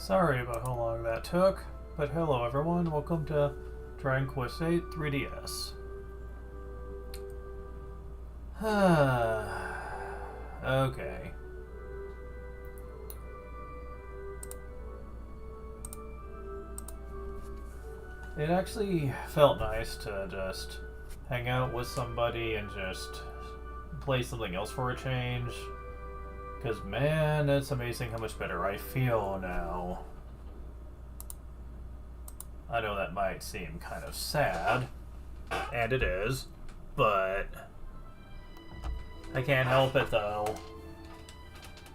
Sorry about how long that took, but hello everyone, welcome to Dragon Quest VIII 3DS. Okay. It actually felt nice to just hang out with somebody and just play something else for a change. Because, man, it's amazing how much better I feel now. I know that might seem kind of sad, and it is, but I can't help it though.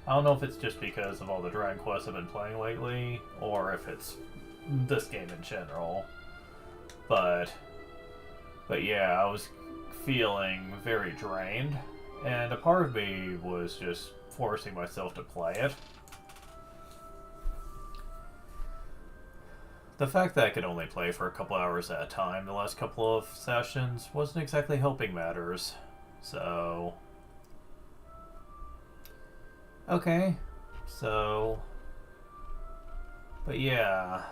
I don't know if it's just because of all the Dragon Quests I've been playing lately, or if it's this game in general. But yeah, I was feeling very drained, and a part of me was just forcing myself to play it. The fact that I could only play for a couple hours at a time the last couple of sessions wasn't exactly helping matters. So... okay. So... but yeah...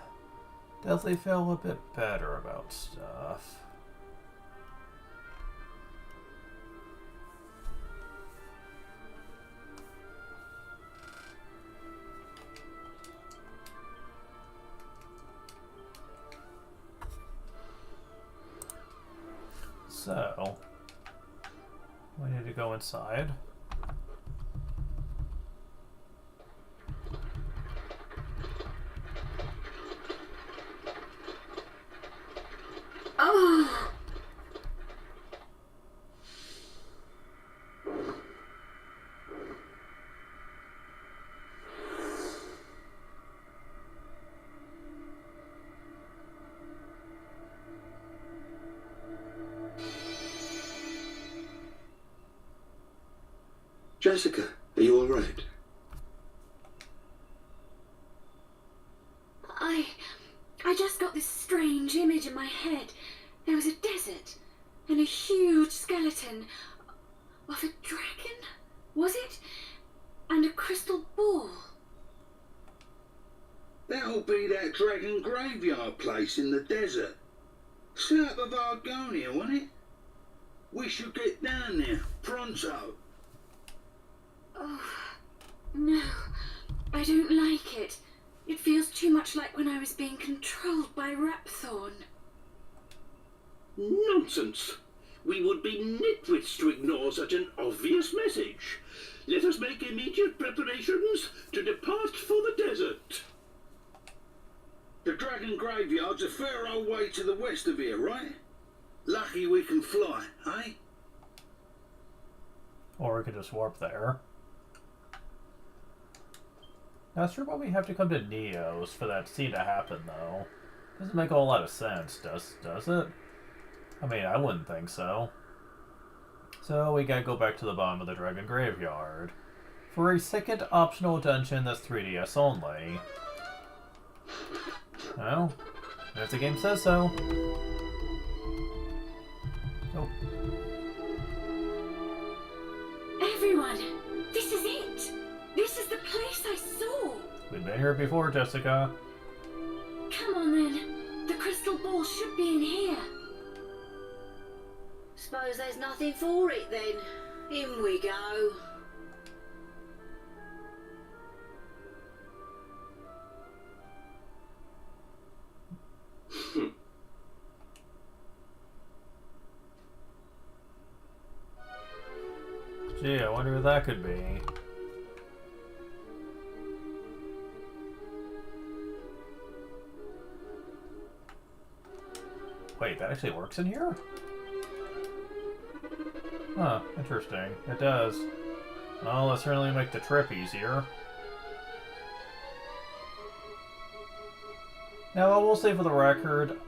definitely feel a bit better about stuff. So, we need to go inside. Oh. Jessica, are you all right? I just got this strange image in my head. There was a desert and a huge skeleton of a dragon, was it? And a crystal ball. That'll be that dragon graveyard place in the desert. South of Argonia, wasn't it? We should get down there, pronto. Oh, no. I don't like it. It feels too much like when I was being controlled by Rapthorn. Nonsense! We would be nitwits to ignore such an obvious message. Let us make immediate preparations to depart for the desert. The dragon graveyard's a fair old way to the west of here, right? Lucky we can fly, eh? Or we could just warp there. Not sure why we have to come to Neos for that scene to happen, though. Doesn't make a whole lot of sense, does it? I mean, I wouldn't think so. So we gotta go back to the bottom of the Dragon Graveyard for a second optional dungeon that's 3DS only. Well, if the game says so. Oh. Everyone, this is it. This is the place I saw. We've been here before, Jessica. Come on then. The crystal ball should be in here. Suppose there's nothing for it then. In we go. Gee, I wonder who that could be. Wait, that actually works in here? Huh, interesting. It does. Well, let's certainly make the trip easier. Now, I will say for the record,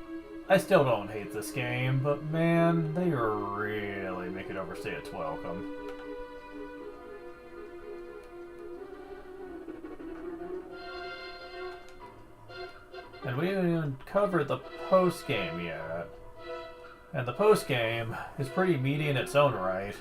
I still don't hate this game, but man, they really make it overstay its welcome. And we haven't even covered the post-game yet. And the post-game is pretty meaty in its own right.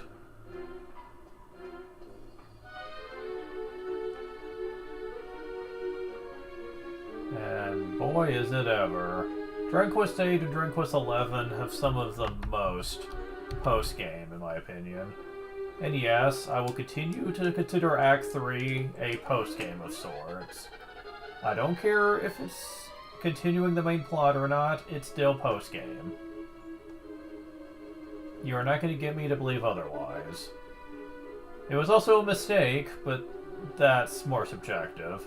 And boy, is it ever. Dragon Quest 8 and Dragon Quest 11 have some of the most post-game, in my opinion. And yes, I will continue to consider Act 3 a post-game of sorts. I don't care if it's continuing the main plot or not, it's still post-game. You're not going to get me to believe otherwise. It was also a mistake, but that's more subjective.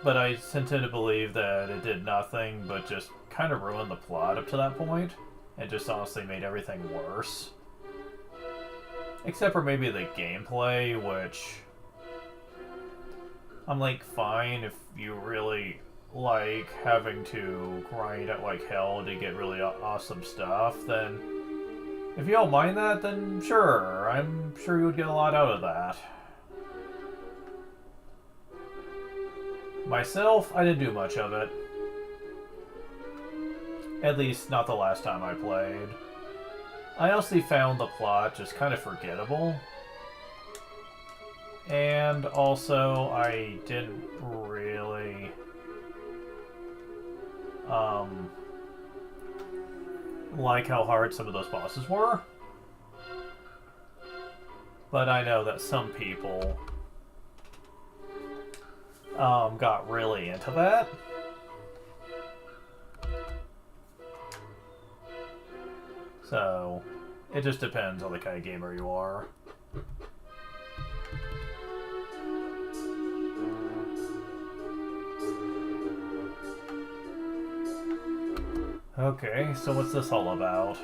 But I tend to believe that it did nothing but just kind of ruin the plot up to that point, and just honestly made everything worse. Except for maybe the gameplay, which I'm like, fine if you really like having to grind out like hell to get really awesome stuff, then if you don't mind that, then sure, I'm sure you would get a lot out of that. Myself, I didn't do much of it. At least not the last time I played. I honestly found the plot just kind of forgettable. And also, I didn't really like how hard some of those bosses were. But I know that some people got really into that. So, it just depends on the kind of gamer you are. Okay, so what's this all about?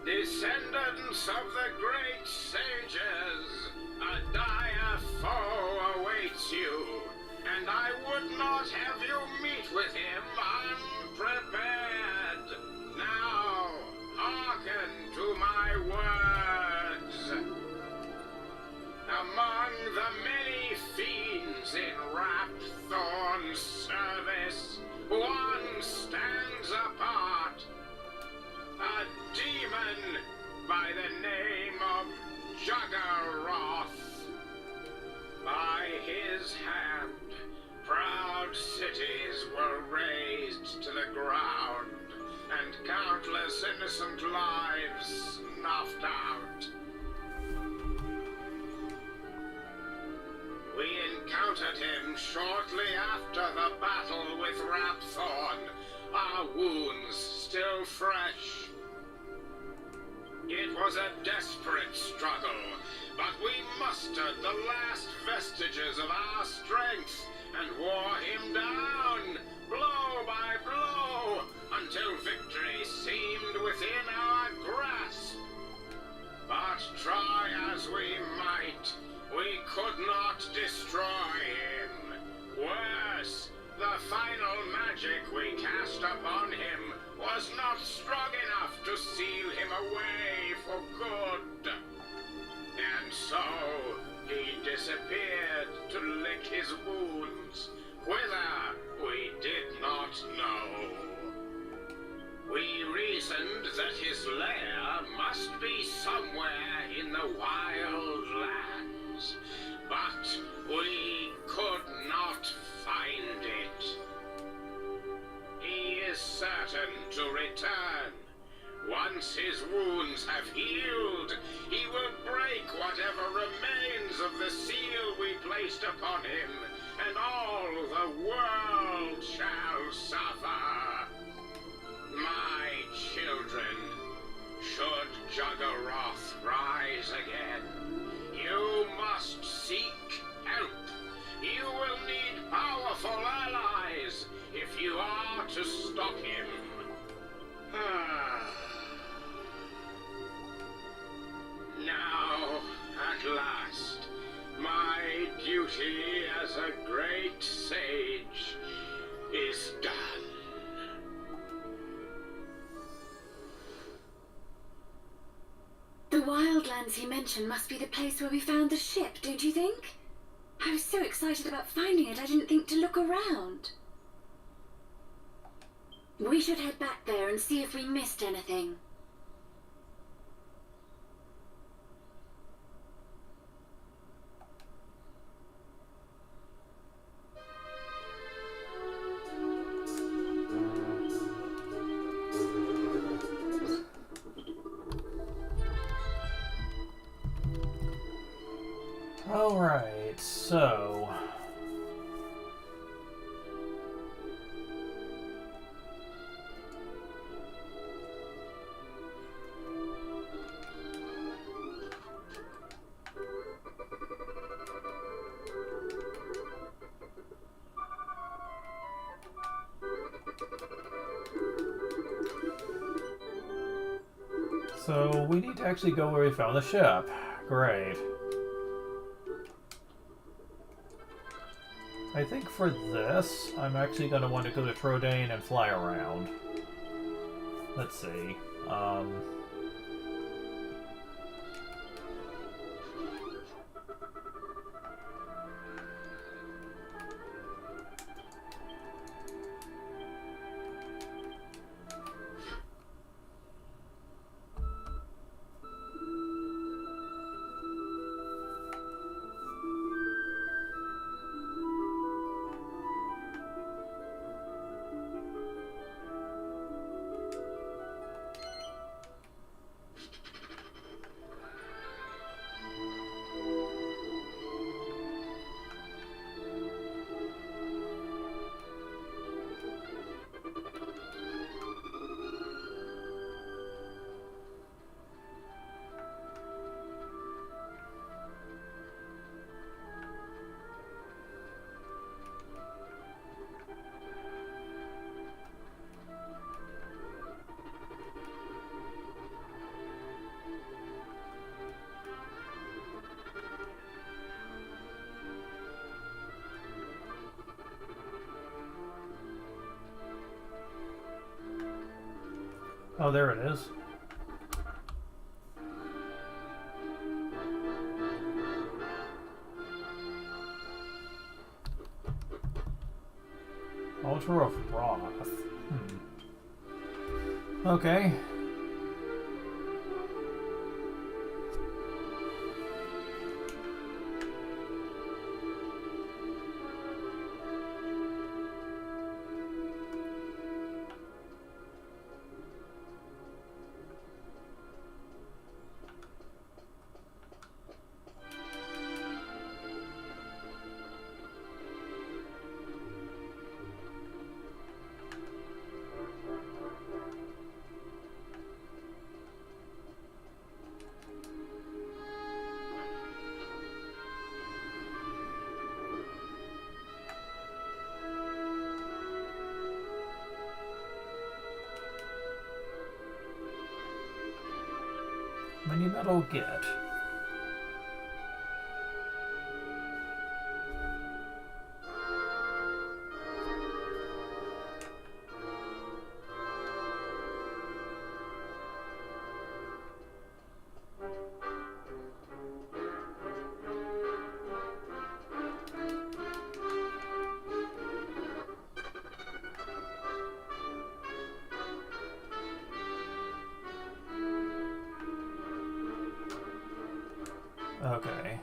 Descendants of the great sages, a dire foe awaits you, and I would not have you meet with him unprepared. Now, hearken to my words. Among the many fiends in Rapthorn's service, one stands apart. A demon by the name of Juggeroth. By his hand, proud cities were razed to the ground, and countless innocent lives snuffed out. We encountered him shortly after the battle with Rapthorn, our wounds still fresh. It was a desperate struggle, but we mustered the last vestiges of our strength and wore him down, blow by blow, until victory seemed within our grasp. But try as we might, we could not destroy him. Worse, the final magic we cast upon him was not strong enough to seal him away for good. And so, he disappeared to lick his wounds, whither we did not know. We reasoned that his lair must be somewhere in the wild lands, but we could not find it. He is certain to return. Once his wounds have healed, he will break whatever remains of the seal we placed upon him, and all the world shall suffer. My children, should Juggeroth rise again, you must seek help. You will need powerful allies if you are to stop him. Now, at last, my duty as a great sage is done. The wildlands he mentioned must be the place where we found the ship, don't you think? I was so excited about finding it, I didn't think to look around. We should head back there and see if we missed anything. Alright, so... So, we need to actually go where we found the ship. Great. I think for this, I'm actually going to want to go to Trodain and fly around. Let's see. Oh, there it is. Altar of Wrath. Okay. Many metal get. Okay.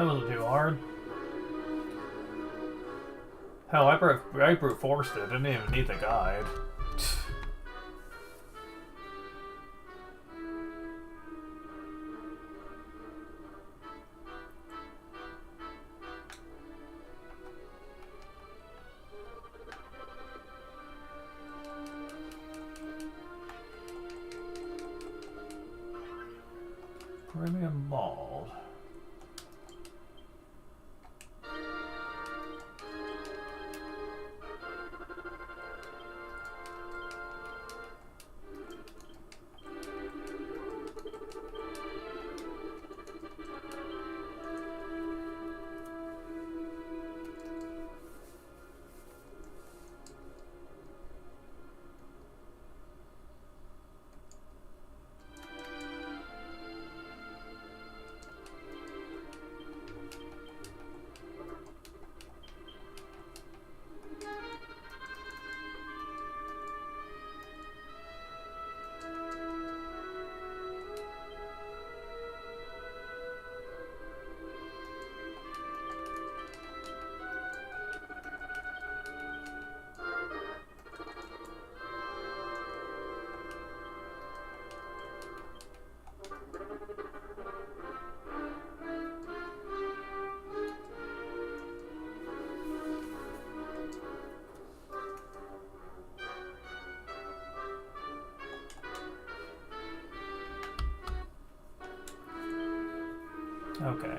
That wasn't too hard. Hell, I brute forced it. Didn't even need the guide. Premium mold. Okay.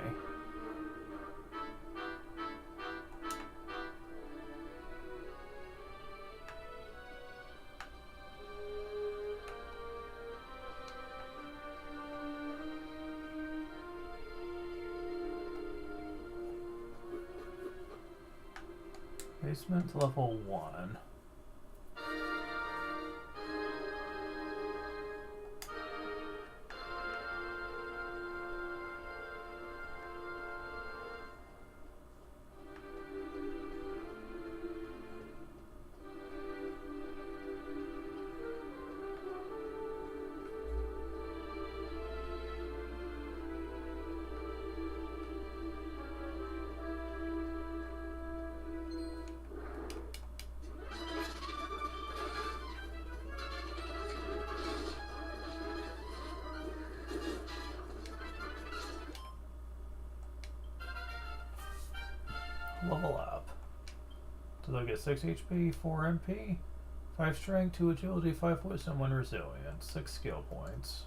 Basement level 1. Level up. So they'll get 6 HP, 4 MP, 5 strength, 2 agility, 5 wisdom, 1 resilience, 6 skill points.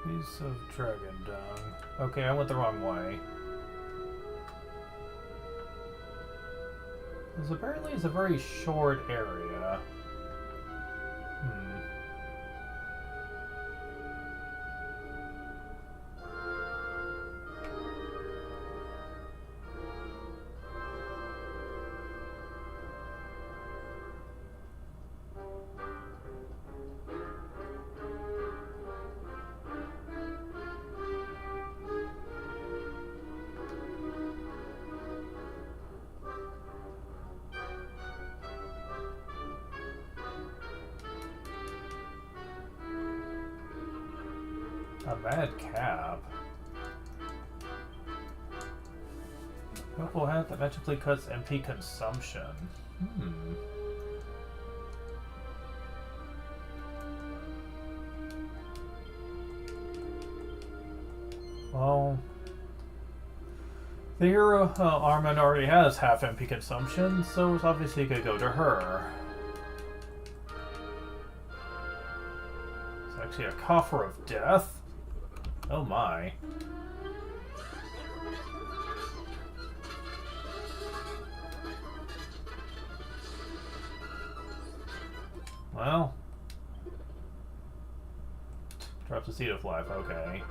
Piece of dragon dung. Okay, I went the wrong way. This apparently is a very short area. A mad cap. Purple hat that magically cuts MP consumption. Well, the hero Armand already has half MP consumption, so it's obviously could go to her. It's actually a coffer of death. Oh my. Well. Drops the seed of life, okay.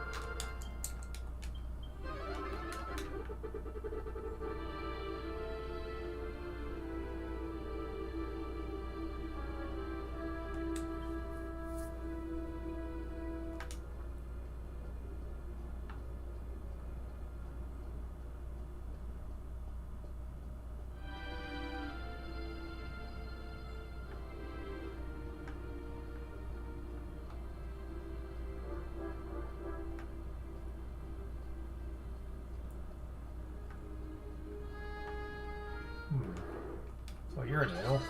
you're new.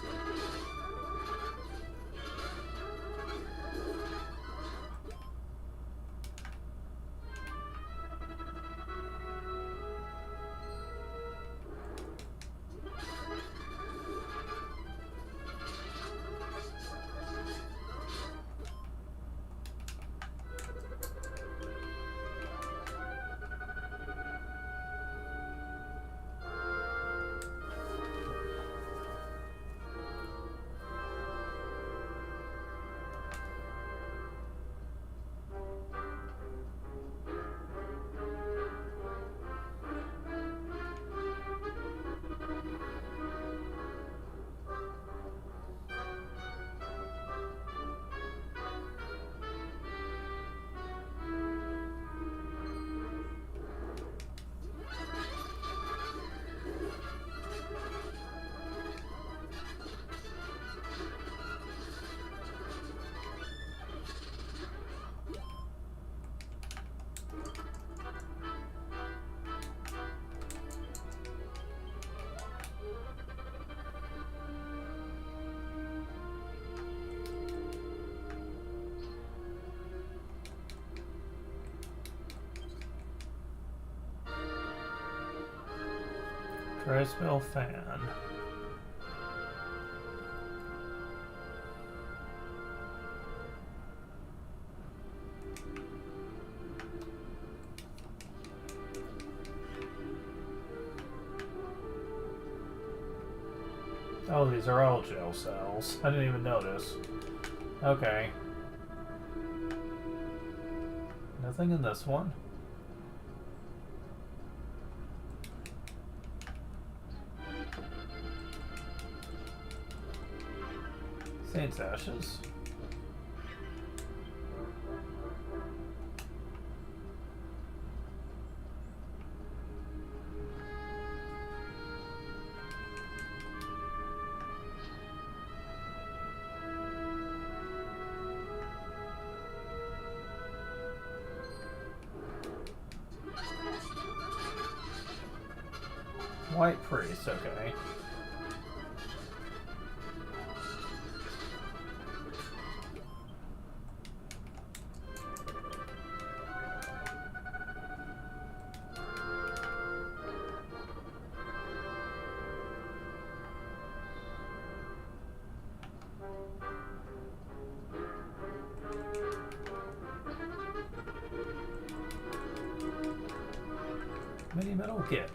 Dry spell fan. Oh, these are all gel cells. I didn't even notice. Okay. Nothing in this one. Saint's Ashes. White Priest, okay. Mini Metal Git.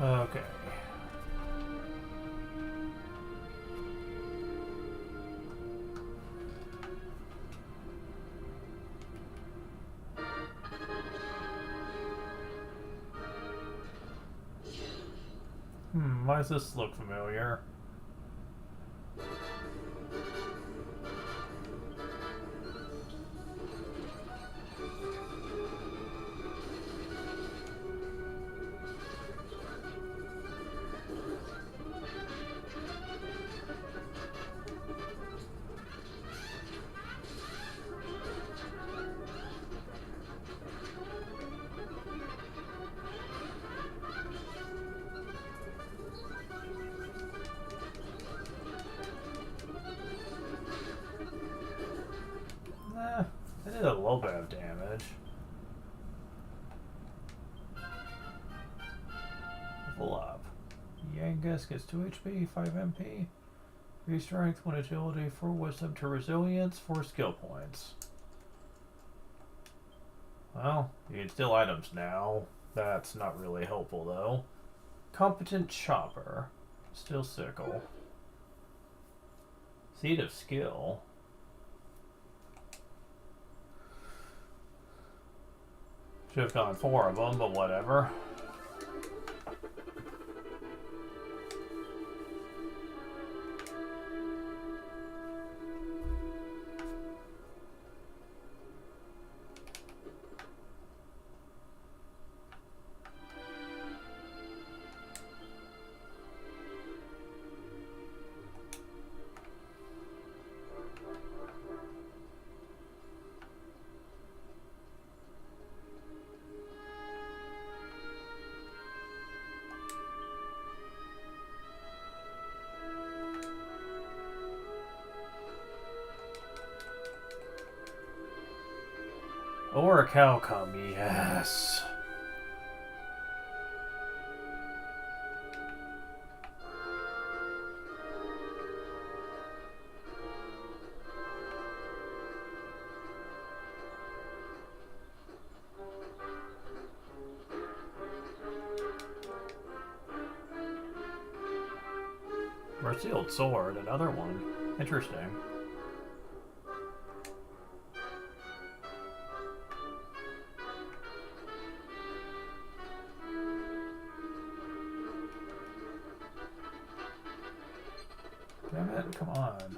Okay. Why does this look familiar? It did a little bit of damage. Level up. Yangus gets 2 HP, 5 MP. 3 strength, 1 agility, 4 wisdom, 2 resilience, 4 skill points. Well, you can steal items now. That's not really helpful though. Competent Chopper. Steel Sickle. Seed of Skill. Should have gone 4 of them, but whatever. Or a cow come, yes. Sealed sword, another one. Interesting. Damn it, come on.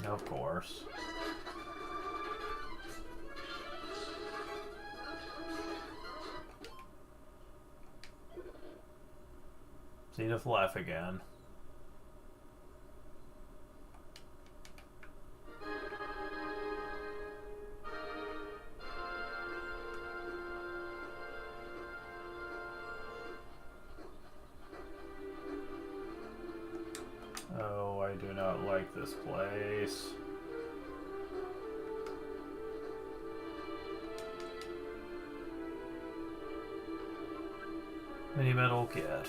Of course. Seed of life again. Oh, I do not like this place. Mini metal kit.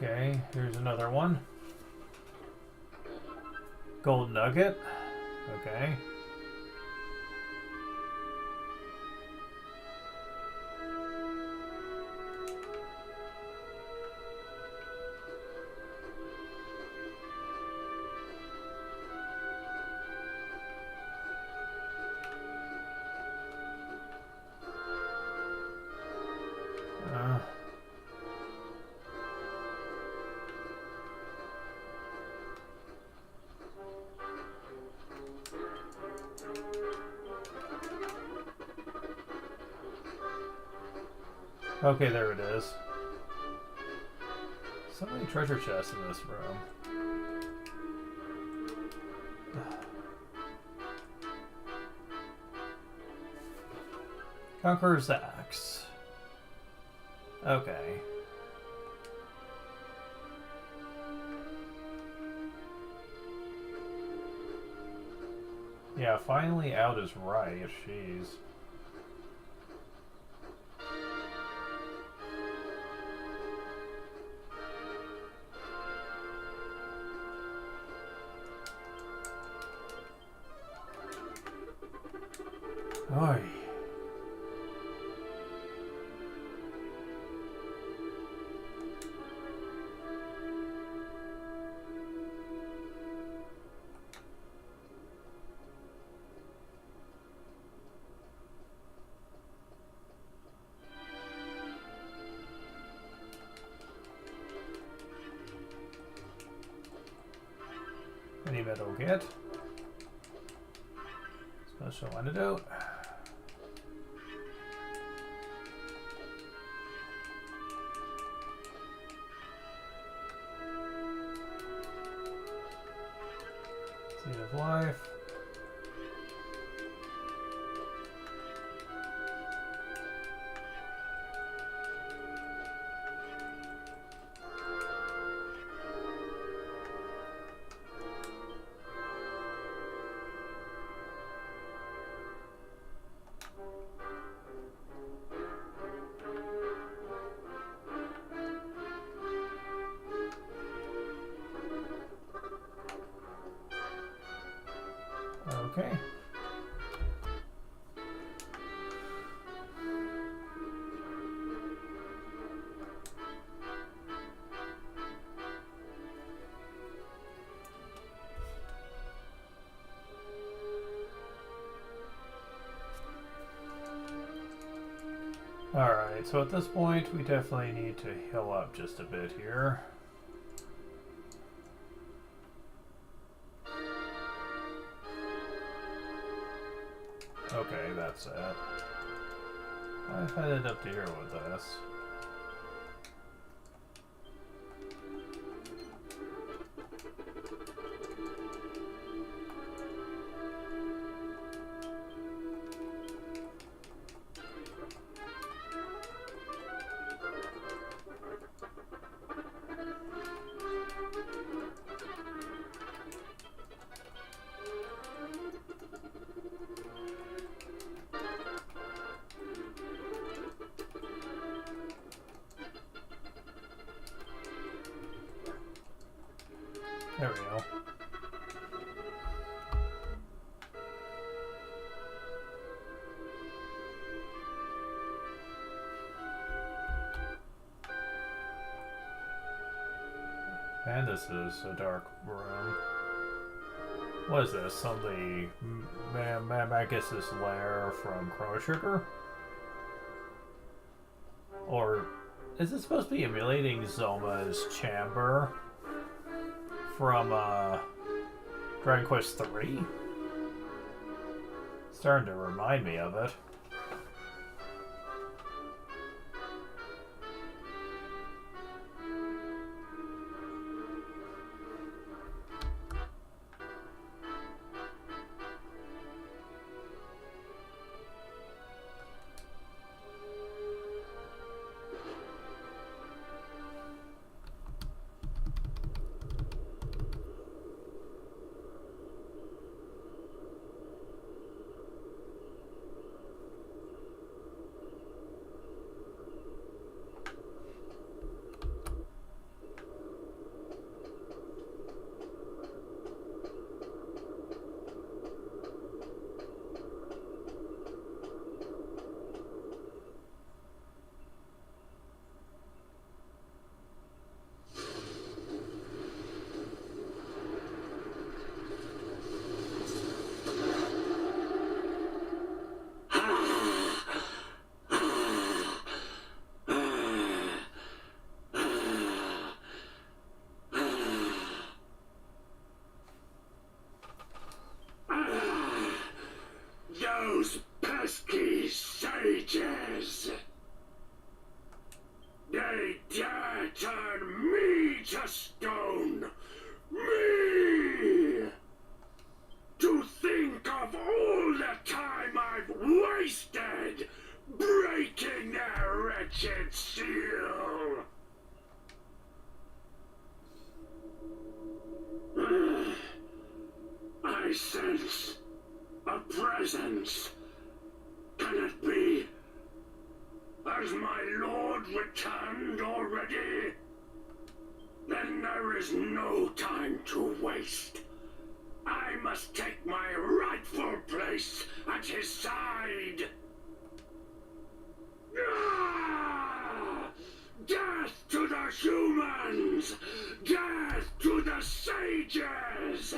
Okay, here's another one. Gold nugget. Okay. Okay, there it is. So many treasure chests in this room. Conqueror's Axe. Okay. Yeah, finally out is right. Jeez. Oy. Any metal get? Special antidote. Seed of life. Okay. Alright, so at this point, we definitely need to heal up just a bit here. Okay, that's it. I've headed up to here with this. There we go. And this is a dark room. What is this? Somebody... I guess this lair from Chrono Trigger? Or... is it supposed to be emulating Zoma's chamber? From Dragon Quest III? Starting to remind me of it. Those pesky sages! They dare turn me to stone! Me! To think of all the time I've wasted breaking their wretched seal! I sense a presence. Can it be? Has my lord returned already? Then there is no time to waste. I must take my rightful place at his side. Ah! Death to the humans! Death to the sages!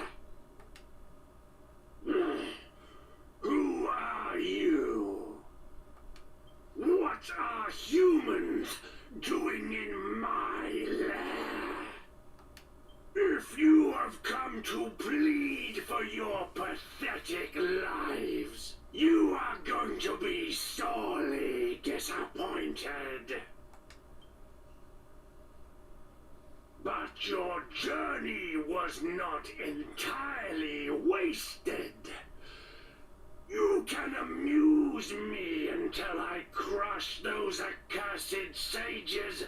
Who are you? What are humans doing in my lair? If you have come to plead for your pathetic lives, you are going to be sorely disappointed. But your journey was not entirely wasted. You can amuse me until I crush those accursed sages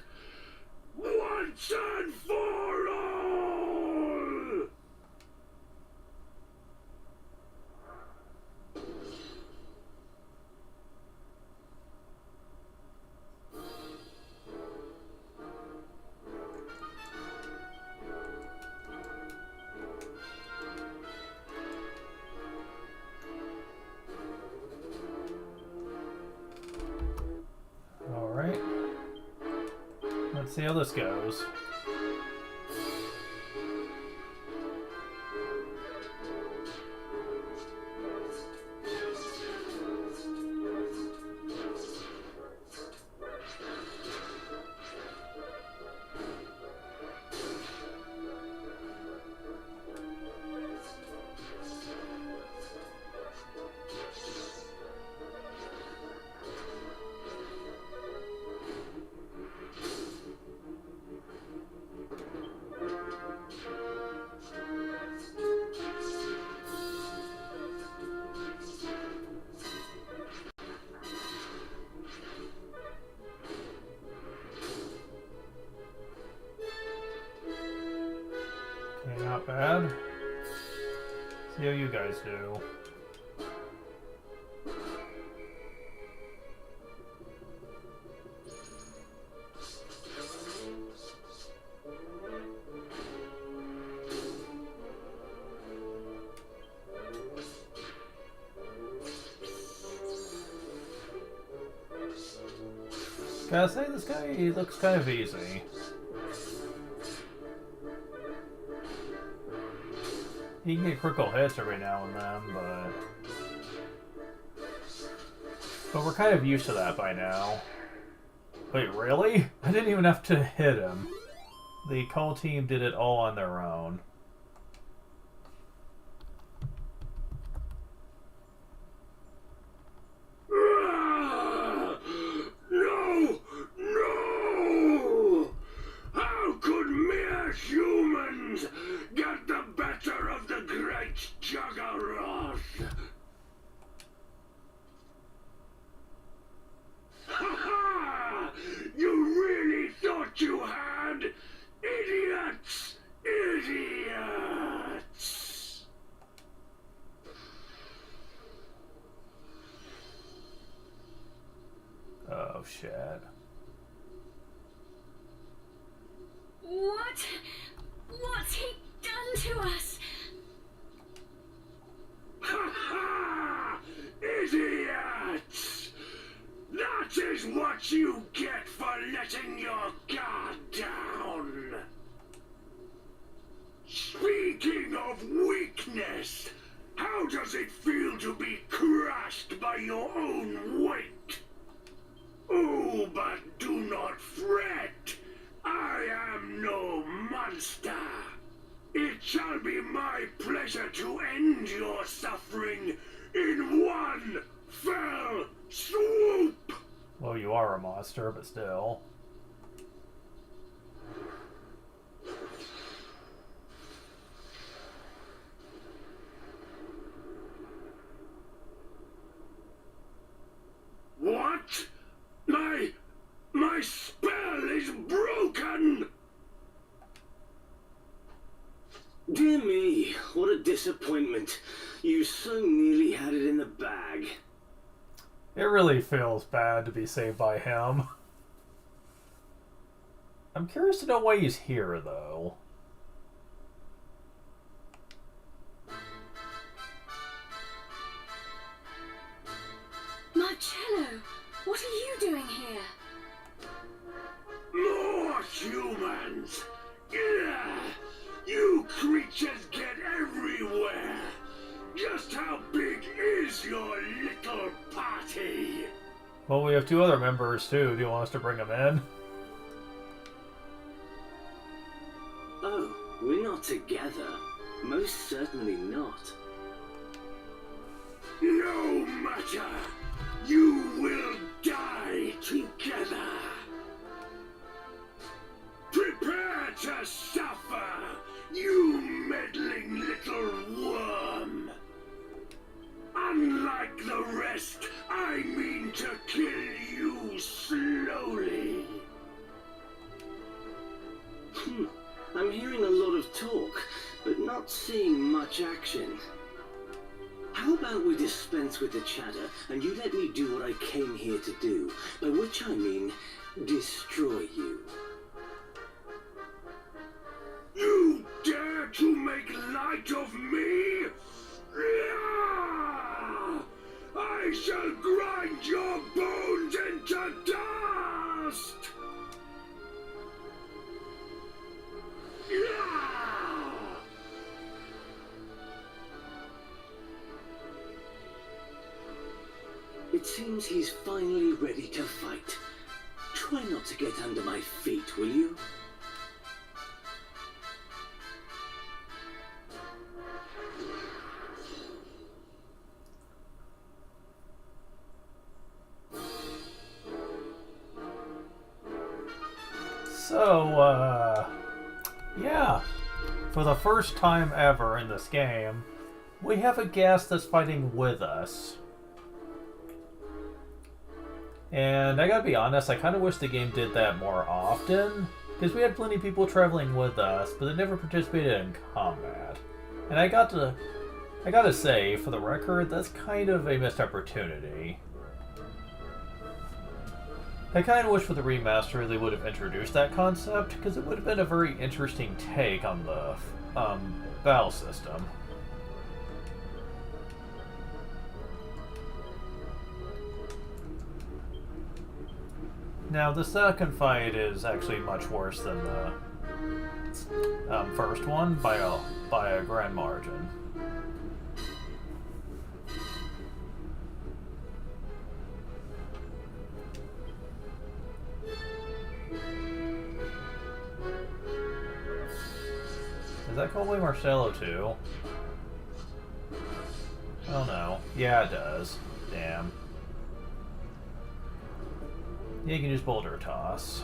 once and for all! Alright. Let's see how this goes. not bad. See how you guys do. Gotta say, this guy looks kind of easy. He can get critical hits every now and then, but we're kind of used to that by now. Wait, really? I didn't even have to hit him. The call team did it all on their own. No! No! How could mere humans get the better of the great Juggernaut? Ha ha! You really thought you had? Idiots! Idiots! Oh, shit. What? What's he done to us? Ha ha! Idiots! That is what you get for letting your guard down! Speaking of weakness, how does it feel to be crushed by your own weight? Oh, but do not fret. I am no monster. It shall be my pleasure to end your suffering in one fell swoop. Well, you are a monster, but still. What? My spell is broken! Dear me, what a disappointment. You so nearly had it in the bag. It really feels bad to be saved by him. I'm curious to know why he's here, though. Marcello, what are you doing here? More humans! Ugh. You creatures get everywhere! Just how big is your little party? Well, we have two other members, too. Do you want us to bring them in? Oh, we're not together. Most certainly not. No matter! You will die together! Prepare to suffer, you meddling little worm! Unlike the rest, I mean to kill you slowly. I'm hearing a lot of talk, but not seeing much action. How about we dispense with the chatter, and you let me do what I came here to do, by which I mean destroy you. You dare to make light of me? I shall grind your bones into dust! It seems he's finally ready to fight. Try not to get under my feet, will you? So, yeah. For the first time ever in this game, we have a guest that's fighting with us. And I gotta be honest, I kind of wish the game did that more often. Because we had plenty of people traveling with us, but they never participated in combat. And I gotta say, for the record, that's kind of a missed opportunity. I kind of wish for the remaster they would have introduced that concept, because it would have been a very interesting take on the battle system. Now, the second fight is actually much worse than the first one by a grand margin. Does that call me Marcelo too? Oh no. Yeah, it does. Damn. Yeah, you can use boulder toss.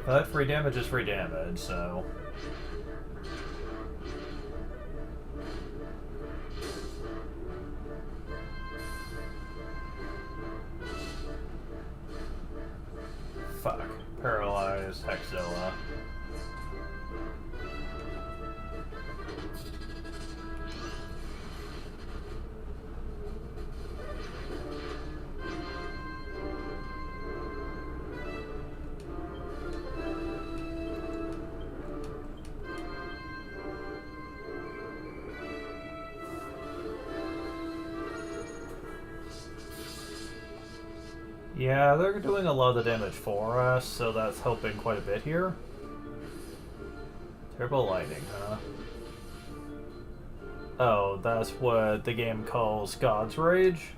But free damage is free damage, so... Fuck. Paralyzed Hexzilla. Yeah, they're doing a lot of the damage for us, so that's helping quite a bit here. Terrible lightning, huh? Oh, that's what the game calls God's Rage?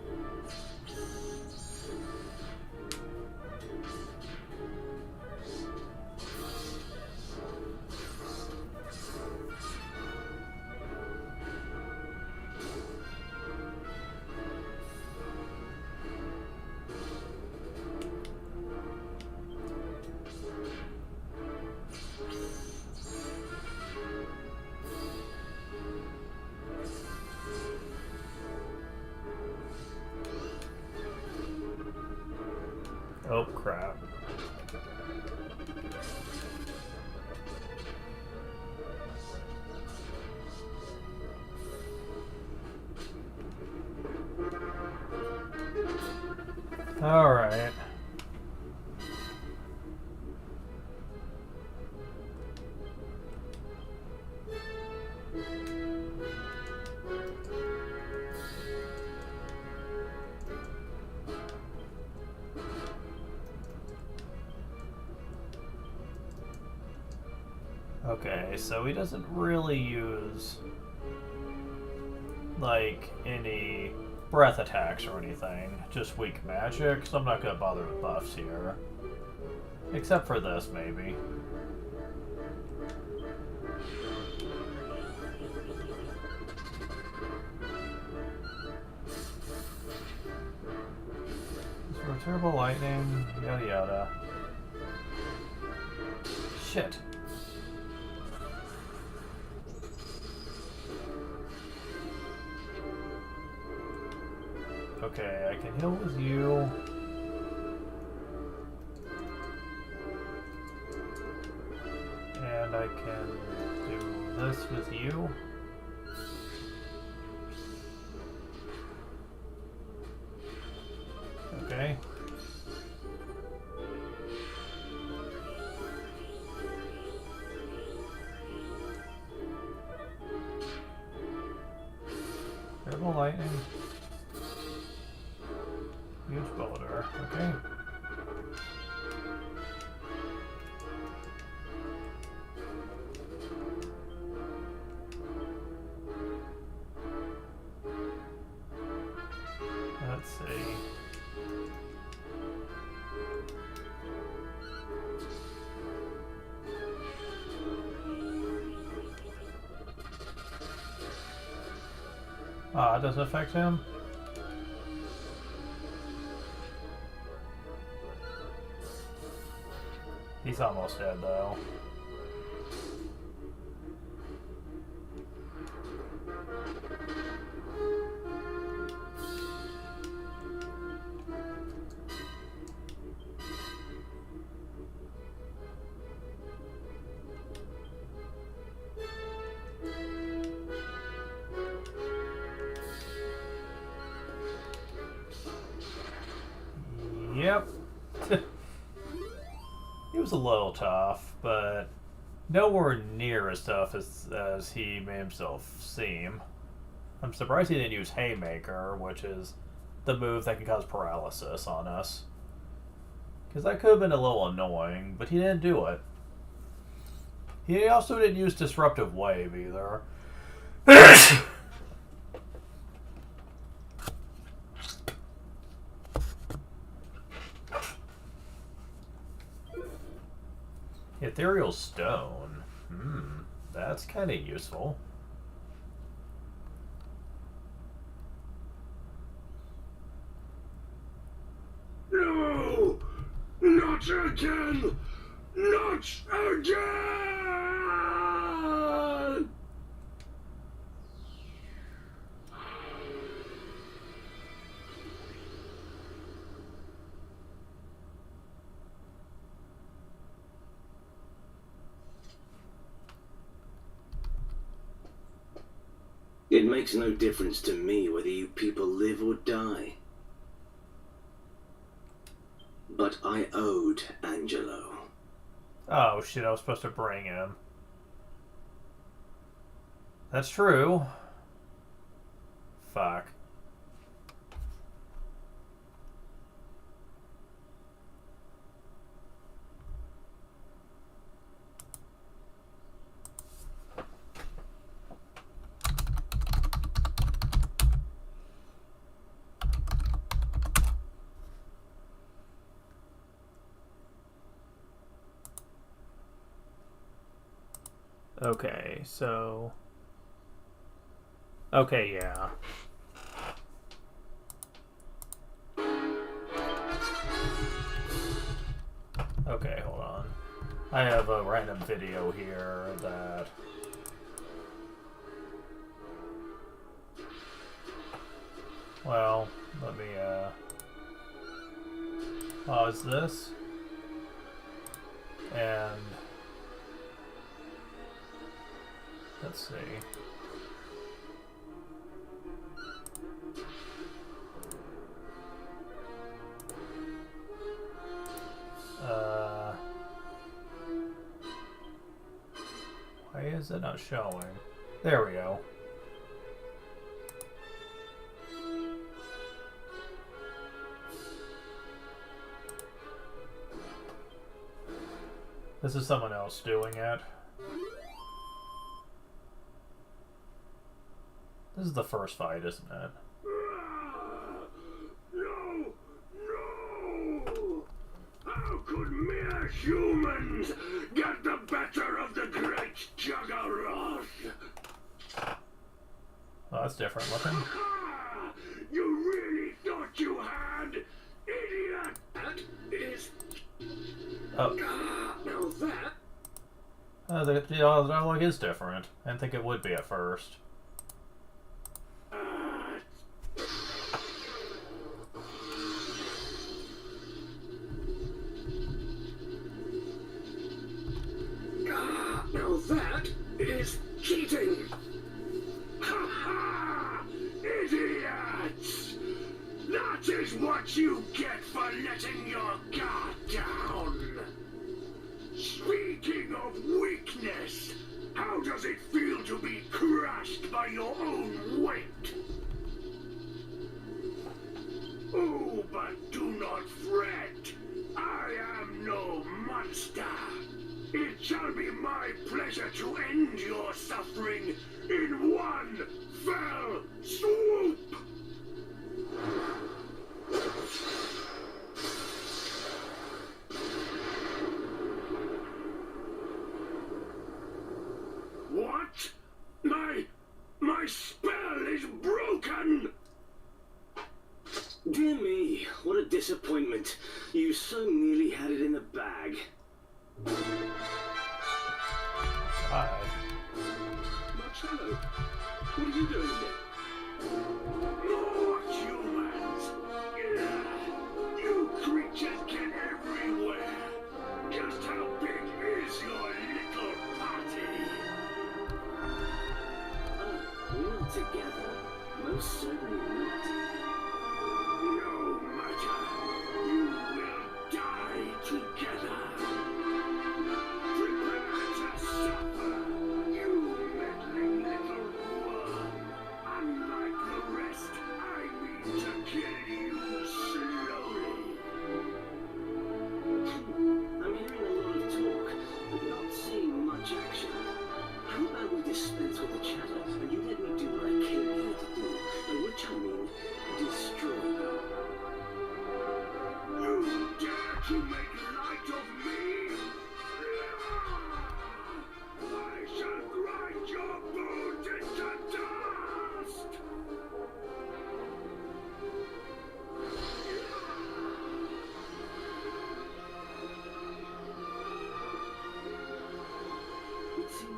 Oh, crap. All right. Okay, so he doesn't really use, like, any breath attacks or anything, just weak magic, so I'm not gonna bother with buffs here. Except for this, maybe. So terrible lightning, yada yada. Shit. Okay, I can heal with you. And I can do this with you. Okay. Terrible lightning. Huge boulder, okay. Let's see. Ah, it doesn't affect him? He's almost dead, though. He was a little tough, but nowhere near as tough as he made himself seem. I'm surprised he didn't use Haymaker, which is the move that can cause paralysis on us. Because that could have been a little annoying, but he didn't do it. He also didn't use Disruptive Wave either. Ethereal Stone. That's kind of useful. No! Not again! Not again! It makes no difference to me whether you people live or die. But I owed Angelo. Oh shit, I was supposed to bring him. That's true. Fuck. Okay, so... Okay, yeah. Okay, hold on. I have a random video here that... Well, let me, pause this. And... Let's see. Why is it not showing? There we go. This is someone else doing it. This is the first fight, isn't it? No! No! How could mere humans get the better of the great Juggernaut? Oh, that's different looking. You really thought you had? Idiot! That is... Oh. Now that... The dialogue is different. I didn't think it would be at first. Now that is cheating! Ha ha! Idiots! That is what you get for letting your guard down! Speaking of weakness, how does it feel to be crushed by your own weight? Oh, but do not fret! I am no monster! It shall be my pleasure to end your suffering in one fell swoop! What? My spell is broken! Dear me, what a disappointment. You so nearly had it in the bag. Hi. Marcello, what are you doing here? More humans! You creatures get everywhere! Just how big is your little party? Oh, we're not together. Most certainly not. No matter. You will die together.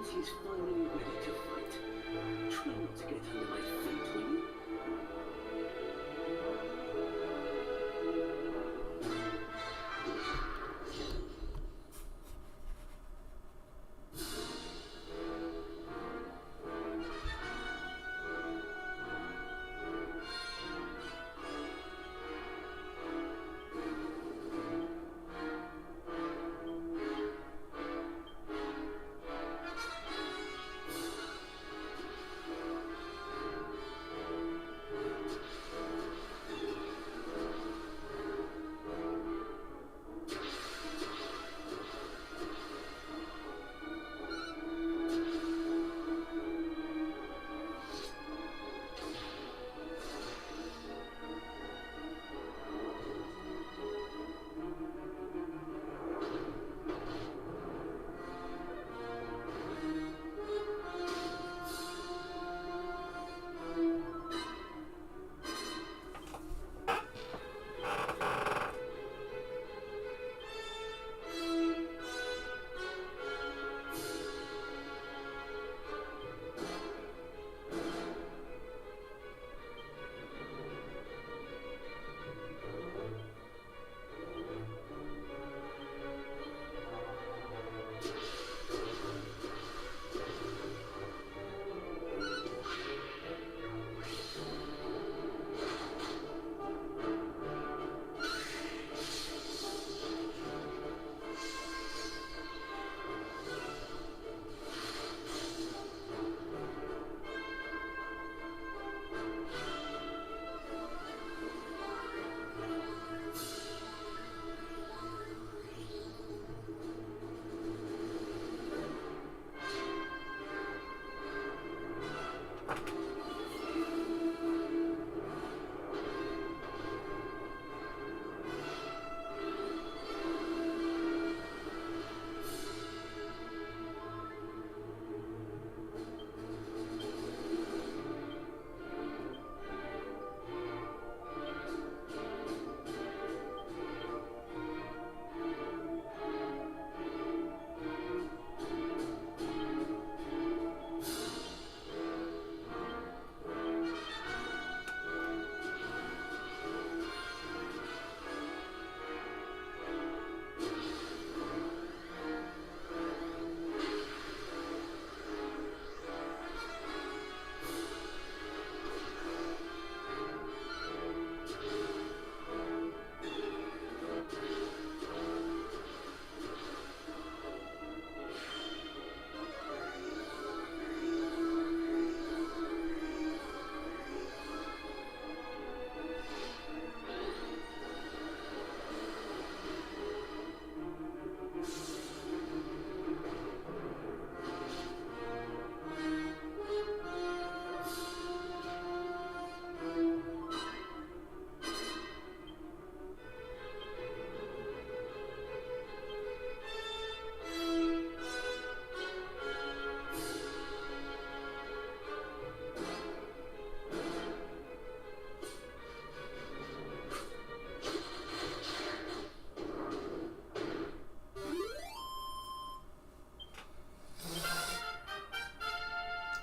means he's finally ready to fight. Try not to get under my feet, will you?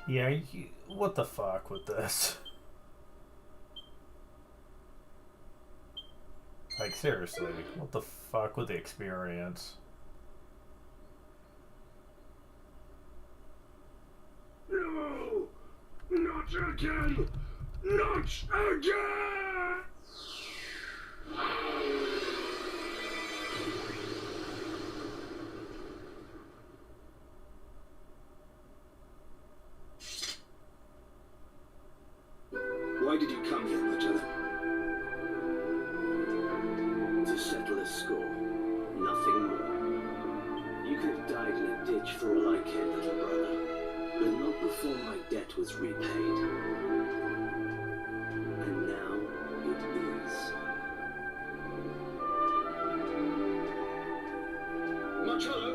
Yeah, what the fuck with this? Like, seriously, what the fuck with the experience? No! Not again! Not again! Why did you come here, Marcella? To settle a score. Nothing more. You could have died in a ditch for all I cared, little brother. But not before my debt was repaid. And now it is. Marcello!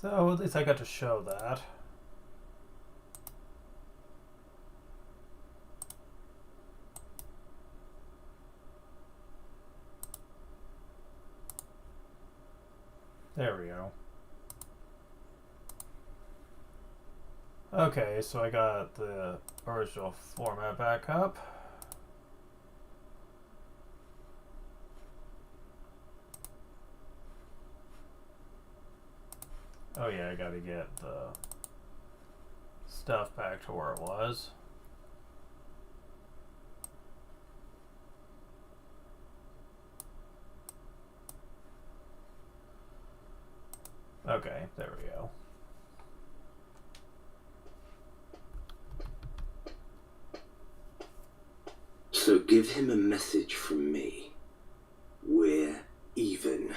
So at least I got to show that. There we go. Okay, so I got the original format back up. Oh yeah, I gotta get the stuff back to where it was. Okay, there we go. So give him a message from me. We're even.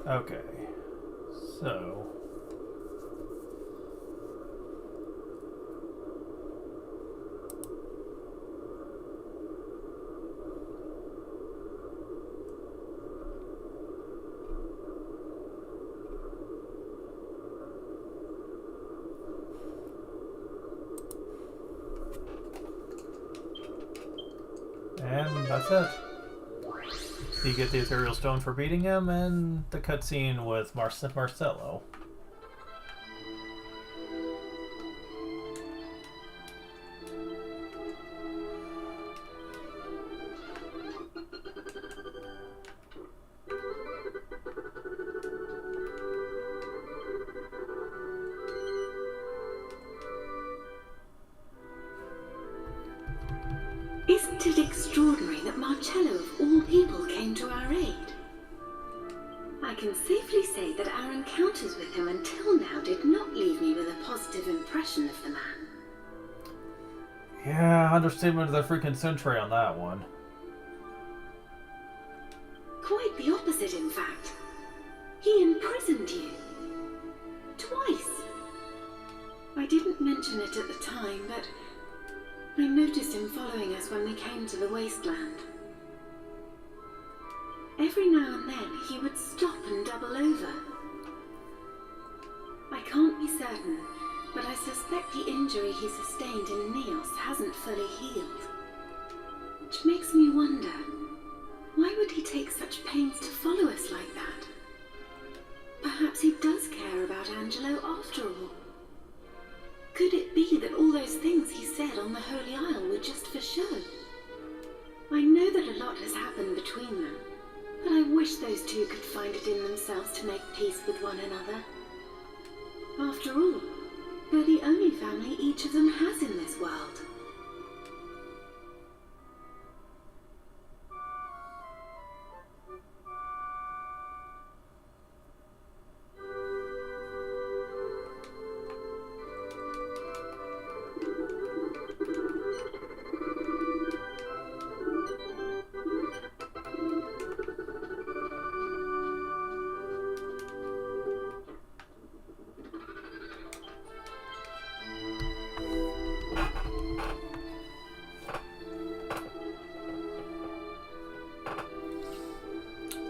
Okay, so and that's it. You get the Ethereal Stone for beating him, and the cutscene with Marcello. Isn't it extraordinary that Marcello of all people came to our aid? I can safely say that our encounters with him until now did not leave me with a positive impression of the man. Yeah, understatement of the freaking century on that one. Quite the opposite, in fact. He imprisoned you. Twice. I didn't mention it at the time, but I noticed him following us when we came to the wasteland. Every now and then he would stop and double over. I can't be certain, but I suspect the injury he sustained in Neos hasn't fully healed. Which makes me wonder, why would he take such pains to follow us like that? Perhaps he does care about Angelo after all. Could it be that all those things he said on the Holy Isle were just for show? I know that a lot has happened between them, but I wish those two could find it in themselves to make peace with one another. After all, they're the only family each of them has in this world.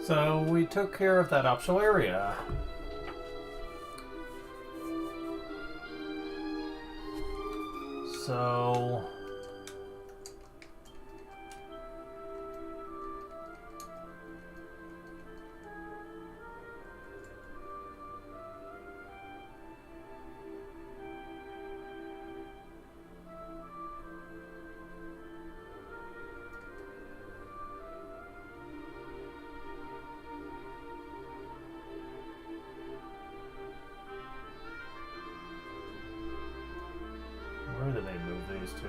So we took care of that optional area. So where did they move these to?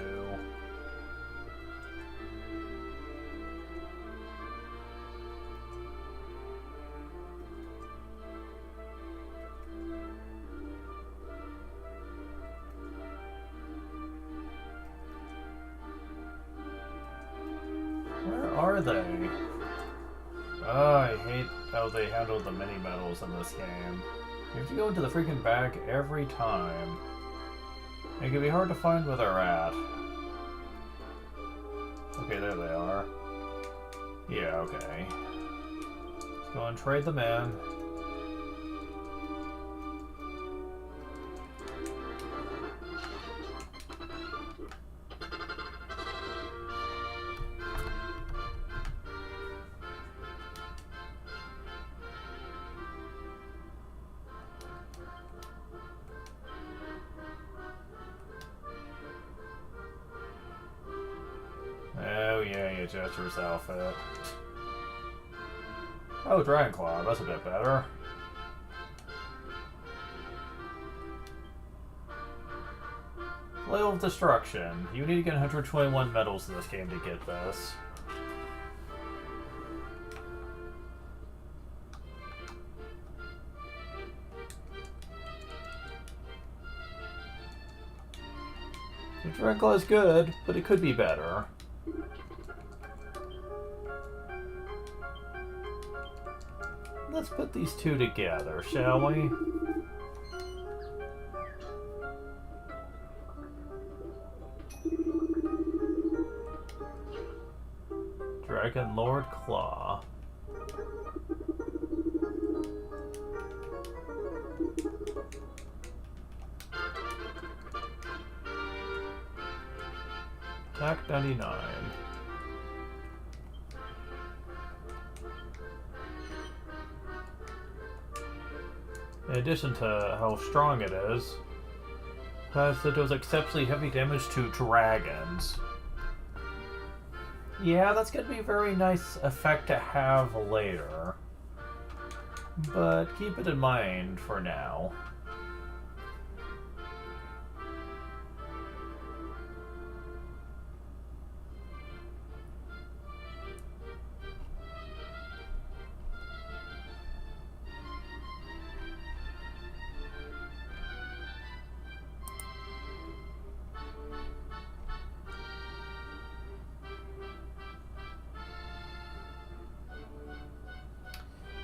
Where are they? Oh, I hate how they handle the mini medals in this game. You have to go into the freaking bag every time. It can be hard to find where they're at. Okay, there they are. Yeah, okay. Let's go and trade them in. Oh yeah, you adjust yourself outfit. Oh, Dragonclaw, that's a bit better. Flail of Destruction. You need to get 121 medals in this game to get this. The Dragonclaw is good, but it could be better. Let's put these two together, shall we? Dragon Lord Claw. Attack 99. In addition to how strong it is, it does exceptionally heavy damage to dragons. Yeah, that's going to be a very nice effect to have later. But keep it in mind for now.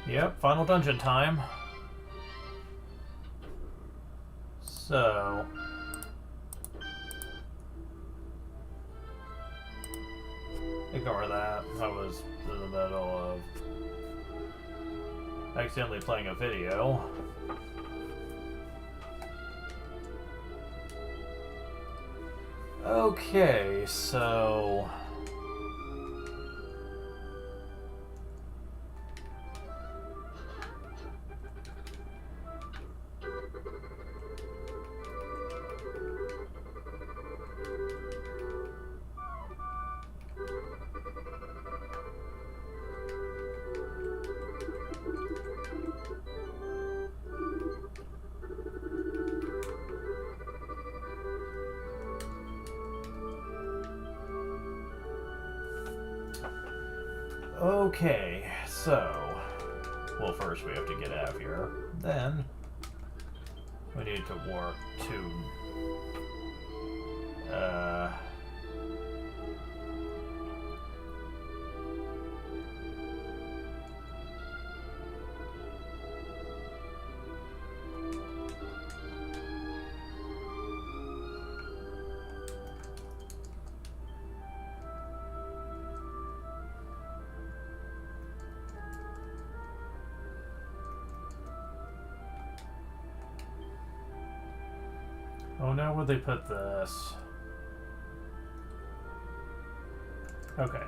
Yep, final dungeon time. So... ignore that. I was in the middle of accidentally playing a video. Okay, so... Okay, so... well, first we have to get out of here. Then... we need to work to... oh, now where they put this? Okay.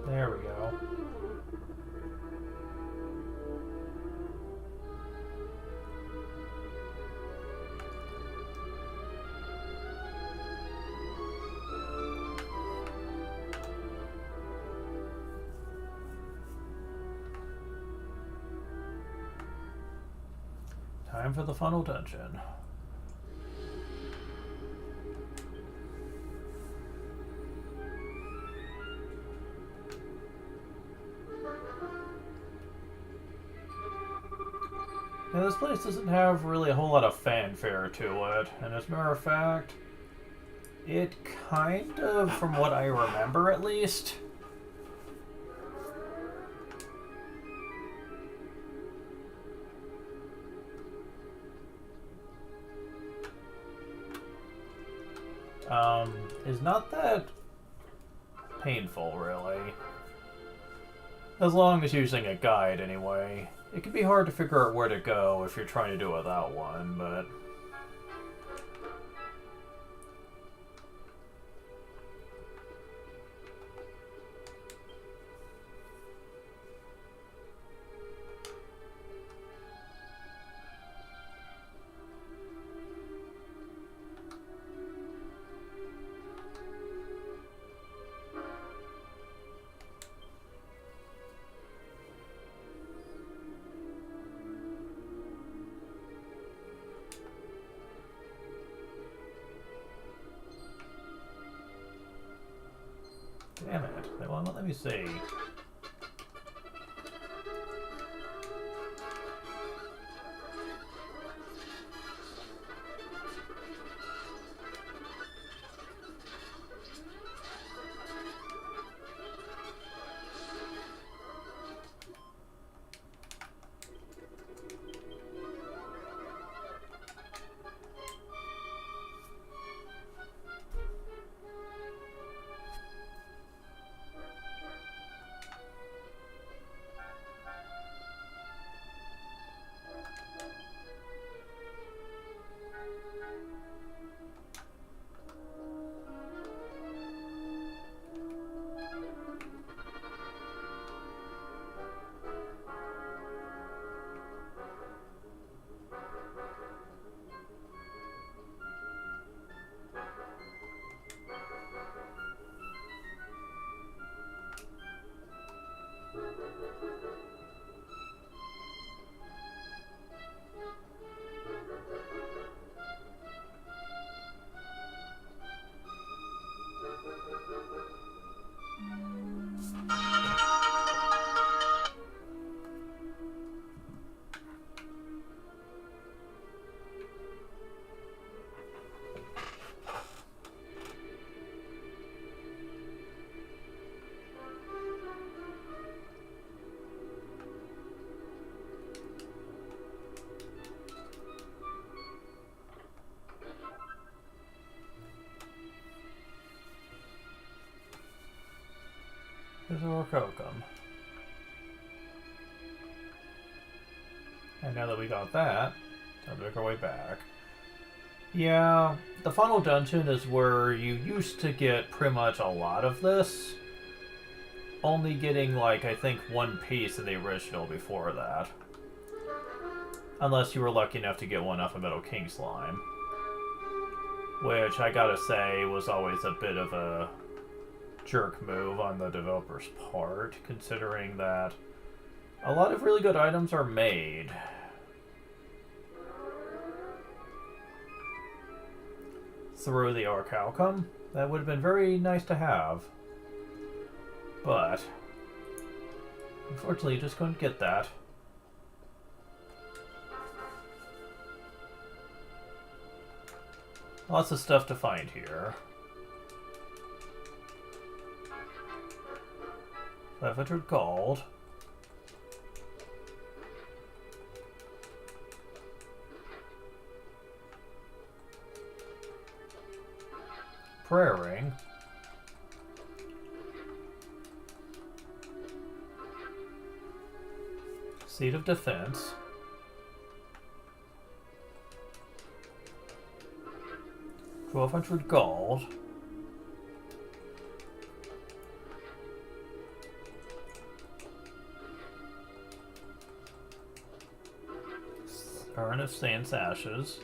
There we go. Time for the funnel dungeon. this place doesn't have really a whole lot of fanfare to it, and as a matter of fact, it kind of, from what I remember at least, is not that painful, really. As long as using a guide, anyway. It can be hard to figure out where to go if you're trying to do it without one, but... Damn it. Well, let me see. There's Orkokum. And now that we got that, time to make our way back. Yeah, the final dungeon is where you used to get pretty much a lot of this. Only getting, like, I think one piece in the original before that. Unless you were lucky enough to get one off of Metal King Slime. Which, I gotta say, was always a bit of a jerk move on the developer's part, considering that a lot of really good items are made. Through the Orichalcum. That would have been very nice to have. But unfortunately, you just couldn't get that. Lots of stuff to find here. 500 gold. Prayer ring. Seat of defense. $1,200 gold. Urn of Saint's Ashes.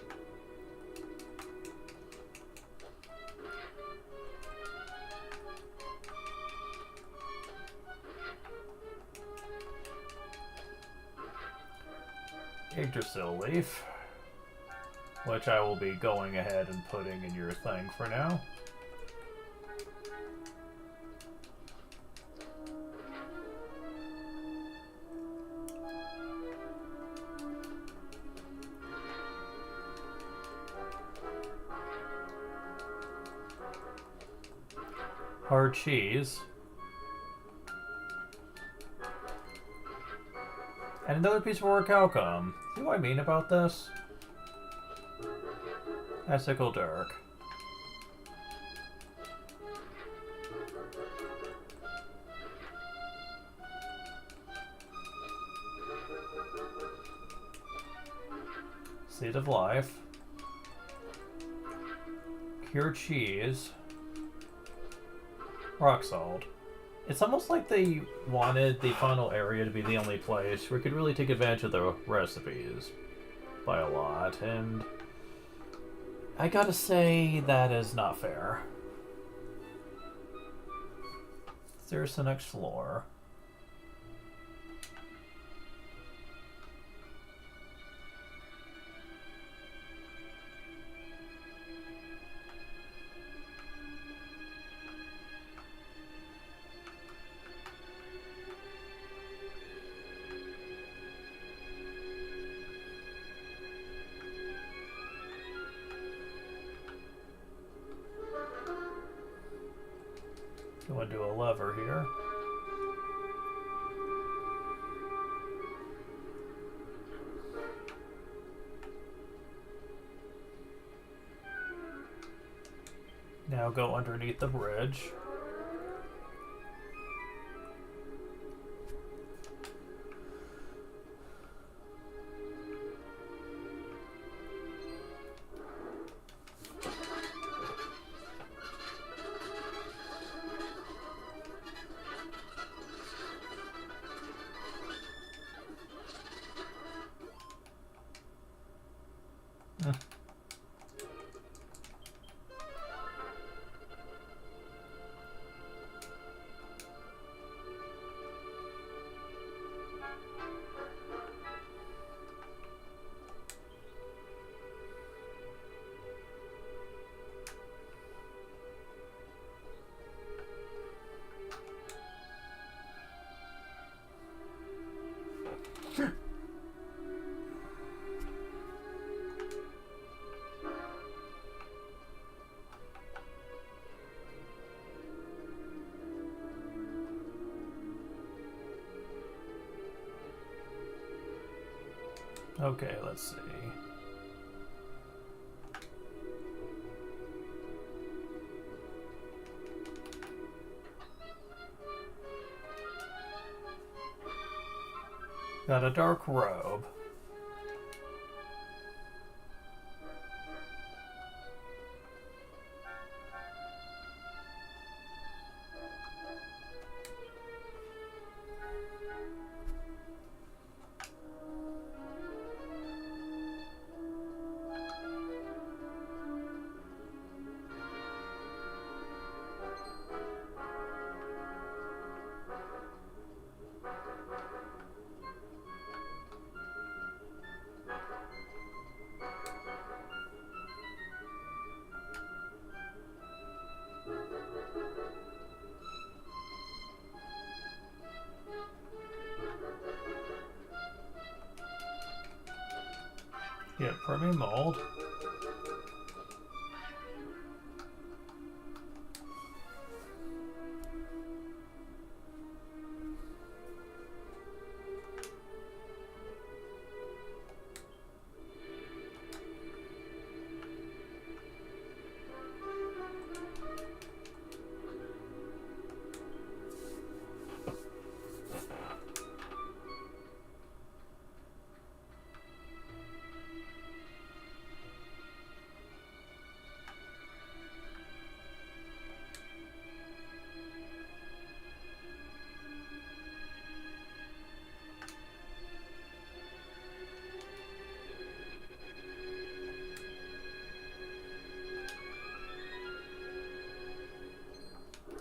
Yggdrasil leaf, which I will be going ahead and putting in your thing for now. Hard cheese. And another piece of orichalcum. See what I mean about this? Icicle Dark. Seed of Life. Cured Cheese. Rock Salt. It's almost like they wanted the final area to be the only place where we could really take advantage of the recipes by a lot, and I gotta say that is not fair. There's the next floor. You want to do a lever here. Now go underneath the bridge. Okay, let's see. Got a dark robe. Get Permy Mold.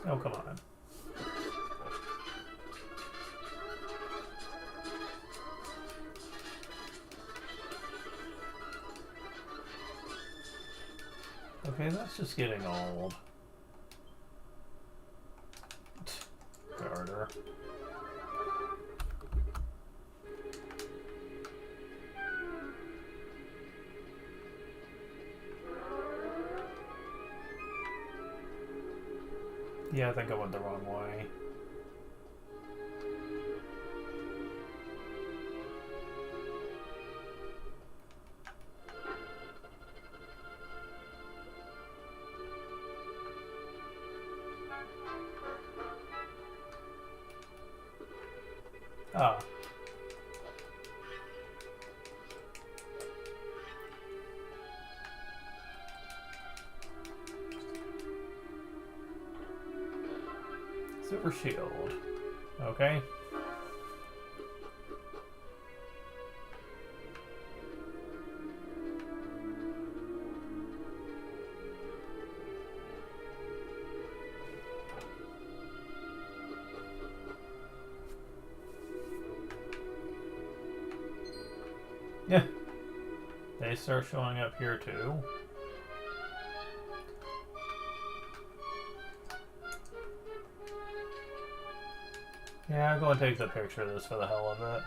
Oh, come on. Okay, that's just getting old. Garter. Yeah, I think I went the wrong way. Ah. Super shield. Okay. Yeah. They start showing up here too. Yeah, I'll go and take the picture of this for the hell of it.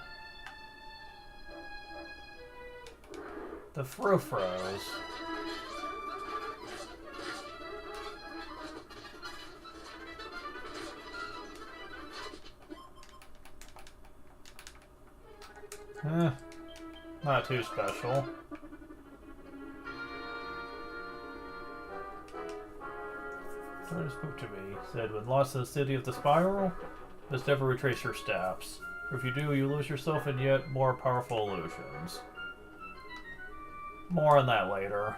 The Frofros. Not too special. What spoke to me said, when lost to the city of the spiral, must never retrace your steps. For if you do, you lose yourself in yet more powerful illusions. More on that later.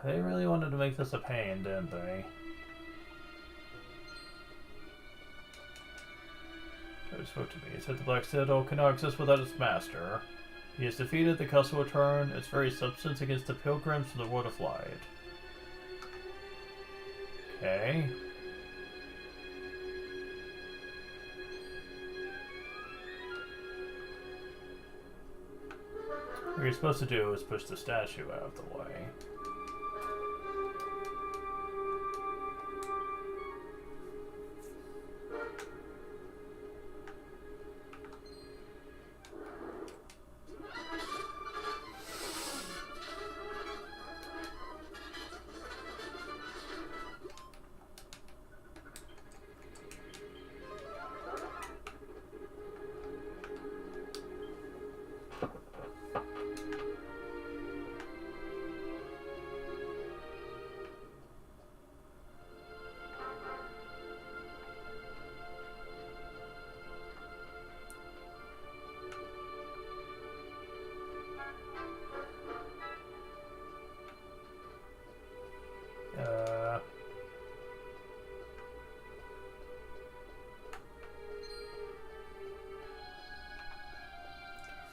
They really wanted to make this a pain, didn't they? It spoke to me. It said the Black Citadel cannot exist without its master. He has defeated the castle will turn its very substance against the pilgrims from the world of light. Okay. What you're supposed to do is push the statue out of the way.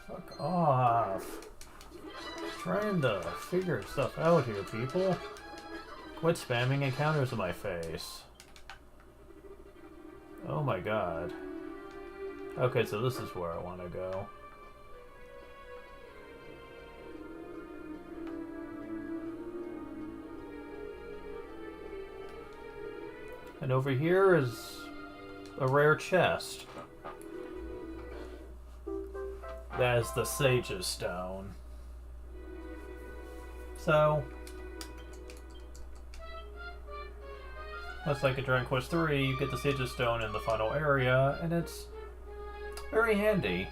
Fuck off. Trying to figure stuff out here, people. Quit spamming encounters in my face. Oh my god. Okay, so this is where I want to go. And over here is a rare chest. That is the Sage's Stone. So, much like in Dragon Quest 3, you get the Sage's Stone in the final area, and it's very handy.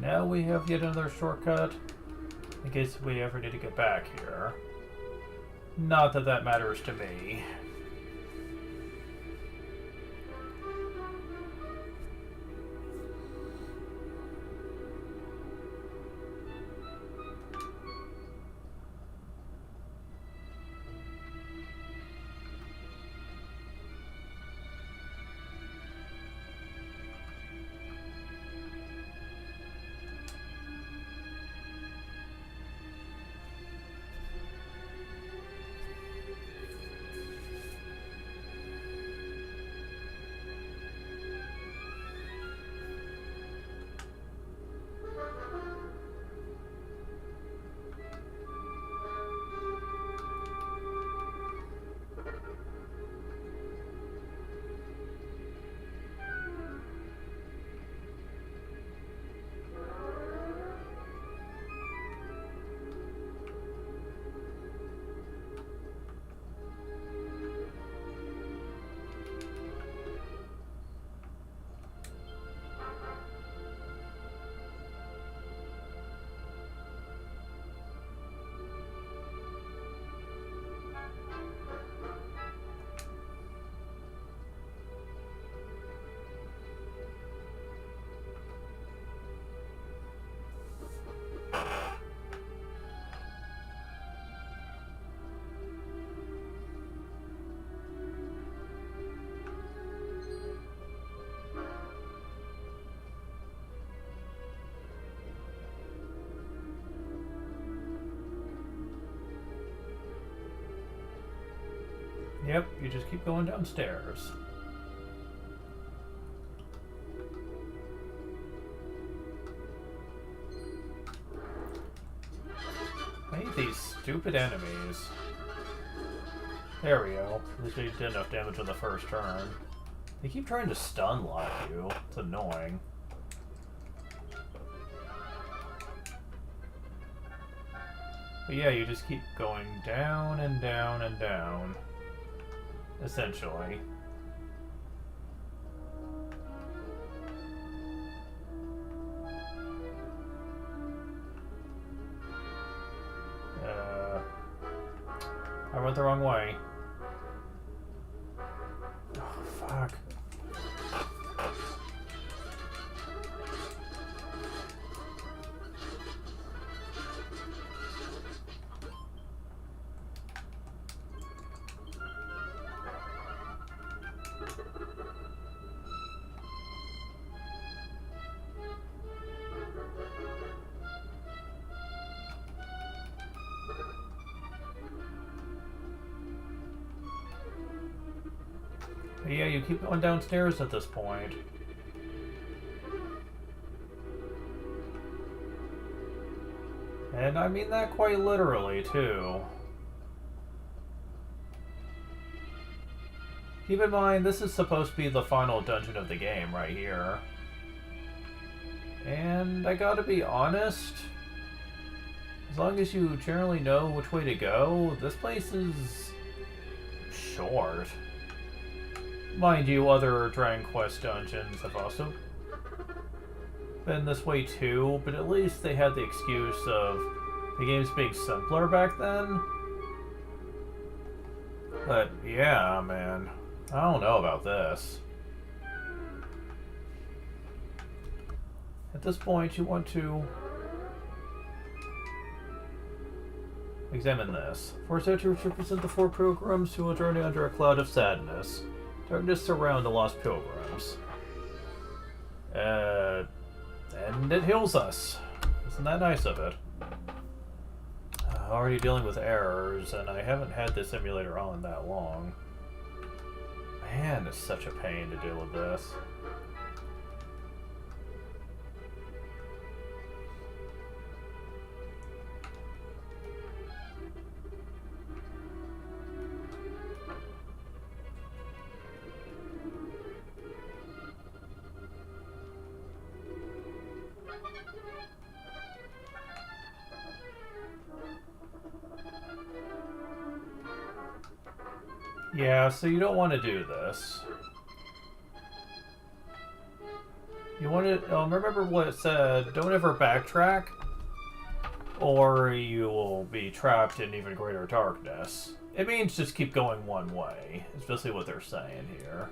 now we have yet another shortcut in case we ever need to get back here. Not that that matters to me. Yep, you just keep going downstairs. I hate these stupid enemies. There we go. At least we did enough damage on the first turn. They keep trying to stun lock you. It's annoying. But yeah, you just keep going down and down and down. Essentially. I went the wrong way. Oh, fuck. But yeah, you keep going downstairs at this point. And I mean that quite literally, too. Keep in mind, this is supposed to be the final dungeon of the game right here. And I gotta be honest, as long as you generally know which way to go, this place is short. Mind you, other Dragon Quest dungeons have also been this way too, but at least they had the excuse of the games being simpler back then. But yeah, man, I don't know about this. At this point, you want to examine this. Force Editors represent the 4 pilgrims who will journey under a cloud of sadness. Darkness surround the lost pilgrims. And it heals us. Isn't that nice of it? Already dealing with errors, and I haven't had this emulator on that long. Man, it's such a pain to deal with this. Yeah, so you don't want to do this. You You want to remember what it said. Don't ever backtrack, or you will be trapped in even greater darkness. It means just keep going one way. It's basically what they're saying here.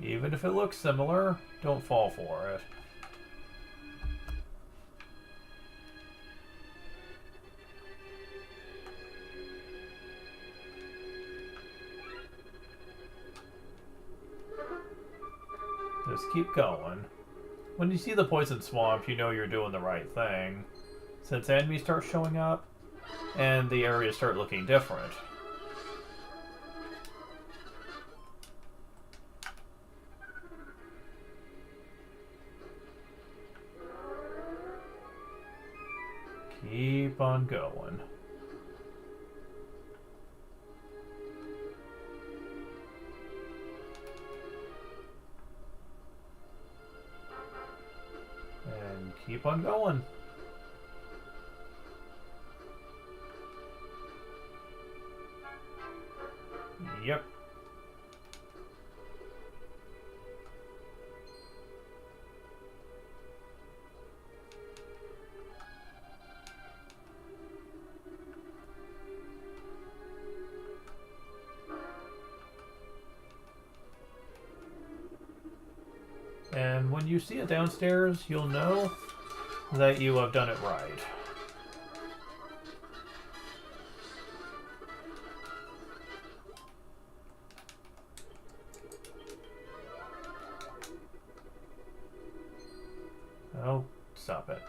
Even if it looks similar, don't fall for it. Just keep going. When you see the poison swamp, you know you're doing the right thing. Since enemies start showing up, and the areas start looking different. Keep on going. And keep on going. Yep. And when you see it downstairs, you'll know that you have done it right. Oh, stop it.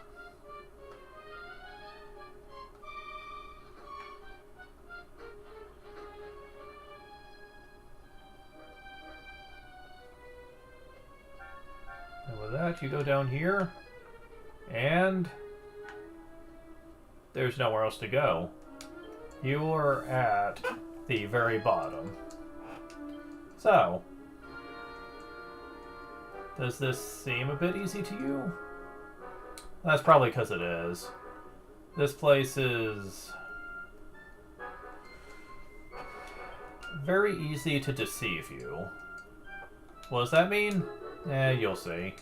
And with that, you go down here, and there's nowhere else to go. You are at the very bottom. So, does this seem a bit easy to you? That's probably because it is. This place is very easy to deceive you. What does that mean? You'll see.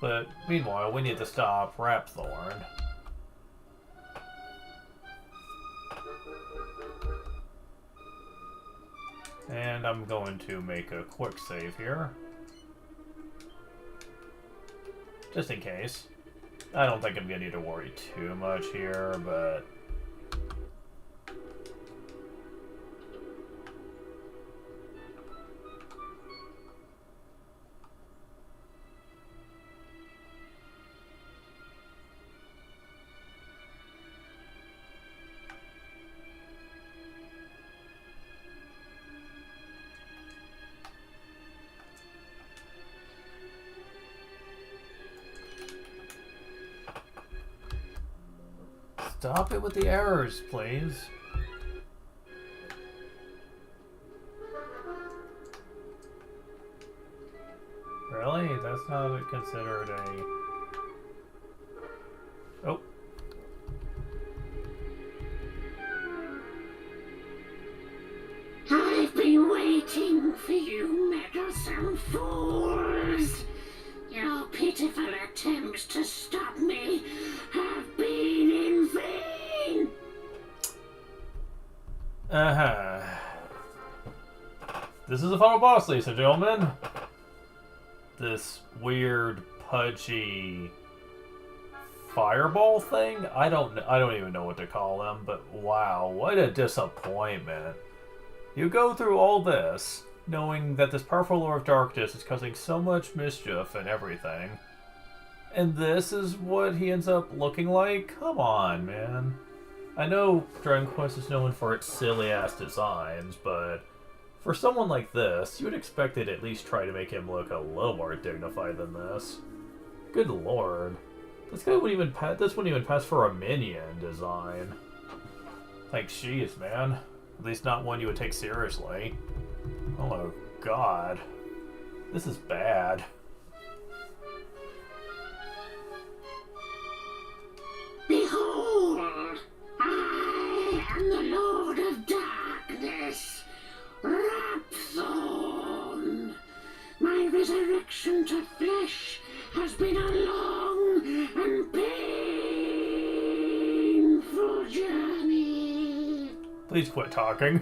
But meanwhile, we need to stop Rapthorn. And I'm going to make a quick save here. Just in case. I don't think I'm going to need to worry too much here, but... Stop it with the errors, please. Really? That's not considered a... Oh. I've been waiting for you, meddlesome fools. Your pitiful attempts to stop me have been in vain. This is the final boss, ladies and gentlemen. This weird, pudgy fireball thing? I don't even know what to call them, but wow, what a disappointment. You go through all this, knowing that this powerful Lord of Darkness is causing so much mischief and everything. And this is what he ends up looking like? Come on, man. I know Dragon Quest is known for its silly-ass designs, but for someone like this, you would expect it at least try to make him look a little more dignified than this. Good lord. This guy wouldn't even pass for a minion design. Like, jeez, man. At least not one you would take seriously. Oh god. This is bad. Behold, I am the Lord of Darkness. resurrection to flesh has been a long and painful journey. Please quit talking.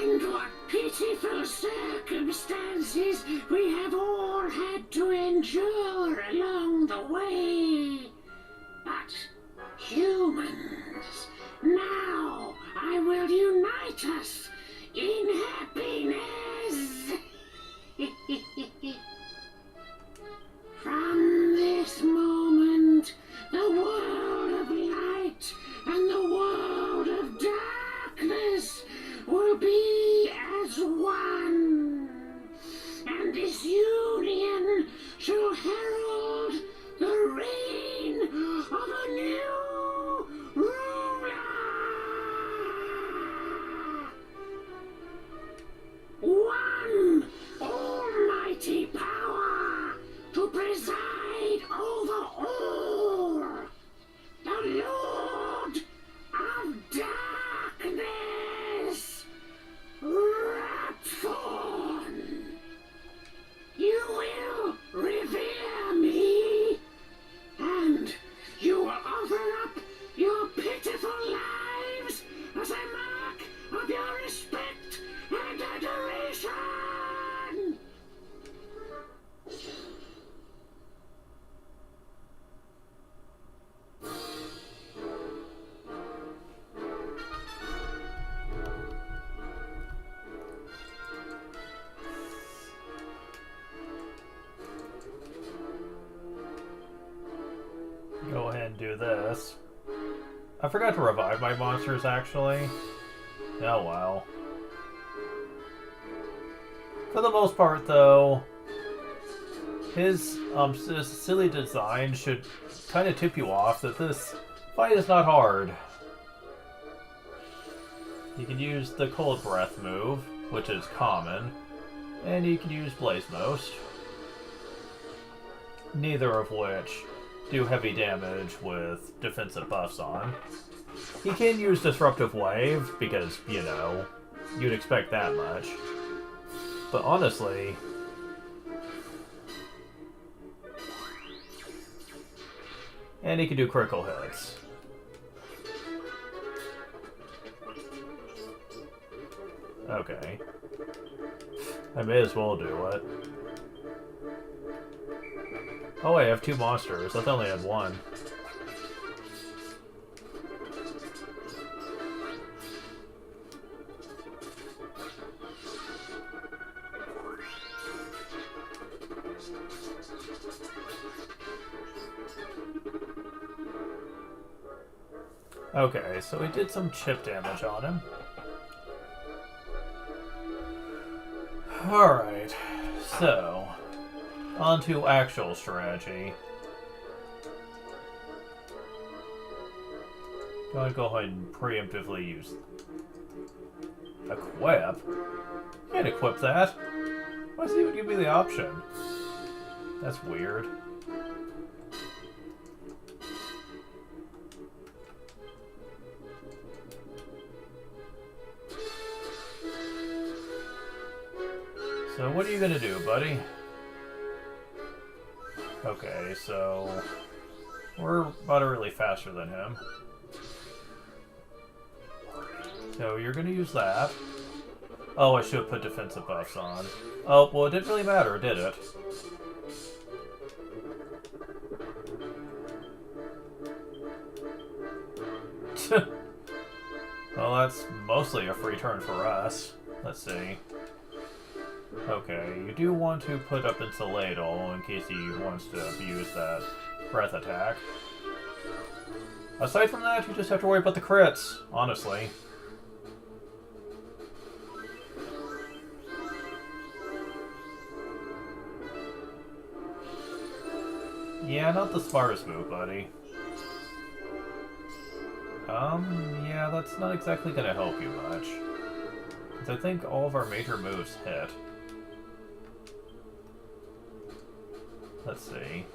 And what pitiful circumstances we have all had to endure along the way. But humans, now I will unite us in happiness. From this moment, the world of light and the world of darkness will be as one, and this union shall herald the reign of a new ruler. One almighty power to preside over all. The Lord of Darkness. Rapthorn. You will revere me, and you will offer up your pitiful lives as a mark of your respect and adoration. Go ahead and do this. I forgot to revive my monsters, actually. Oh well. For the most part, though, his silly design should kind of tip you off that this fight is not hard. You can use the Cold Breath move, which is common, and you can use Blaze Most. Neither of which do heavy damage with defensive buffs on. He can use Disruptive Wave, because, you know, you'd expect that much. But honestly, and he can do critical hits. Okay. I may as well do it. Oh wait, I have two monsters. I thought I only had one. Okay, so we did some chip damage on him. Alright, so on to actual strategy. Going to go ahead and preemptively use equip. Can't equip that. Why does it even give me the option? That's weird. So what are you gonna do, buddy? Okay, so we're moderately faster than him. So you're gonna use that. Oh, I should have put defensive buffs on. Oh, well, it didn't really matter, did it? Well, that's mostly a free turn for us. Let's see. Okay, you do want to put up Insuladal in case he wants to abuse that breath attack. Aside from that, you just have to worry about the crits, honestly. Yeah, not the smartest move, buddy. Yeah, that's not exactly gonna help you much. Because I think all of our major moves hit. Let's see.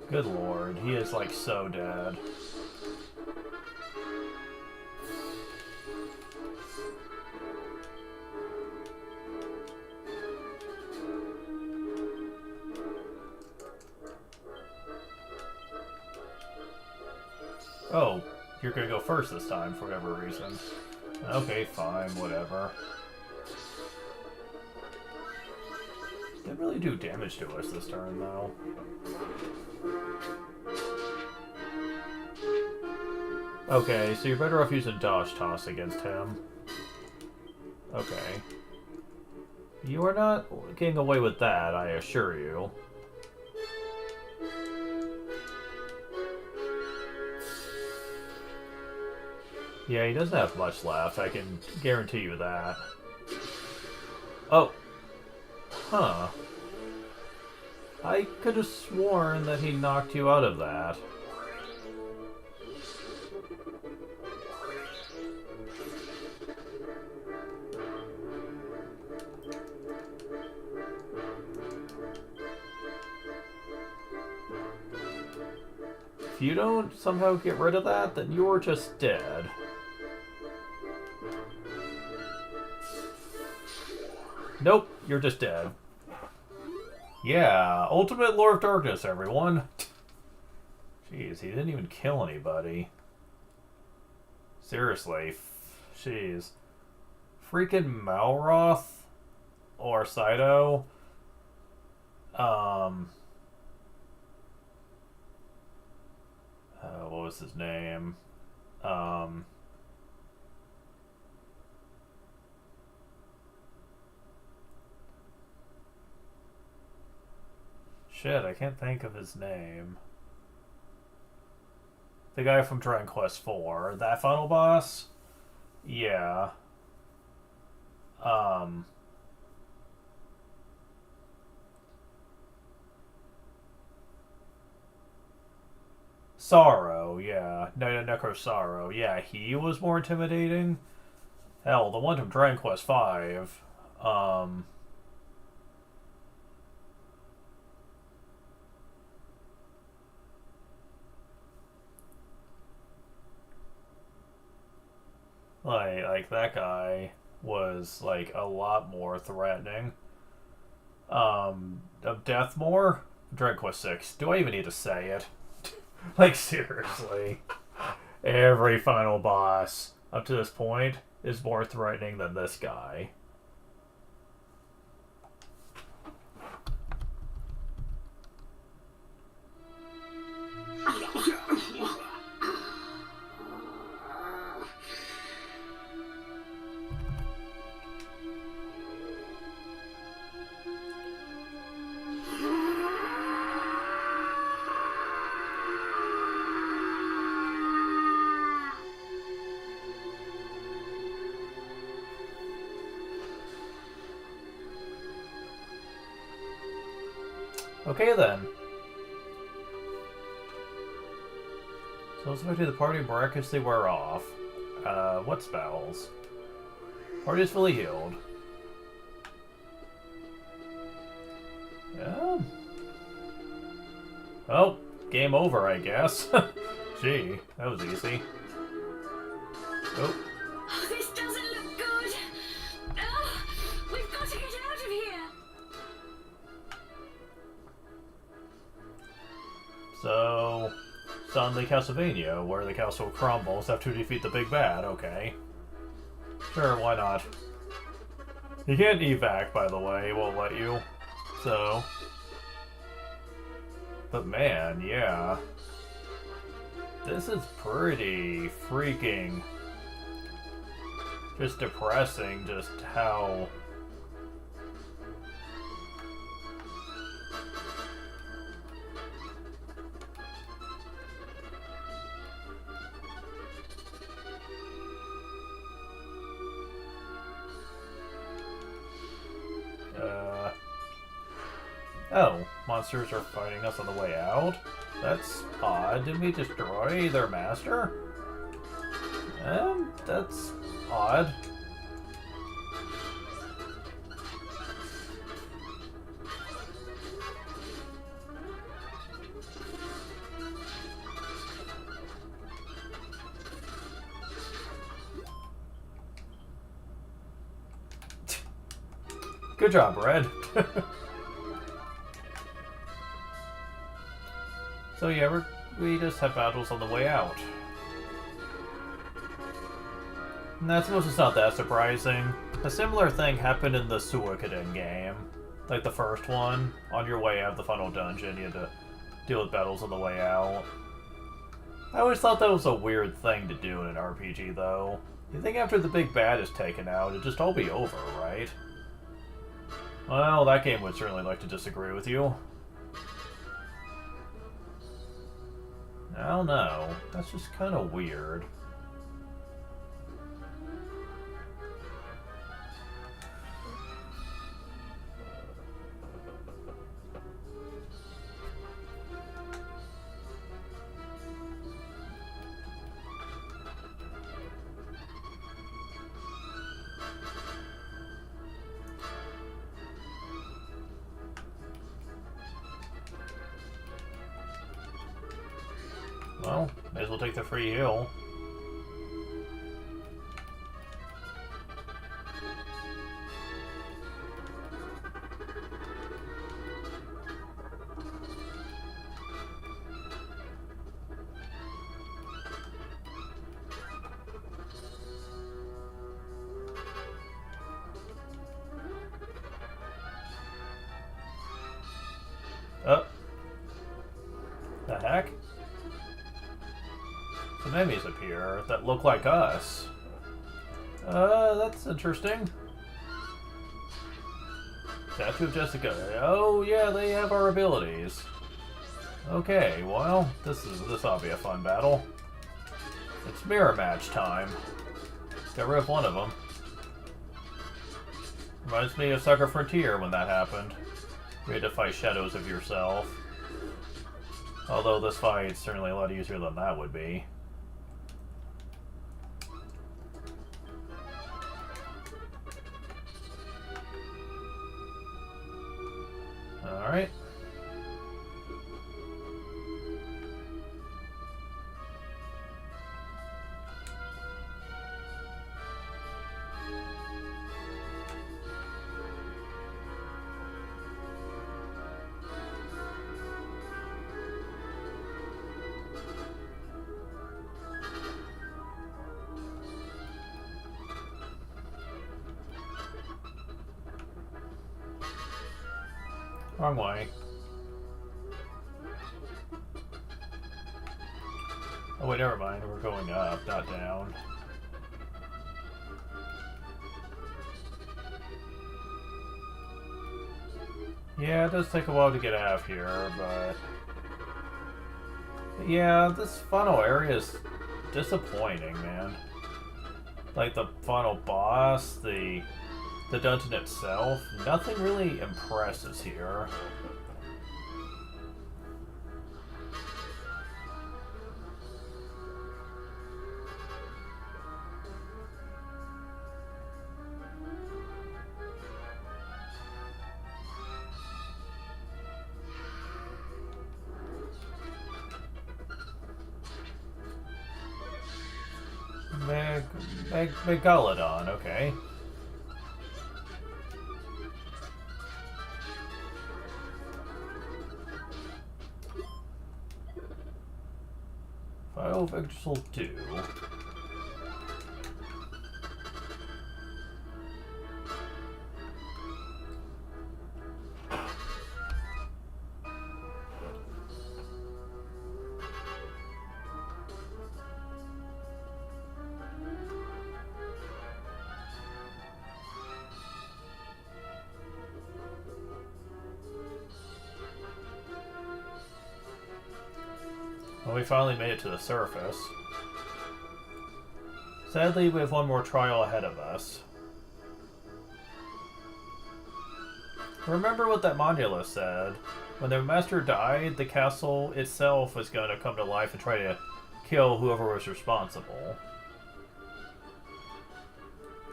Good lord, he is like so dead. Oh, you're gonna go first this time for whatever reason. Okay, fine, whatever. Didn't really do damage to us this turn, though. Okay, so you're better off using Dodge Toss against him. Okay. You are not getting away with that, I assure you. Yeah, he doesn't have much left, I can guarantee you that. Oh. Huh. I could have sworn that he knocked you out of that. If you don't somehow get rid of that, then you're just dead. Nope, you're just dead. Yeah, Ultimate Lord of Darkness, everyone. Jeez, he didn't even kill anybody. Seriously, jeez. Freaking Malroth or Saito. What was his name? Shit, I can't think of his name. The guy from Dragon Quest IV. That final boss? Yeah. Sorrow, yeah. Necro Sorrow. Yeah, he was more intimidating. Hell, the one from Dragon Quest V. Like that guy was like a lot more threatening. Of Deathmore, Dragon Quest VI. Do I even need to say it? Like seriously, every final boss up to this point is more threatening than this guy. Okay then. So let's go to the party miraculously wear off. What spells? Party is fully healed. Yeah. Well, game over, I guess. Gee, that was easy. Oh. Oh, this doesn't look good. Oh, we've got to get out of here. So, suddenly Castlevania, where the castle crumbles after you defeat the big bad, okay. Sure, why not? You can't evac, by the way, it won't let you. So. But man, yeah. This is pretty freaking just depressing, just how oh, monsters are fighting us on the way out? That's odd. Didn't we destroy their master? That's odd. Good job, Red. So yeah, we just have battles on the way out. And I suppose it's not that surprising. A similar thing happened in the Suikoden game. Like the first one. On your way out of the final dungeon, you had to deal with battles on the way out. I always thought that was a weird thing to do in an RPG, though. You think after the big bad is taken out, it'd just all be over, right? Well, that game would certainly like to disagree with you. I don't know. That's just kind of weird. Well, may as well take the free heal. Oh. The heck? Some enemies appear that look like us. That's interesting. Statue of Jessica. Oh yeah, they have our abilities. Okay, well, this ought to be a fun battle. It's mirror match time. Got rid of one of them. Reminds me of Saga Frontier when that happened. We had to fight shadows of yourself. Although this fight's certainly a lot easier than that would be. Alright. Wrong way. Oh wait, never mind. We're going up, not down. Yeah, it does take a while to get out of here, but... yeah, this final area is disappointing, man. Like the final boss, the dungeon itself, nothing really impresses here. Megalodon, okay. File Vexel 2. Well, we finally made it to the surface. Sadly, we have one more trial ahead of us. Remember what that Monula said. When the master died, the castle itself was going to come to life and try to kill whoever was responsible.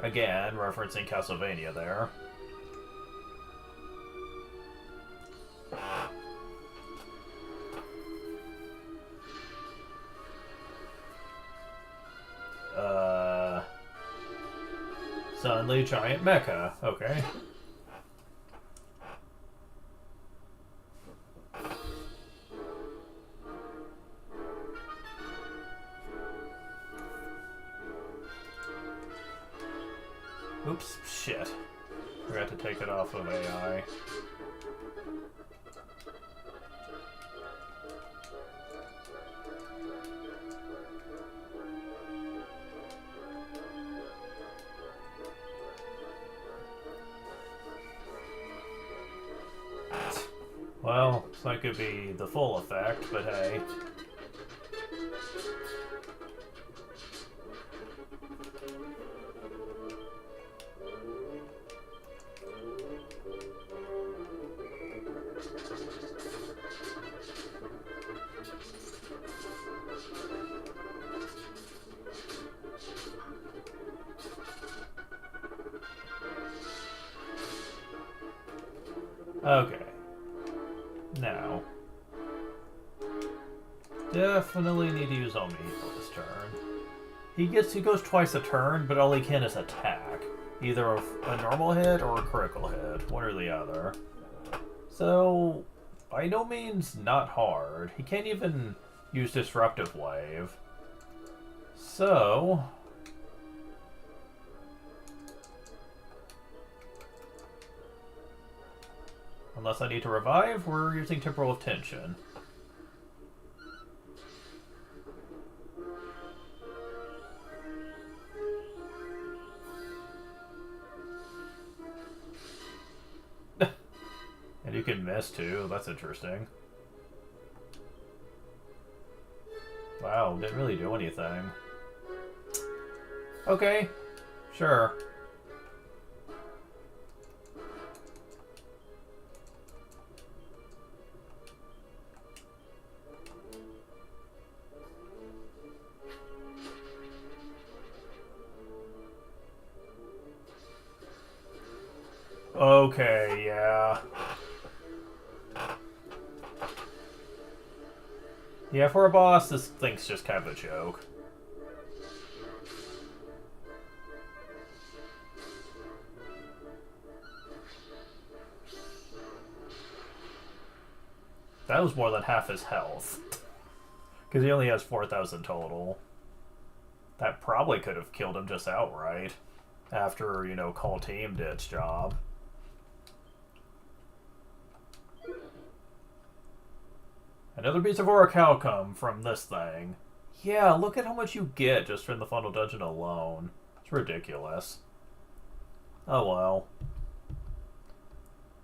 Again, referencing Castlevania there. Suddenly giant mecha, okay. Oops, shit. Forgot to take it off of AI. Well, it's not gonna be the full effect, but hey. Okay. Now. Definitely need to use Omni for this turn. He goes twice a turn, but all he can is attack. Either a normal hit or a critical hit, one or the other. So, by no means not hard. He can't even use Disruptive Wave. So... unless I need to revive, we're using Temporal of Tension. And you can miss too, that's interesting. Wow, didn't really do anything. Okay, sure. Okay, yeah. Yeah, for a boss, this thing's just kind of a joke. That was more than half his health. Because he only has 4,000 total. That probably could have killed him just outright. After, you know, Call Team did its job. Another piece of Orichalcum from this thing. Yeah, look at how much you get just from the Final Dungeon alone. It's ridiculous. Oh well.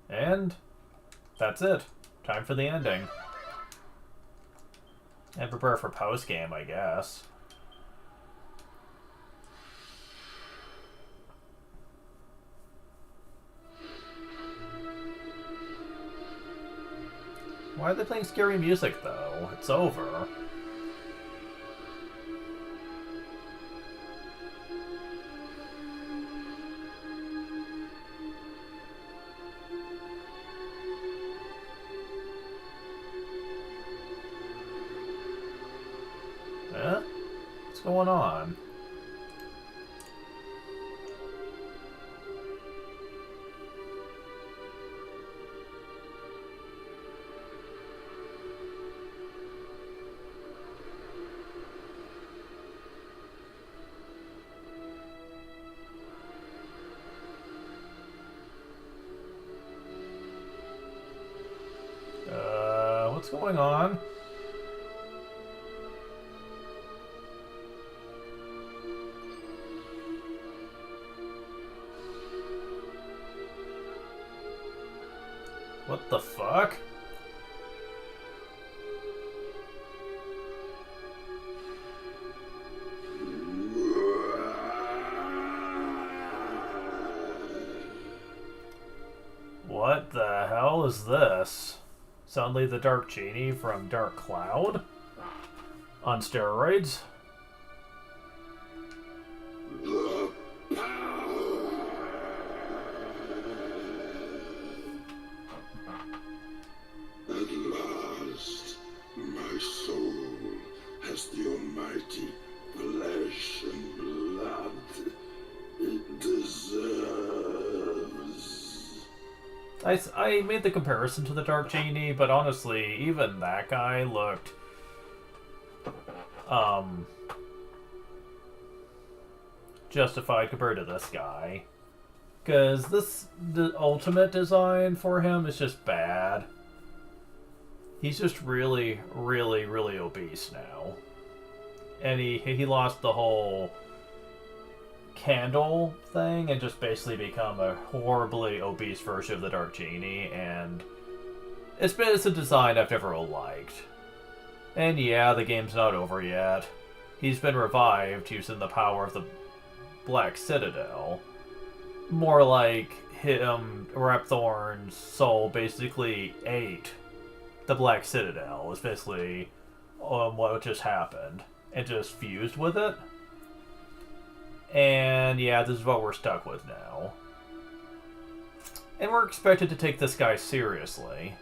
And that's it. Time for the ending. And prepare for post-game, I guess. Why are they playing scary music, though? It's over. Eh? What's going on? What's going on? What the fuck? What the hell is this? Suddenly the Dark Genie from Dark Cloud? On steroids? At last, my soul has the almighty flesh and blood it deserves. I made the comparison to the Dark Genie, but honestly, even that guy looked... justified compared to this guy. Because the ultimate design for him is just bad. He's just really, really, really obese now. And he lost the whole candle thing and just basically become a horribly obese version of the Dark Genie, and it's a design I've never liked. And yeah, the game's not over yet. He's been revived using the power of the Black Citadel. More like Rapthorn's soul basically ate the Black Citadel. Is basically what just happened. And just fused with it. And yeah, this is what we're stuck with now. And we're expected to take this guy seriously.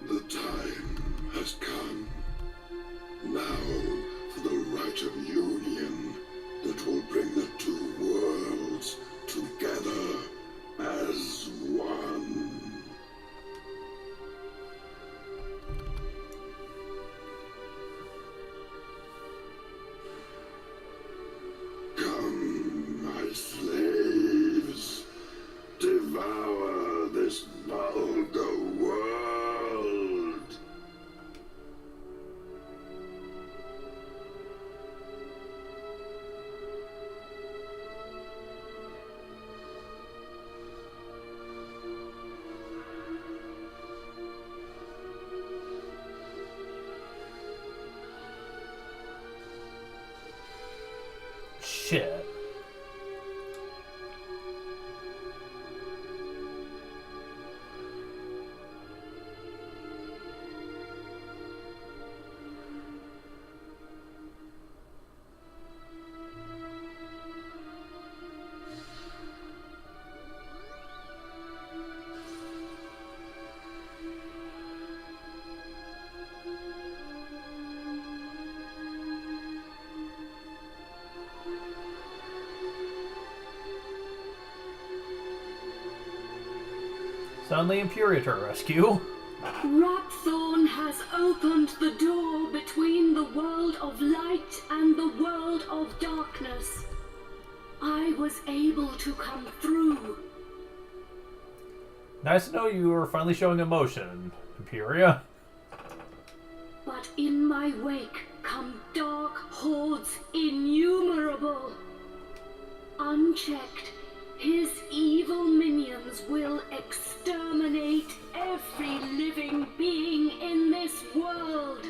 The time has come. Now for the rite of union that will bring the two worlds together as one. Come, my slaves, devour this vulgar world. Shit. Sound the Imperia to rescue. Rapthorn has opened the door between the world of light and the world of darkness. I was able to come through. Nice to know you are finally showing emotion, Imperia. But in my wake come dark hordes innumerable. Unchecked, his evil minions will exterminate every living being in this world.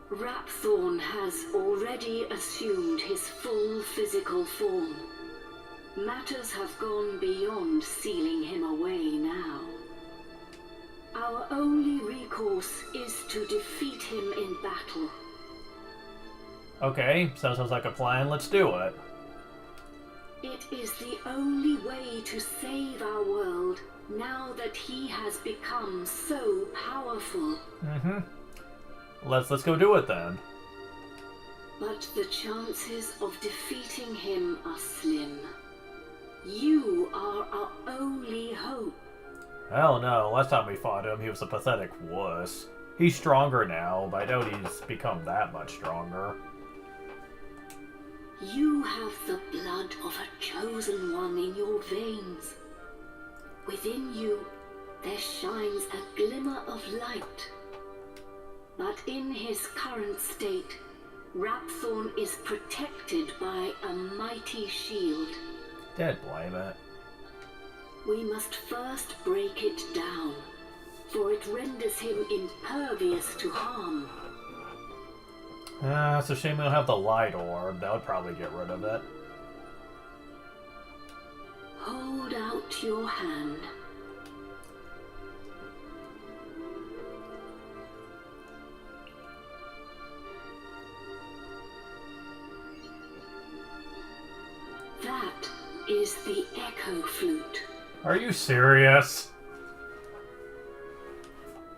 Rapthorn has already assumed his full physical form. Matters have gone beyond sealing him away now. Our only recourse is to defeat him in battle. Okay, sounds like a plan. Let's do it. It is the only way to save our world now that he has become so powerful. Mm-hmm. Let's go do it then. But the chances of defeating him are slim. You are our only hope. Hell no, last time we fought him, he was a pathetic wuss. He's stronger now, but I doubt he's become that much stronger. You have the blood of a chosen one in your veins. Within you, there shines a glimmer of light. But in his current state, Rapthorn is protected by a mighty shield. Dead blame it. We must first break it down, for it renders him impervious to harm. It's a shame we don't have the light orb. That would probably get rid of it. Hold out your hand. That is the Echo Flute. Are you serious?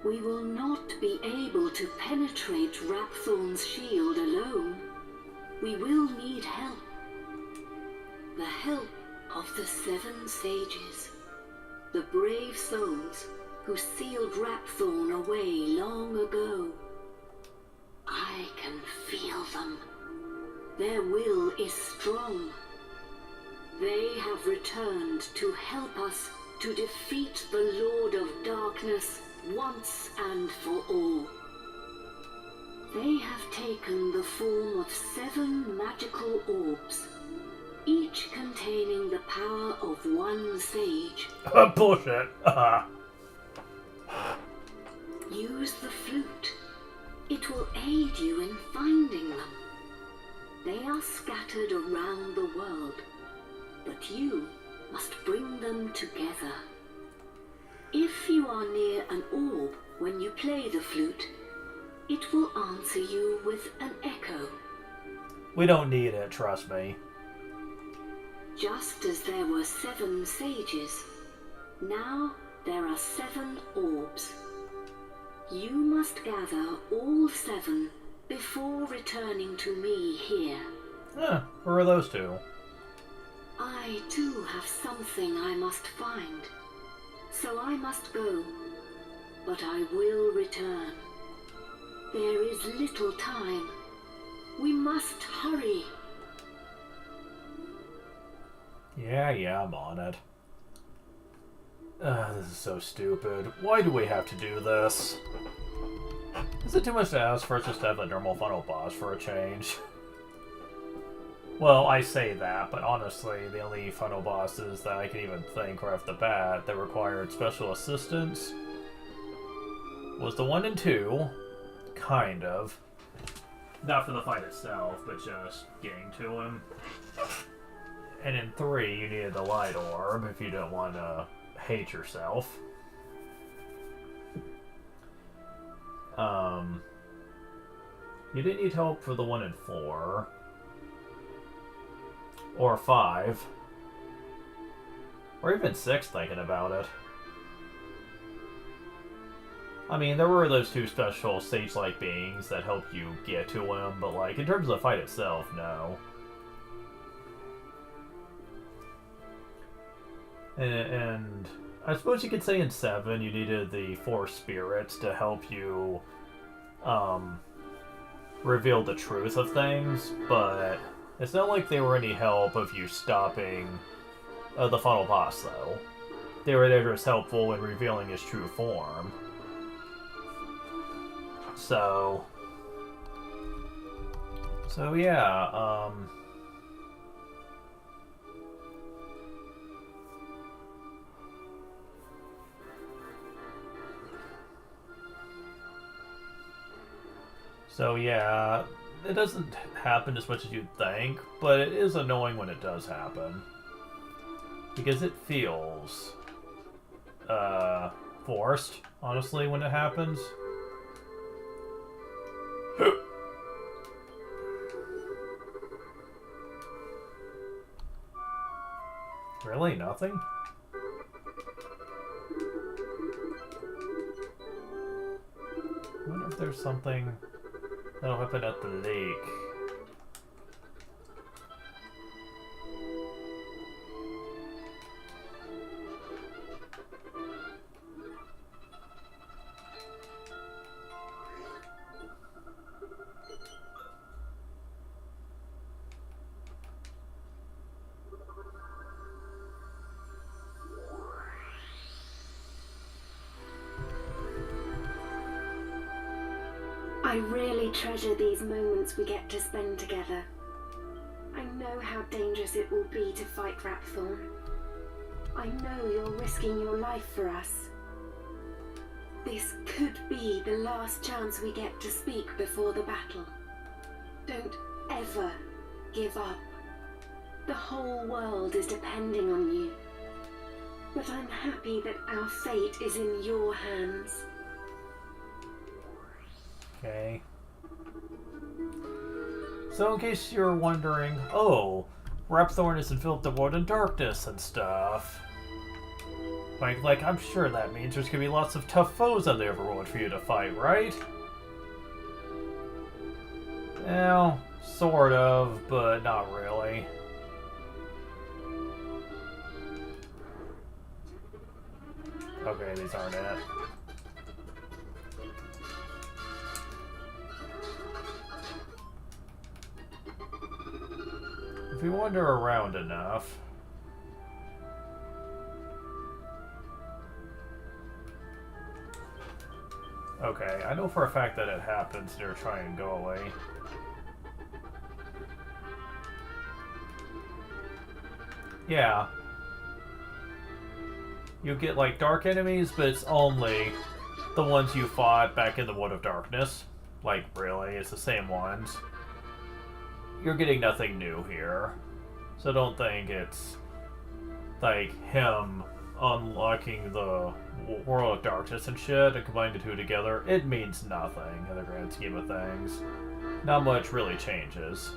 We will not be able to penetrate Rapthorn's shield alone. we will need help. The help of the 7 sages, the brave souls who sealed Rapthorn away long ago. I can feel them. Their will is strong. They have returned to help us to defeat the Lord of Darkness once and for all. They have taken the form of 7 magical orbs, each containing the power of 1 sage. Bullshit. Use the flute. It will aid you in finding them. They are scattered around the world, but you must bring them together. If you are near an orb when you play the flute, it will answer you with an echo. We don't need it, trust me. Just as there were 7 sages, now there are 7 orbs. You must gather all 7 before returning to me here. Huh, where are those 2? I too have something I must find, so I must go, but I will return. There is little time. We must hurry. Yeah, I'm on it. This is so stupid. Why do we have to do this? Is it too much to ask for us just to have a normal final boss for a change? Well, I say that, but honestly, the only final bosses that I can even think right off the bat that required special assistance was the 1 and 2, kind of. Not for the fight itself, but just getting to him. And in 3, you needed the light orb if you don't want to hate yourself. You didn't need help for the 1 and 4. Or 5. Or even 6, thinking about it. I mean, there were those 2 special sage-like beings that helped you get to him, but like, in terms of the fight itself, no. And I suppose you could say in 7 you needed the 4 spirits to help you reveal the truth of things, but it's not like they were any help of you stopping the final boss, though. They were there just helpful in revealing his true form. So yeah, So yeah, it doesn't happen as much as you'd think, but it is annoying when it does happen. Because it feels forced, honestly, when it happens. Really? Nothing? I wonder if there's something that'll happen at the lake. I really treasure these moments we get to spend together. I know how dangerous it will be to fight Rapthorn. I know you're risking your life for us. This could be the last chance we get to speak before the battle. Don't ever give up. The whole world is depending on you. But I'm happy that our fate is in your hands. Okay. So in case you're wondering, oh, Rapthorn is enveloped the world in darkness and stuff. Like, I'm sure that means there's gonna be lots of tough foes on the overworld for you to fight, right? Well, Sort of, but not really. Okay, these aren't it. If we wander around enough... Okay, I know for a fact that it happens near Try and Go Away. Yeah. You get, like, dark enemies, but it's only the ones you fought back in the Wood of Darkness. Like, really, it's the same ones. You're getting nothing new here. So don't think it's, like, him unlocking the World of Darkness and shit and combine the two together. It means nothing in the grand scheme of things. Not much really changes.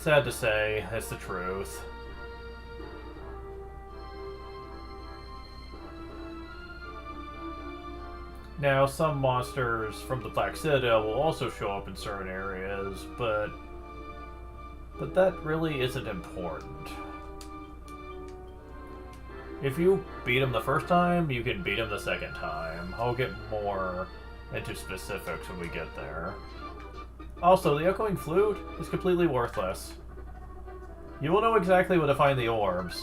Sad to say, that's the truth. Now, some monsters from the Black Citadel will also show up in certain areas, but that really isn't important. If you beat them the first time, you can beat them the second time. I'll get more into specifics when we get there. Also, the Echoing Flute is completely worthless. You will know exactly where to find the orbs.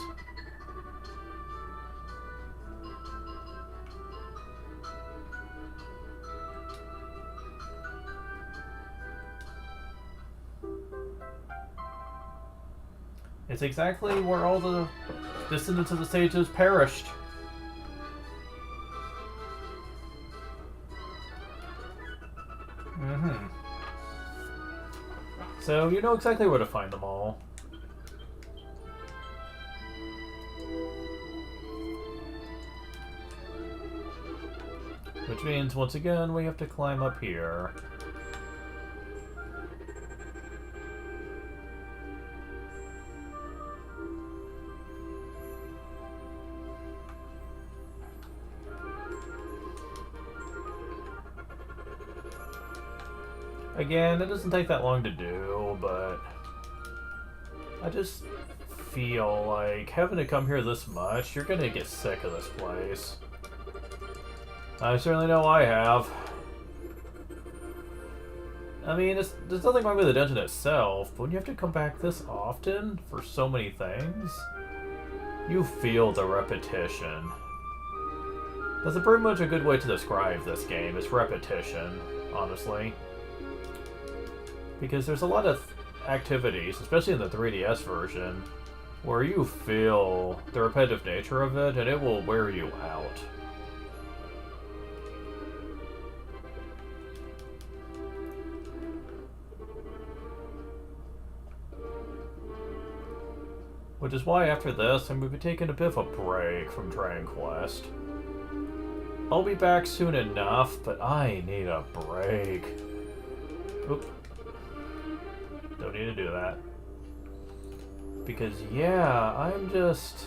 It's exactly where all the descendants of the sages perished. So you know exactly where to find them all. Which means, once again, we have to climb up here. Again, it doesn't take that long to do, but I just feel like having to come here this much, you're gonna get sick of this place. I certainly know I have. I mean, there's nothing wrong with the dungeon itself, but when you have to come back this often for so many things, you feel the repetition. That's pretty much a good way to describe this game, is repetition, honestly. Because there's a lot of activities, especially in the 3DS version, where you feel the repetitive nature of it, and it will wear you out. Which is why after this, I'm going to be taking a bit of a break from Dragon Quest. I'll be back soon enough, but I need a break. Oop. Don't need to do that. Because, yeah, I'm just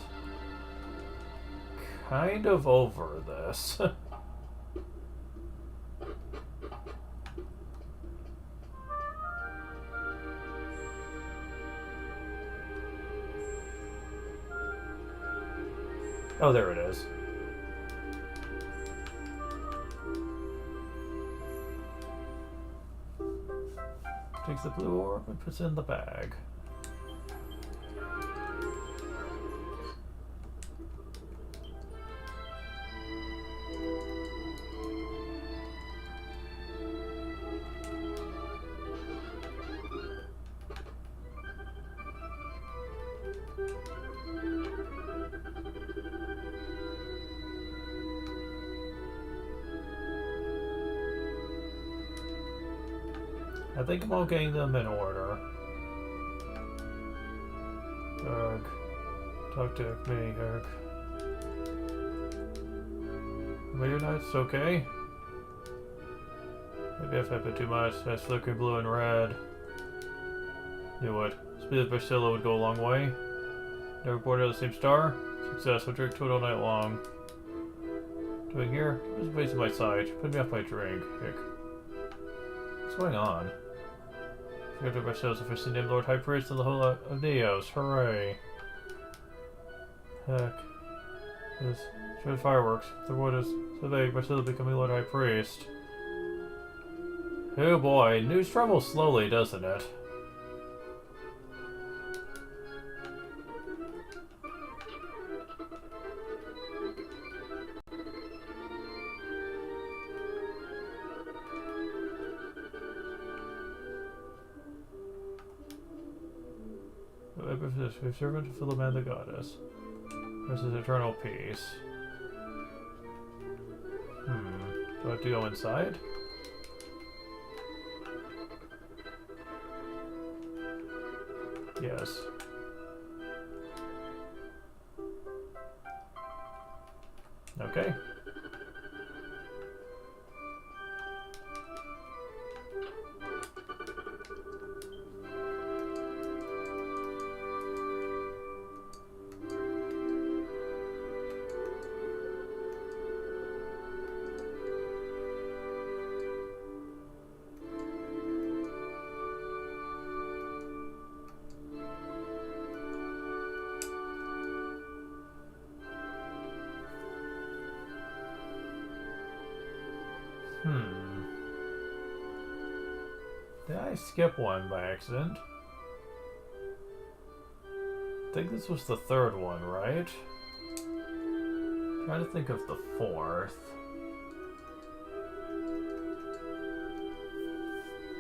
kind of over this. Oh, there it is. Takes the blue orb and puts it in the bag. I think I'm all getting them in order. Erg. Talk to me, Erg. Are your nights okay? Maybe I've had a bit too much. That's flickering blue and red. You would. Speed of Bacilla would go a long way. Never boarded the same star? Success. I'll drink to it all night long. Doing here? There's a place in my side. Put me off my drink. Hick. What's going on? Created by ourselves, officially named Lord High Priest of the whole of Neos. Hooray. Heck. Yes. Spread fireworks. The wood is so big, by still becoming Lord High Priest. Oh boy, news travels slowly, doesn't it? We've servant to fill the man the goddess. Versus eternal peace. Do I have to go inside? Yes. Okay. Did I skip one by accident? I think this was the third one, right? Trying to think of the fourth.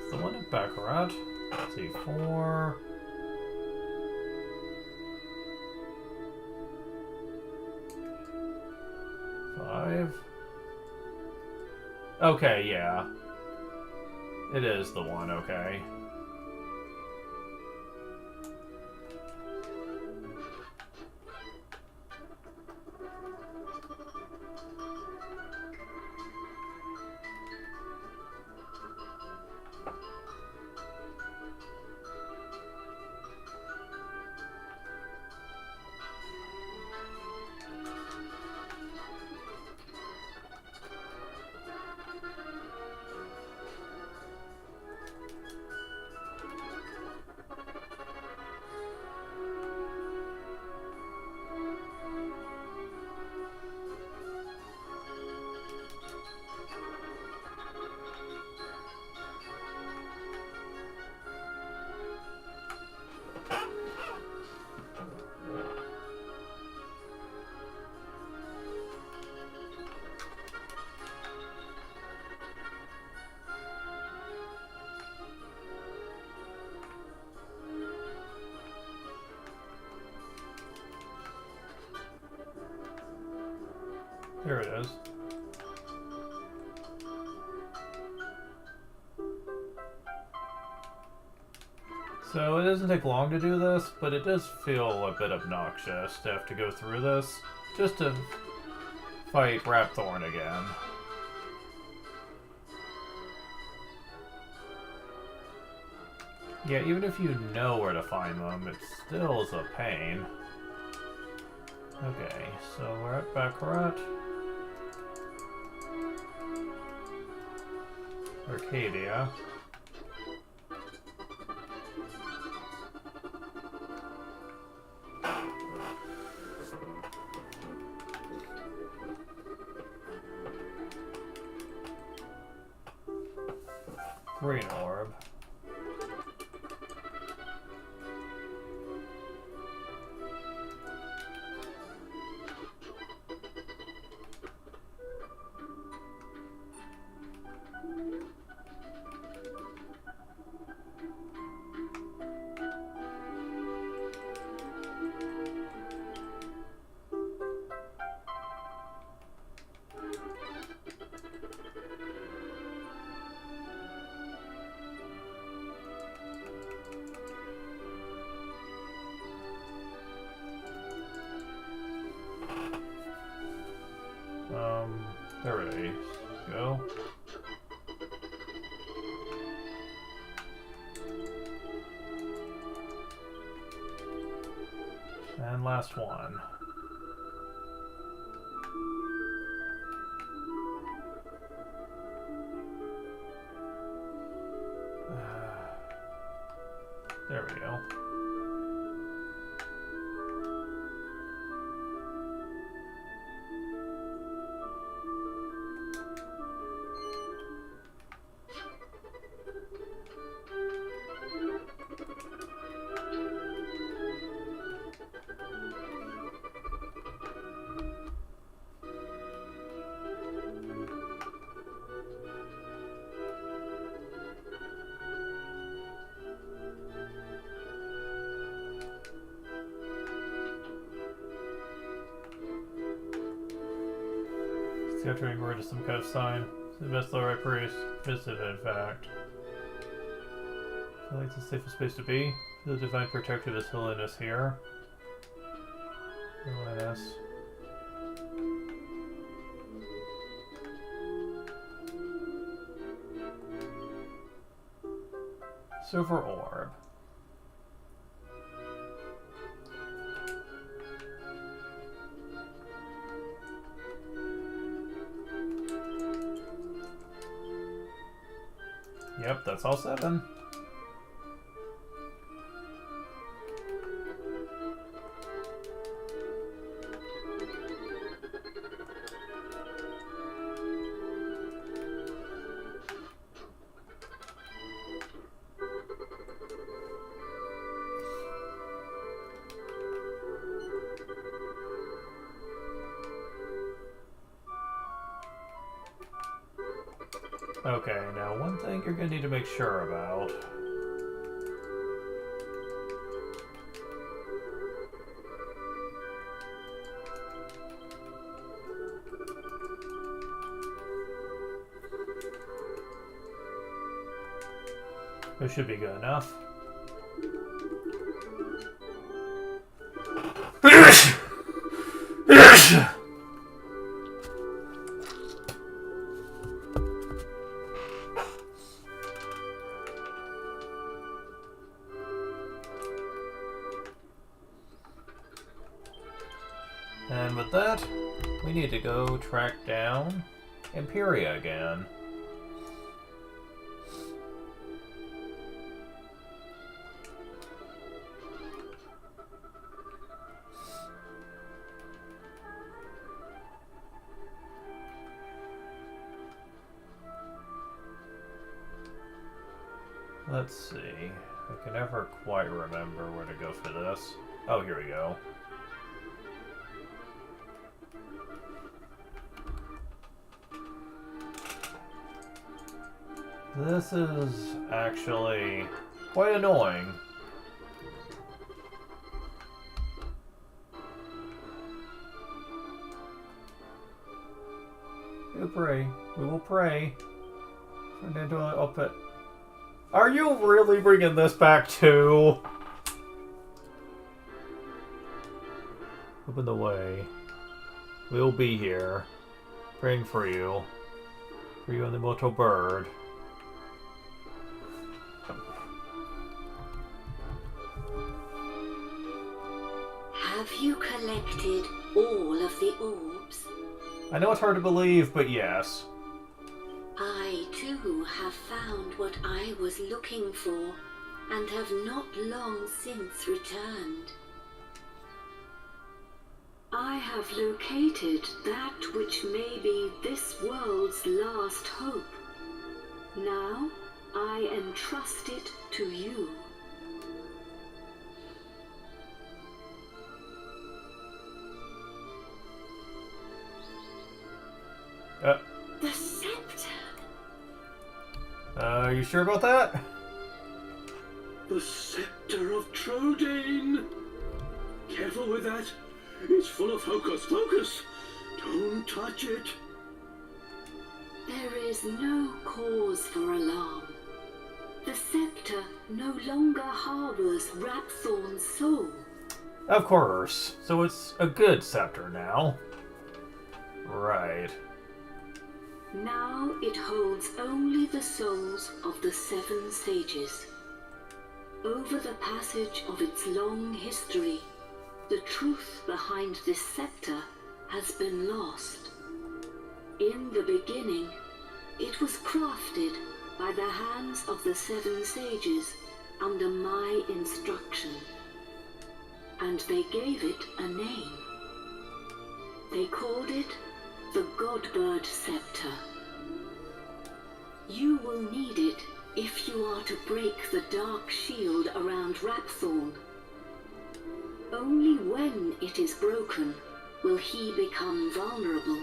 Is the one at Baccarat? Let's see, 4. Okay, yeah. It is the one, okay. Here it is. So it doesn't take long to do this, but it does feel a bit obnoxious to have to go through this just to fight Rapthorn again. Yeah, even if you know where to find them, it still is a pain. Okay, so we're at Baccarat. Arcadia. Green Orb. There it is. Go. And last one. There we go. Scattering word is some kind of sign. The best low right priest. Visited, in fact. I feel like it's the safest place to be. The divine protector of this holiness here. Holiness. Silver orb. Yep, that's all 7. Okay, now one thing you're gonna need to make sure about. This should be good enough. And with that, we need to go track down Imperia again. Let's see. I can never quite remember where to go for this. Oh, here we go. This is actually quite annoying. We will pray. We will pray. Are you really bringing this back too? Open the way. We'll be here. Praying for you. For you and the mortal bird. Have you collected all of the orbs? I know it's hard to believe, but yes. I, too, have found what I was looking for, and have not long since returned. I have located that which may be this world's last hope. Now, I entrust it to you. The scepter! Are you sure about that? The scepter of Trodain! Careful with that. It's full of hocus pocus. Don't touch it. There is no cause for alarm. The scepter no longer harbors Rapthorn's soul. Of course. So it's a good scepter now. Right. Now it holds only the souls of the 7 sages. Over the passage of its long history, the truth behind this scepter has been lost. In the beginning, it was crafted by the hands of the 7 sages under my instruction, and they gave it a name. They called it the Godbird Scepter. You will need it if you are to break the dark shield around Rapthorn. Only when it is broken will he become vulnerable.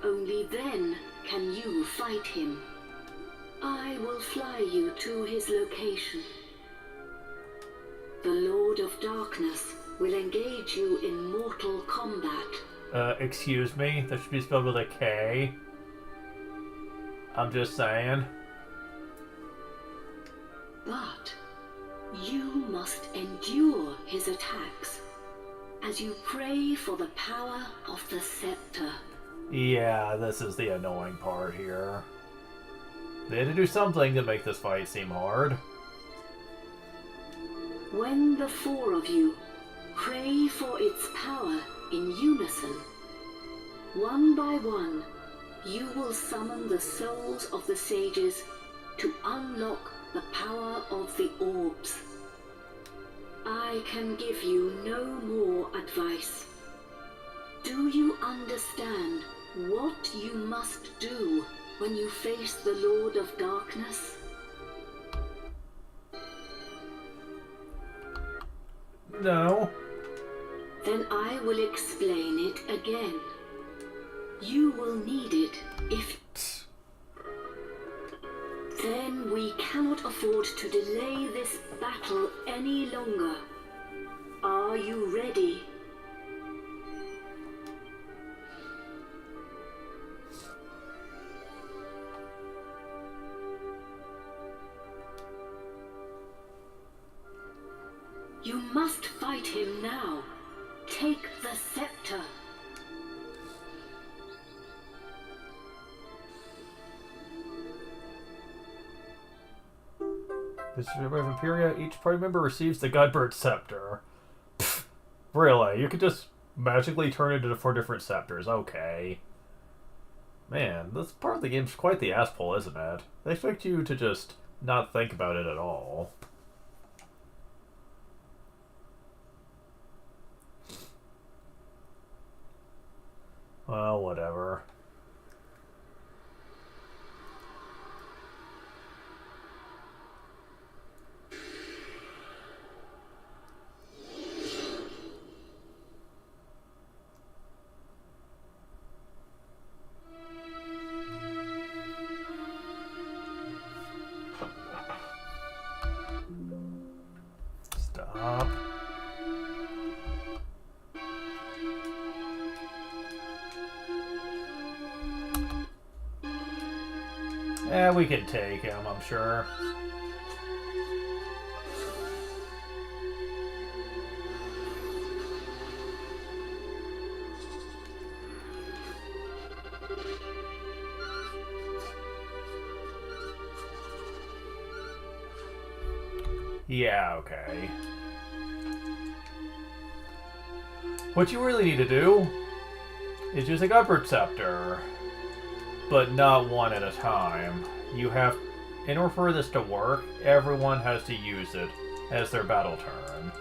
Only then can you fight him. I will fly you to his location. The Lord of Darkness will engage you in mortal combat. Excuse me? That should be spelled with a K. I'm just saying. But you must endure his attacks as you pray for the power of the scepter. Yeah, this is the annoying part here. They had to do something to make this fight seem hard. When the four of you pray for its power in unison, one by one, you will summon the souls of the sages to unlock the power of the orbs. I can give you no more advice. Do you understand what you must do when you face the Lord of Darkness? No. Then I will explain it again. You will need it if... Then we cannot afford to delay this battle any longer. Are you ready? You must fight him now. Take the scepter. Visitor of Imperia, each party member receives the Godbird Scepter. Pfft, really? You could just magically turn it into 4 different scepters. Okay. Man, this part of the game's quite the ass pull, isn't it? They expect you to just not think about it at all. Well, whatever. Stop. Yeah, we can take him, I'm sure. Yeah, okay. What you really need to do is use a Godbird Scepter. But not one at a time. You have, in order for this to work, everyone has to use it as their battle turn.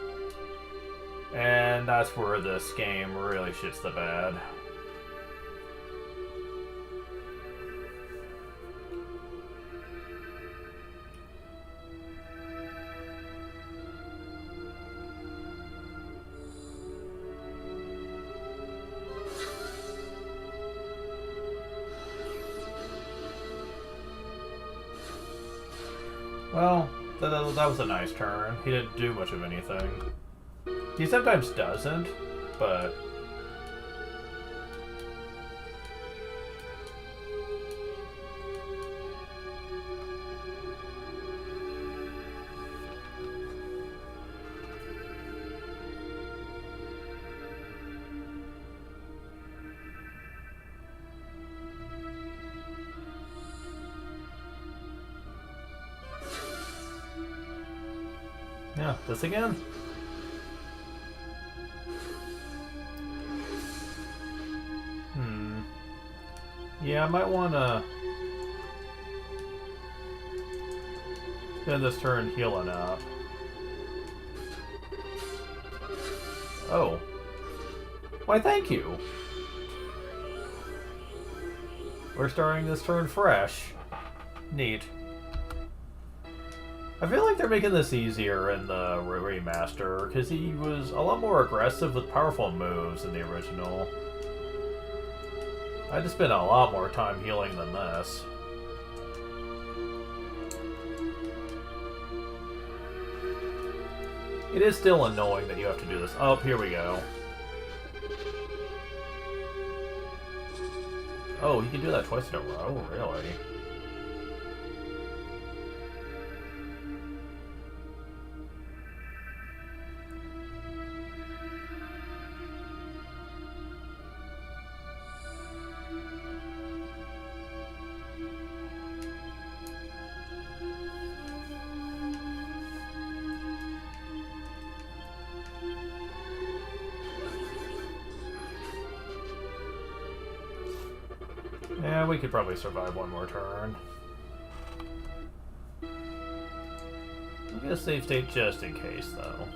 And that's where this game really shits the bed. Well, that was a nice turn. He didn't do much of anything. He sometimes doesn't, but... yeah, this again? Yeah, I might wanna... Spend this turn healing up. Oh. Why, thank you. We're starting this turn fresh. Neat. I feel like they're making this easier in the remaster, because he was a lot more aggressive with powerful moves in the original. I had to spend a lot more time healing than this. It is still annoying that you have to do this. Oh, here we go. Oh, you can do that twice in a row? Really? Yeah, we could probably survive one more turn. We'll get a save state just in case, though.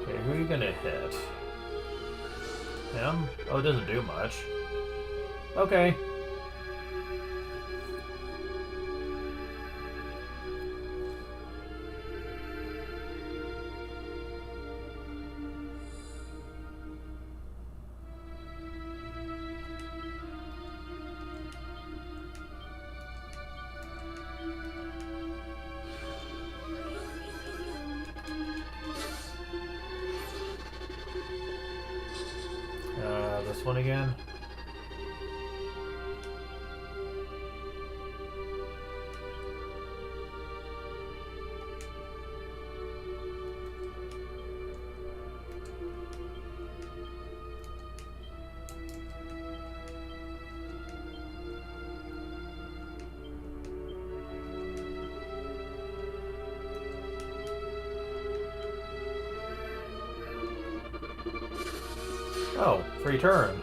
Okay, who are you gonna hit? Him? Oh, it doesn't do much. Okay. This one again. Oh, free turn.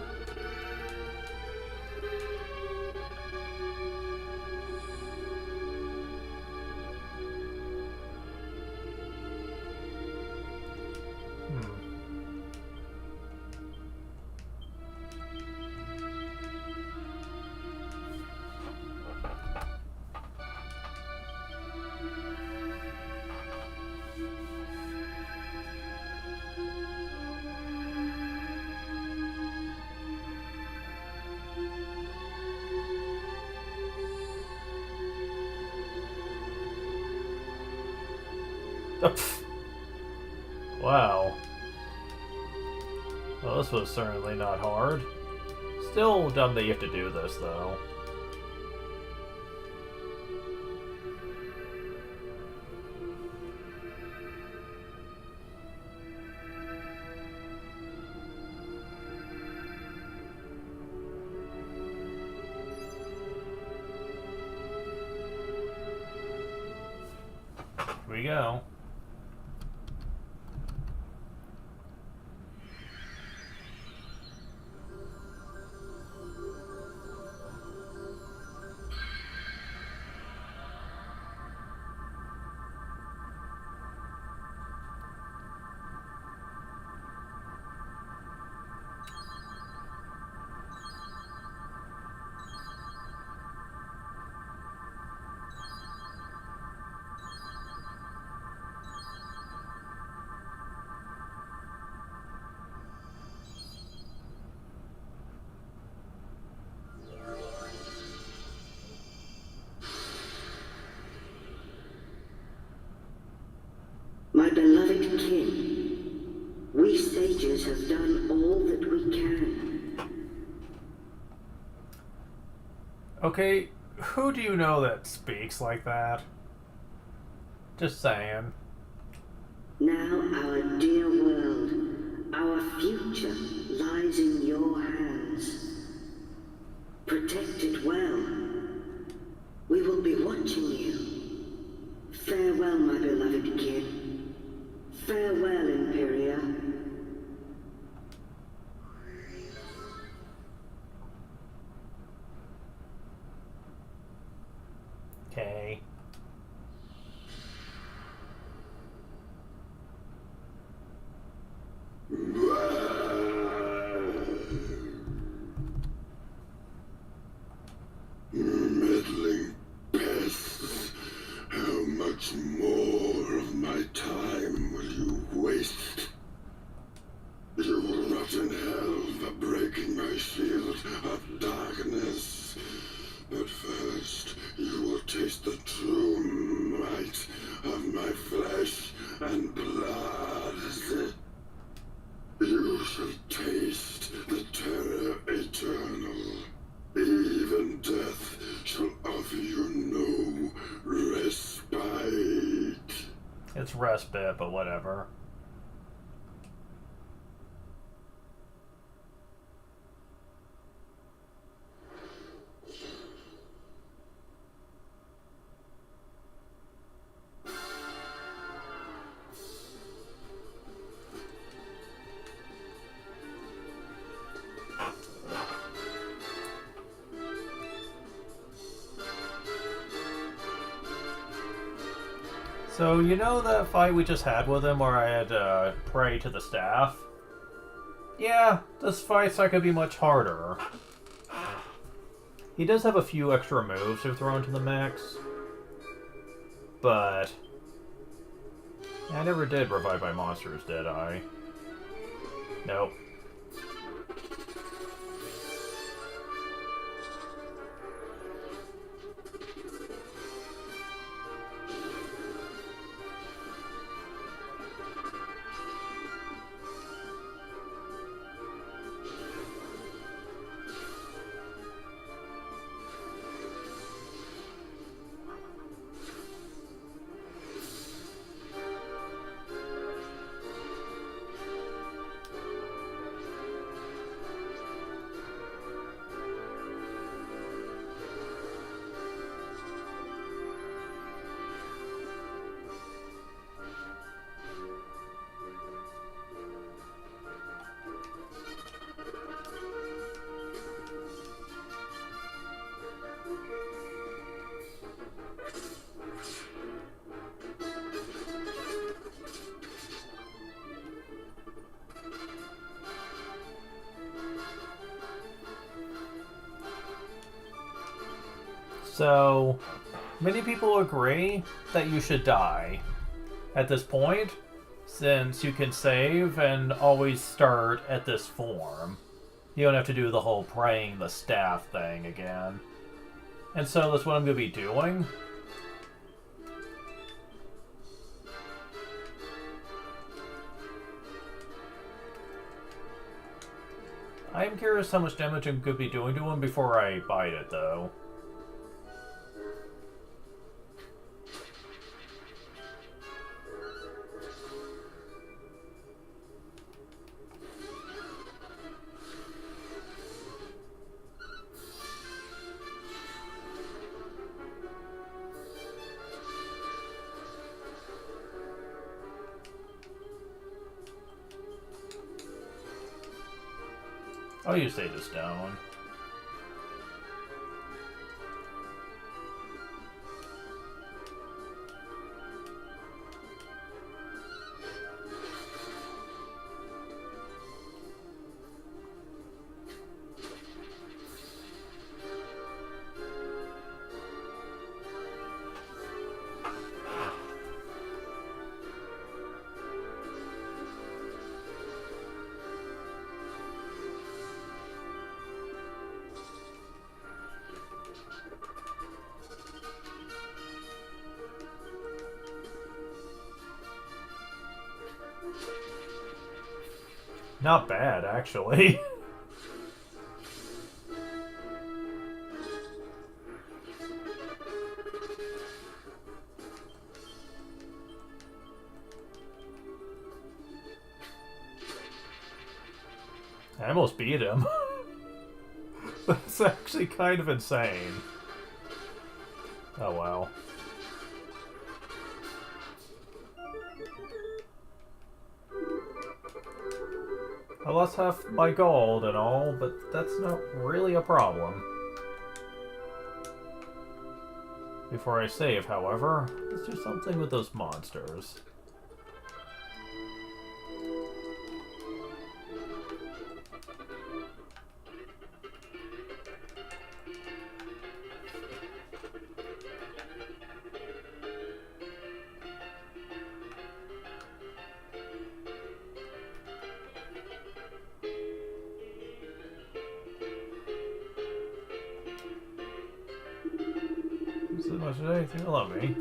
Wow. Well, this was certainly not hard. Still dumb that you have to do this, though. Here we go. My beloved kin, we sages have done all that we can. Okay, who do you know that speaks like that? Just saying. Now our dear world, our future lies in your hands. Protect it well. We will be watching you. Farewell, my beloved kin. Farewell, Imperia. Okay. Meddling pests. How much more of my time will you waste? You will rot in hell for breaking my shield of darkness. But first, you will taste the true might of my flesh and blood. You shall taste the terror eternal. Even death shall offer you no respite. It's respite, but whatever. So, you know that fight we just had with him where I had to pray to the staff? Yeah, this fight's not gonna be much harder. He does have a few extra moves to throw into the mix. But I never did revive by monsters, did I? Nope. So, many people agree that you should die at this point, since you can save and always start at this form. You don't have to do the whole praying the staff thing again. And so that's what I'm going to be doing. I am curious how much damage I'm going to be doing to him before I bite it, though. I'll use Sage of Stone. Not bad, actually. I almost beat him. That's actually kind of insane. Oh well. I lost half my gold and all, but that's not really a problem. Before I save, however, let's do something with those monsters. So much as anything to love me.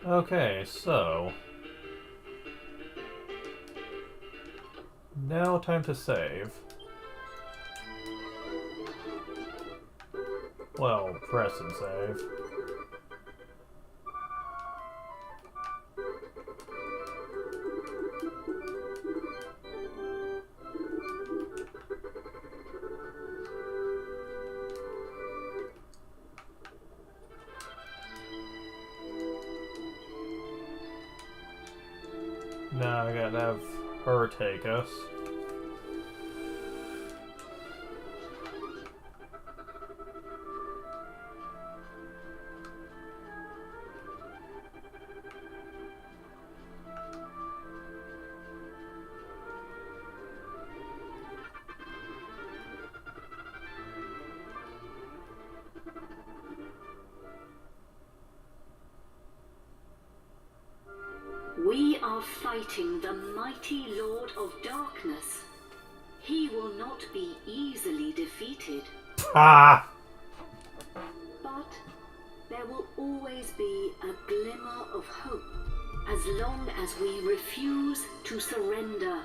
Okay, so now time to save. Well, press and save. Now I gotta have her take us. We are fighting the mighty Lord of Darkness. He will not be easily defeated. Ah! But there will always be a glimmer of hope as long as we refuse to surrender,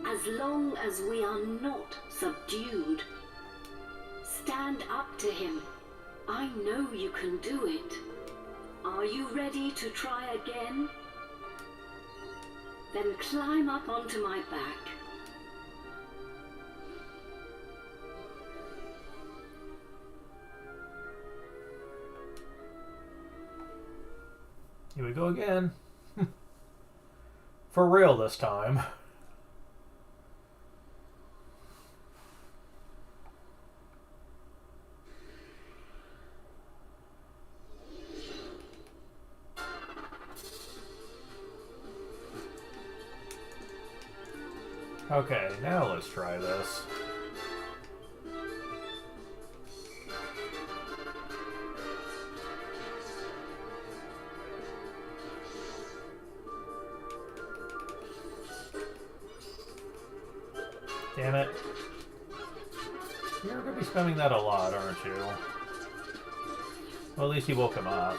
as long as we are not subdued. Stand up to him. I know you can do it. Are you ready to try again? Then climb up onto my back. Here we go again. For real this time. Okay, now let's try this. Damn it. You're gonna be spamming that a lot, aren't you? Well, at least you woke him up.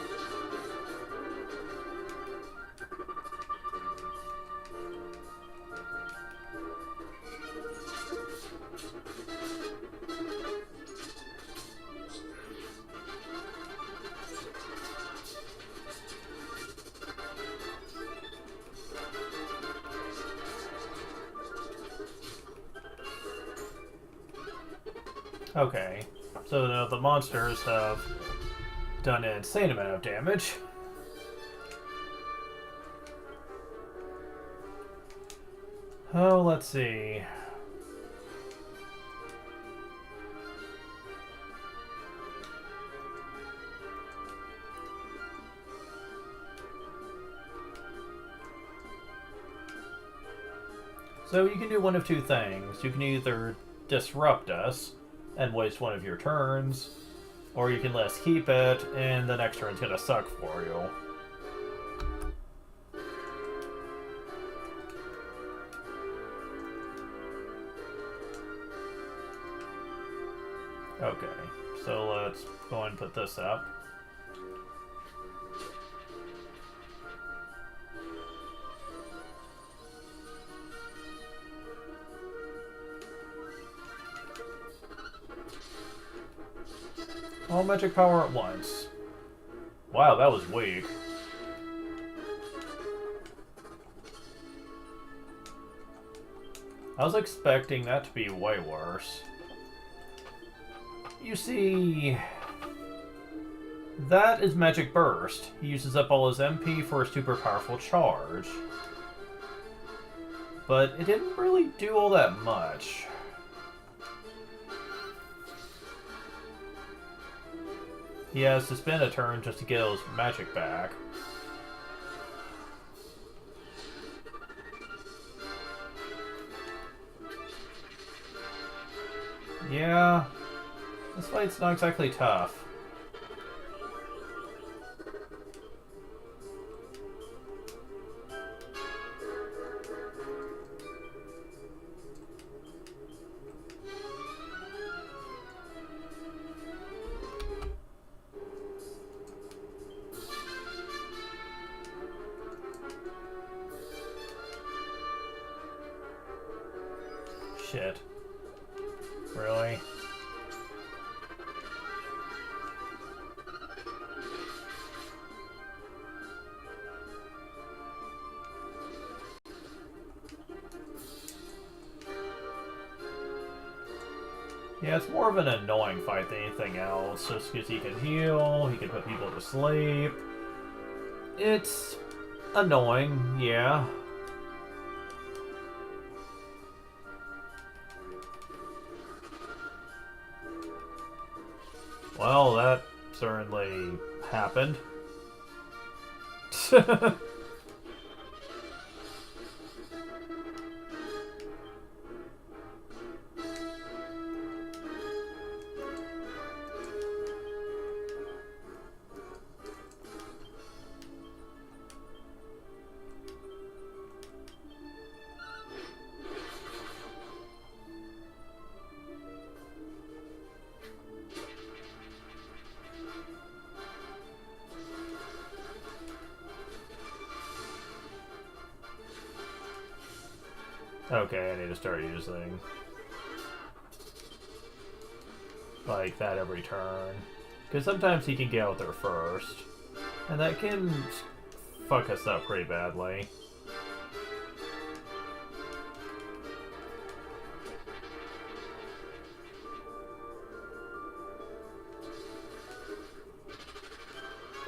Okay, so the monsters have done an insane amount of damage. Oh, let's see. So you can do one of two things. You can either disrupt us and waste one of your turns, or you can let us keep it, and the next turn's gonna suck for you. Okay, so let's go and put this up. All magic power at once. Wow, that was weak. I was expecting that to be way worse. You see, that is Magic Burst. He uses up all his MP for a super powerful charge. But it didn't really do all that much. He has to spend a turn just to get his magic back. Yeah, this fight's not exactly tough. Shit. Really? Yeah, it's more of an annoying fight than anything else, just because he can heal, he can put people to sleep. It's annoying, yeah. Well, that certainly happened. Okay, I need to start using like that every turn. Because sometimes he can get out there first. And that can fuck us up pretty badly.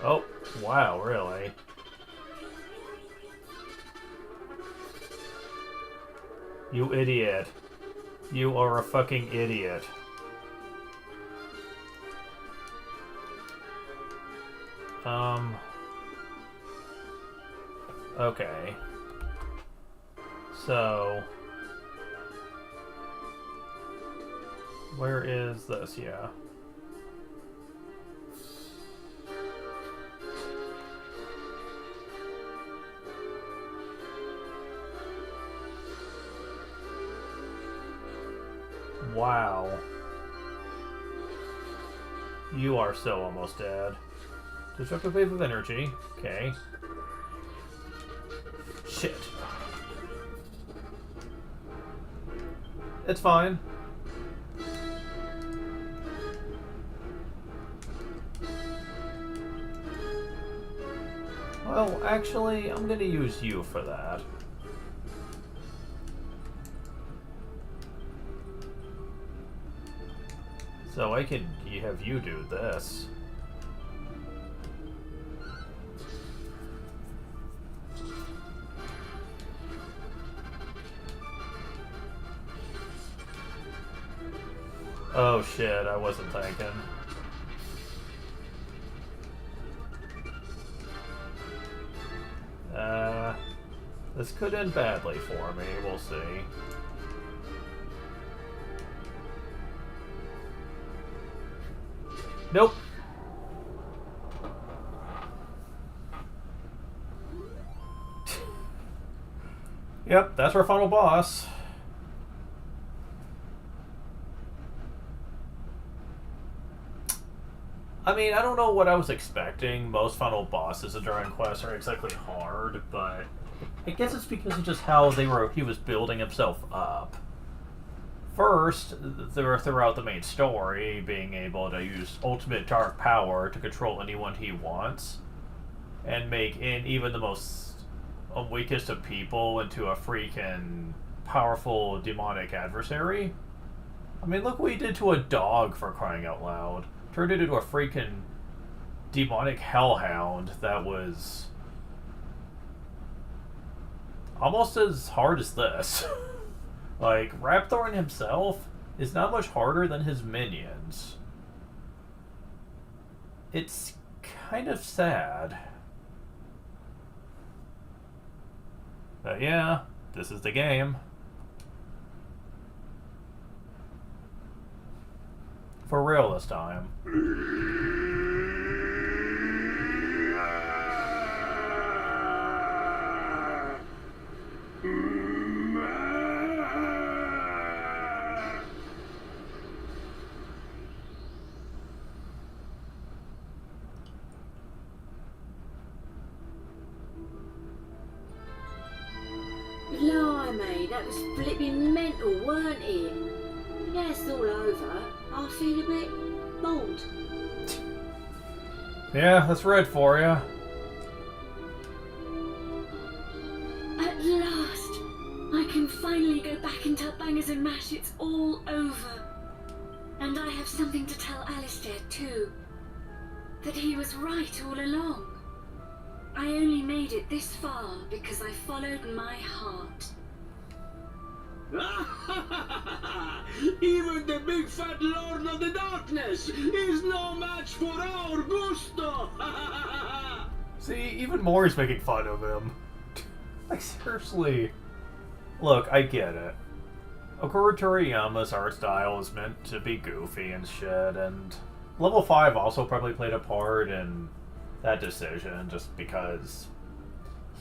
Oh, wow, really? You idiot. You are a fucking idiot. Okay. So... where is this? Yeah. Wow. You are so almost dead. Destructive wave of energy. Okay. Shit. It's fine. Well, actually, I'm gonna use you for that. So I can have you do this. Oh shit, I wasn't thinking. This could end badly for me, we'll see. Nope. Yep, that's our final boss. I mean, I don't know what I was expecting. Most final bosses in Dragon Quest are exactly hard, but I guess it's because of just how he was building himself up. First, throughout the main story, being able to use ultimate dark power to control anyone he wants, and make even the most weakest of people into a freaking powerful demonic adversary. I mean, look what he did to a dog, for crying out loud. Turned it into a freaking demonic hellhound that was almost as hard as this. Like, Rapthorn himself is not much harder than his minions. It's kind of sad. But yeah, this is the game. For real this time. Blimey, that was flipping mental, weren't it? Now it's all over, I feel a bit bored. Yeah, that's red for you. At last, I can finally go back into Bangers and Mash. It's all over. And I have something to tell Alistair too. That he was right all along. I only made it this far because I followed my heart. Even the big fat Lord of the Darkness is no match for our Gusto! See, even Mori's making fun of him. Like, seriously. Look, I get it. Akira Toriyama's art style is meant to be goofy and shit, and Level 5 also probably played a part in that decision, just because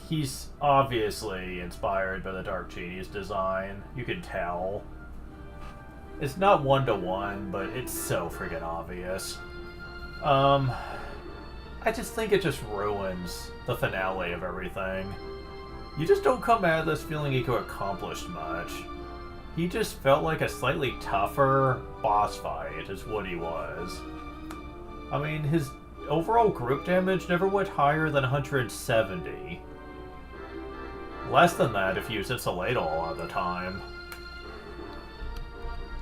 he's obviously inspired by the Dark Genius design. You can tell. It's not one-to-one, but it's so freaking obvious. I just think it just ruins the finale of everything. You just don't come out of this feeling he could accomplish much. He just felt like a slightly tougher boss fight is what he was. I mean, his overall group damage never went higher than 170. Less than that if you used Insulator all of the time.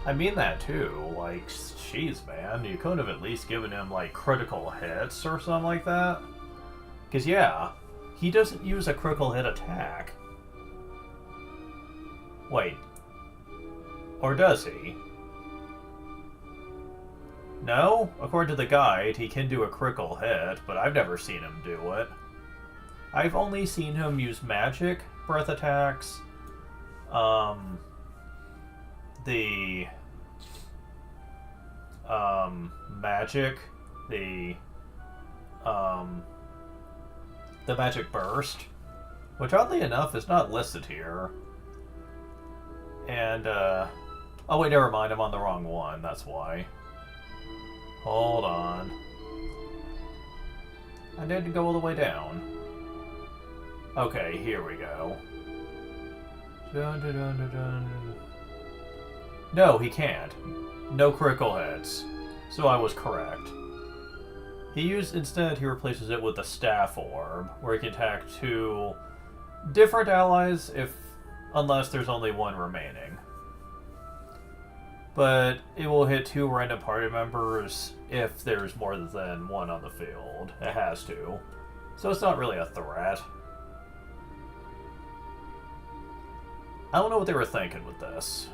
I mean that too, like, jeez man, you could have at least given him, like, critical hits or something like that. Because yeah, he doesn't use a critical hit attack. Wait. Or does he? No? According to the guide, he can do a critical hit, but I've never seen him do it. I've only seen him use magic breath attacks, the magic burst, which oddly enough is not listed here. And, oh wait, never mind, I'm on the wrong one, that's why. Hold on. I didn't go all the way down. Okay, here we go. Dun, dun, dun, dun, dun. No, he can't. No critical hits. So I was correct. Instead, he replaces it with the Staff Orb, where he can attack 2 different allies unless there's only one remaining. But it will hit 2 random party members if there's more than one on the field. It has to. So it's not really a threat. I don't know what they were thinking with this.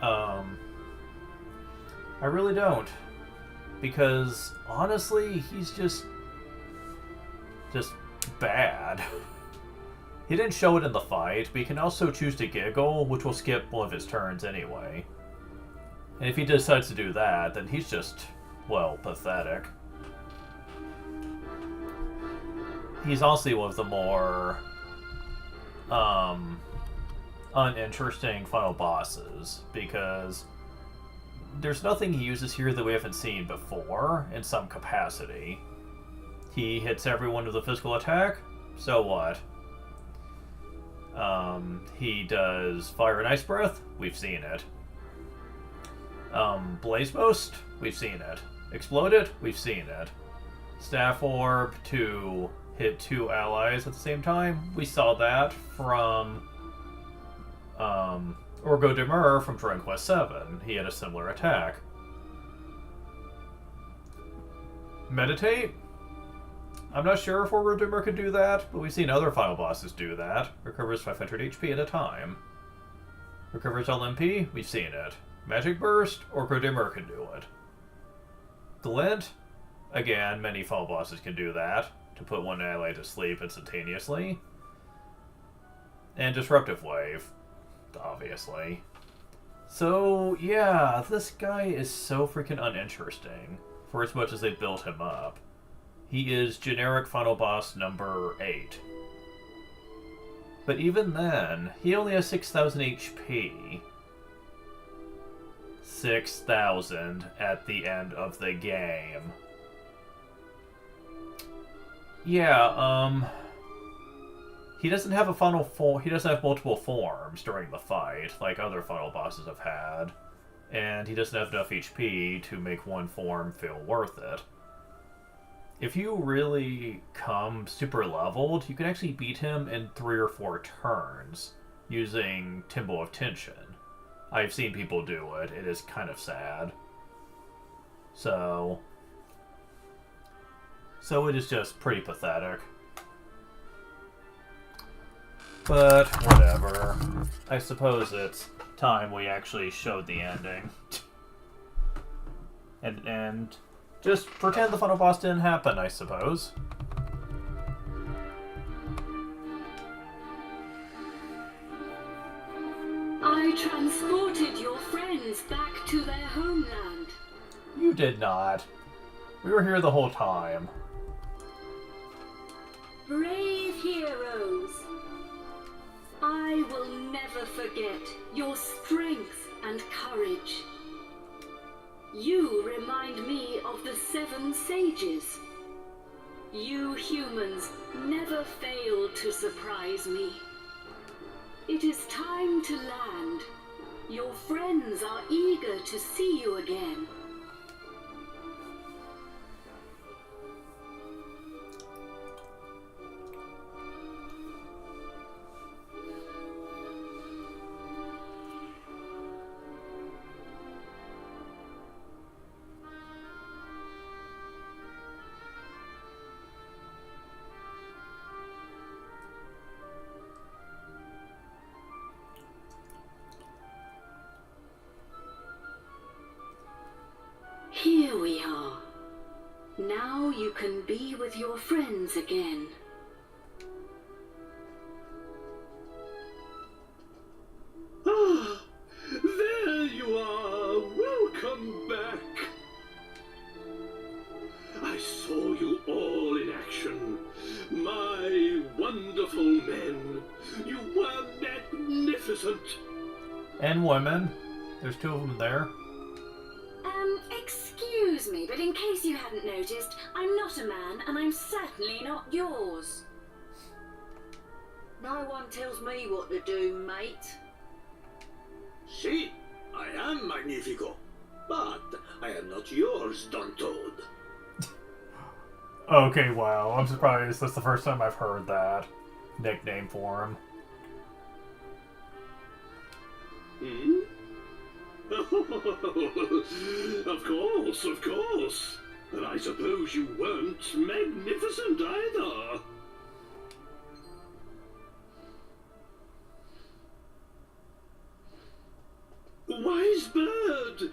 I really don't. Because, honestly, he's just bad. He didn't show it in the fight, but he can also choose to giggle, which will skip one of his turns anyway. And if he decides to do that, then he's just, well, pathetic. He's honestly one of the more uninteresting final bosses, because there's nothing he uses here that we haven't seen before in some capacity. He hits everyone with a physical attack, so what? He does Fire and Ice Breath, we've seen it. Blaze Most, we've seen it. Explode it, we've seen it. Staff Orb to hit 2 allies at the same time. We saw that from Orgo Demur from Dragon Quest VII. He had a similar attack. Meditate? I'm not sure if Orgo Demur could do that, but we've seen other final bosses do that. Recovers 500 HP at a time. Recovers LMP? We've seen it. Magic Burst? Orgo Demur can do it. Glint? Again, many final bosses can do that, to put one ally to sleep instantaneously. And Disruptive Wave, obviously. So, yeah, this guy is so freaking uninteresting, for as much as they built him up. He is generic final boss number 8. But even then, he only has 6,000 HP. 6,000 at the end of the game. Yeah, he doesn't have a final form. He doesn't have multiple forms during the fight, like other final bosses have had. And he doesn't have enough HP to make one form feel worth it. If you really come super leveled, you can actually beat him in 3 or 4 turns using Timbo of Tension. I've seen people do it. It is kind of sad. So it is just pretty pathetic. But whatever. I suppose it's time we actually showed the ending. And just pretend the final boss didn't happen, I suppose. I transported your friends back to their homeland. You did not. We were here the whole time. Brave heroes. I will never forget your strength and courage. You remind me of the 7 sages. You humans never fail to surprise me. It is time to land. Your friends are eager to see you again. Here we are. Now you can be with your friends again. Ah, there you are. Welcome back. I saw you all in action. My wonderful men. You were magnificent. And women. There's 2 of them there. Excuse me, but in case you hadn't noticed, I'm not a man, and I'm certainly not yours. No one tells me what to do, mate. See, I am Magnifico, but I am not yours, Don Toad. Okay, wow. I'm surprised. That's the first time I've heard that nickname for him. Hmm? Of course. And I suppose you weren't magnificent either. Wise bird!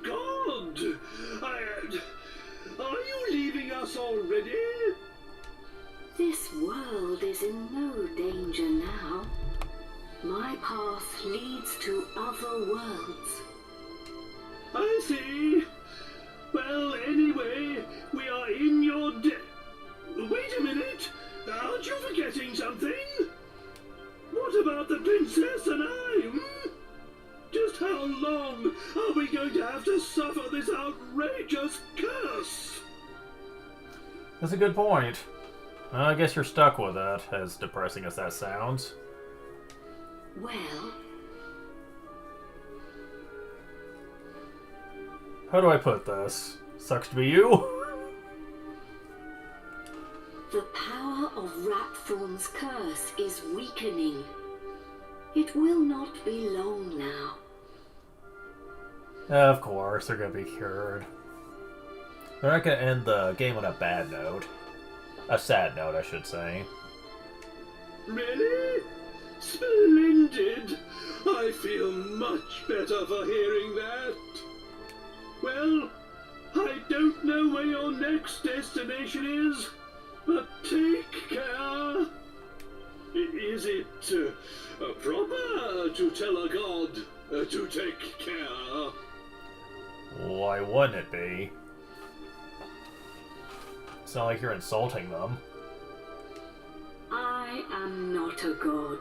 God! Are you leaving us already? This world is in no danger now. My path leads to other worlds. I see. Well, anyway, we are in your Wait a minute! Aren't you forgetting something? What about the princess and I, hmm? Just how long are we going to have to suffer this outrageous curse? That's a good point. Well, I guess you're stuck with it, as depressing as that sounds. Well, how do I put this? Sucks to be you. the power Blackthorn's curse is weakening. It will not be long now. Of course, they're gonna be cured. They're not gonna end the game on a bad note. A sad note, I should say. Really? Splendid! I feel much better for hearing that. Well, I don't know where your next destination is, but take care. Is it proper to tell a god to take care? Why wouldn't it be? It's not like you're insulting them. I am not a god,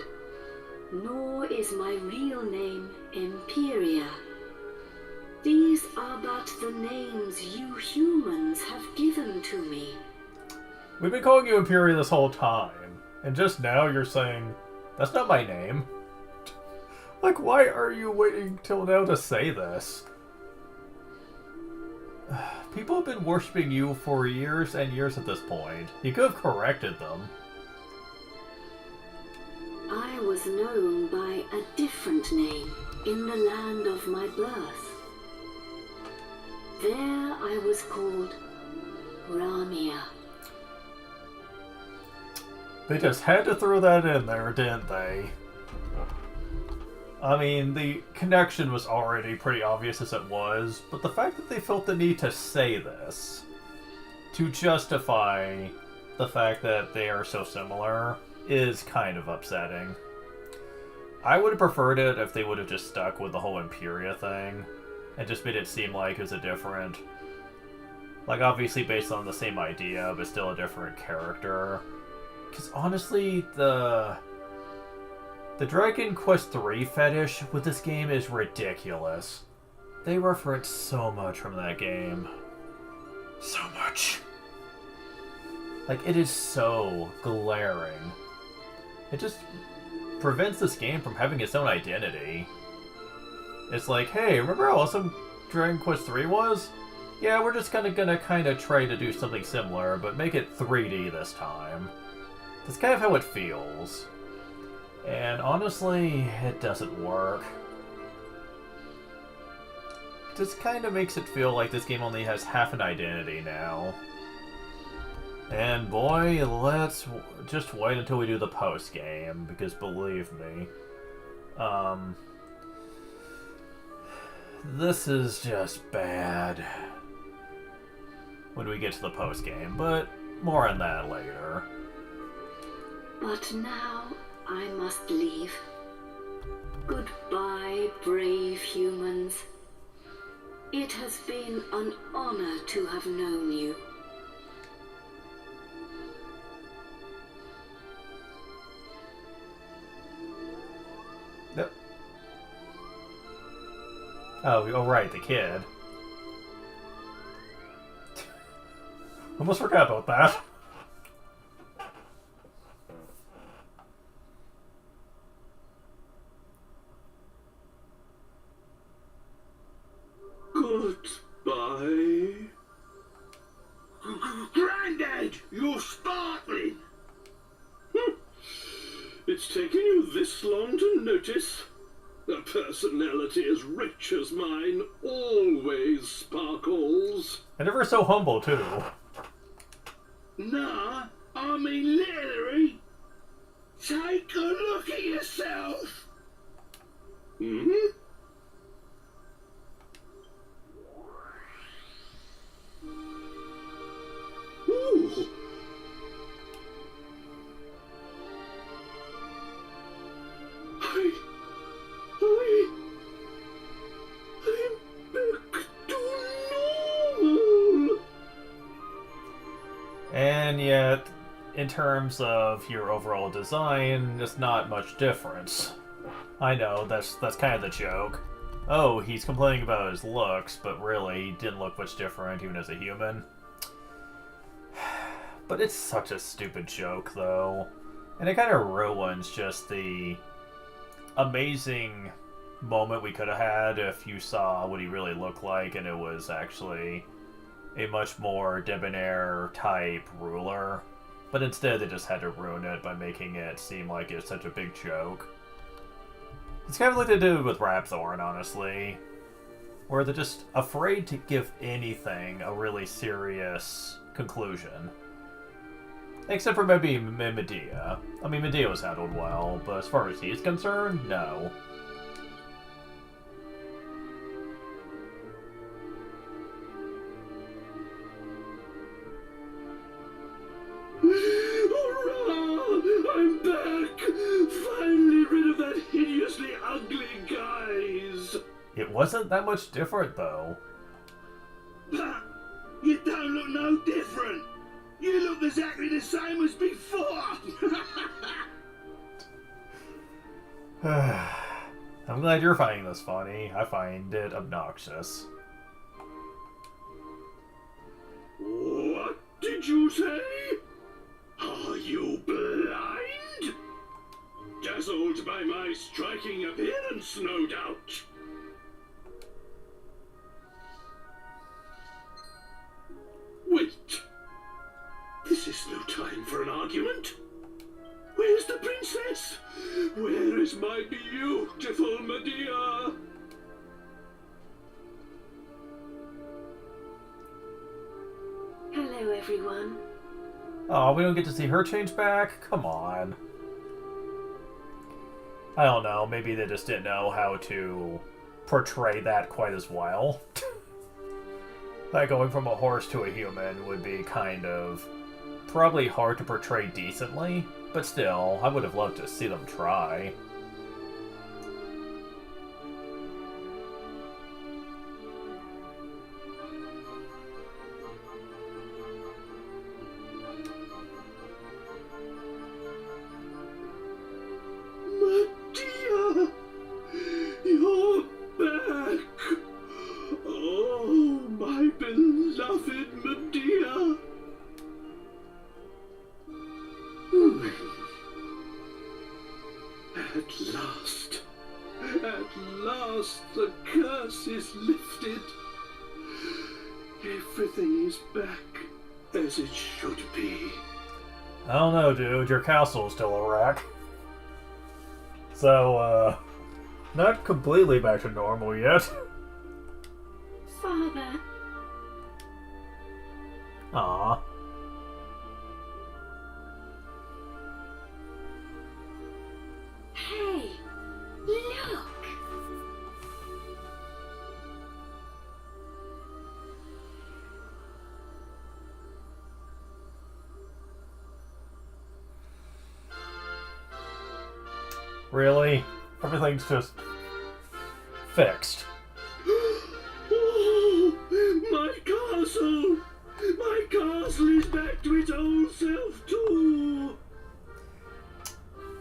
nor is my real name Imperia. These are but the names you humans have given to me. We've been calling you Imperia this whole time, and just now you're saying, that's not my name. Like, why are you waiting till now to say this? People have been worshipping you for years and years at this point. You could have corrected them. I was known by a different name in the land of my birth. There I was called Ramia. They just had to throw that in there, didn't they? I mean, the connection was already pretty obvious as it was, but the fact that they felt the need to say this to justify the fact that they are so similar is kind of upsetting. I would have preferred it if they would have just stuck with the whole Imperia thing and just made it seem like it was a different, like obviously based on the same idea, but still a different character. Because honestly, the Dragon Quest III fetish with this game is ridiculous. They reference so much from that game. So much. Like, it is so glaring. It just prevents this game from having its own identity. It's like, hey, remember how awesome Dragon Quest III was? Yeah, we're just gonna kind of try to do something similar, but make it 3D this time. That's kind of how it feels. And honestly, it doesn't work. It just kind of makes it feel like this game only has half an identity now. And boy, let's just wait until we do the post-game, because believe me, this is just bad when we get to the post-game, but more on that later. But now I must leave. Goodbye, brave humans. It has been an honor to have known you. Yep. Oh, right, the kid. Almost forgot about that. Goodbye. Grandad, you're sparkling. It's taken you this long to notice. A personality as rich as mine always sparkles. And ever so humble, too. Nah, I mean literally. Take a look at yourself. Hmm? Ooh. I'm back to normal. And yet, in terms of your overall design, there's not much difference. I know, that's kind of the joke. Oh, he's complaining about his looks, but really, he didn't look much different even as a human. But it's such a stupid joke, though. And it kind of ruins just the amazing moment we could have had if you saw what he really looked like and it was actually a much more debonair type ruler. But instead, they just had to ruin it by making it seem like it's such a big joke. It's kind of like they did with Rapthorn, honestly. Where they're just afraid to give anything a really serious conclusion. Except for maybe Medea. I mean, Medea was handled well, but as far as he's concerned, no. Hurrah! I'm back! Finally rid of that hideously ugly guys! It wasn't that much different, though. Pat, you don't look no different. You look exactly the same as before. I'm glad you're finding this funny. I find it obnoxious. What did you say? Are you blind? Dazzled by my striking appearance, no doubt. Wait. This is no time for an argument. Where's the princess? Where is my beautiful Medea? Hello, everyone. Oh, we don't get to see her change back? Come on. I don't know, maybe they just didn't know how to portray that quite as well. Like going from a horse to a human would be kind of probably hard to portray decently, but still, I would have loved to see them try. Medea! You're back! Oh, my beloved Medea! At last the curse is lifted. Everything is back as it should be. I don't know, dude. Your castle is still a wreck. So, not completely back to normal yet. Father. Aww. Hey, look. Really? Everything's just fixed. Oh, my castle! My castle is back to its old self too!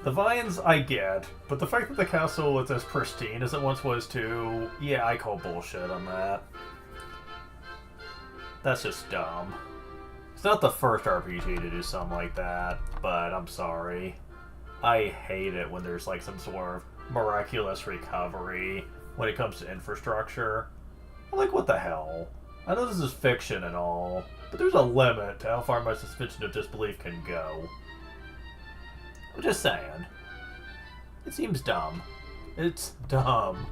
The vines I get, but the fact that the castle is as pristine as it once was too, yeah, I call bullshit on that. That's just dumb. It's not the first RPG to do something like that, but I'm sorry. I hate it when there's like some sort of miraculous recovery when it comes to infrastructure. I'm like, what the hell? I know this is fiction and all, but there's a limit to how far my suspension of disbelief can go. I'm just saying. It seems dumb. It's dumb.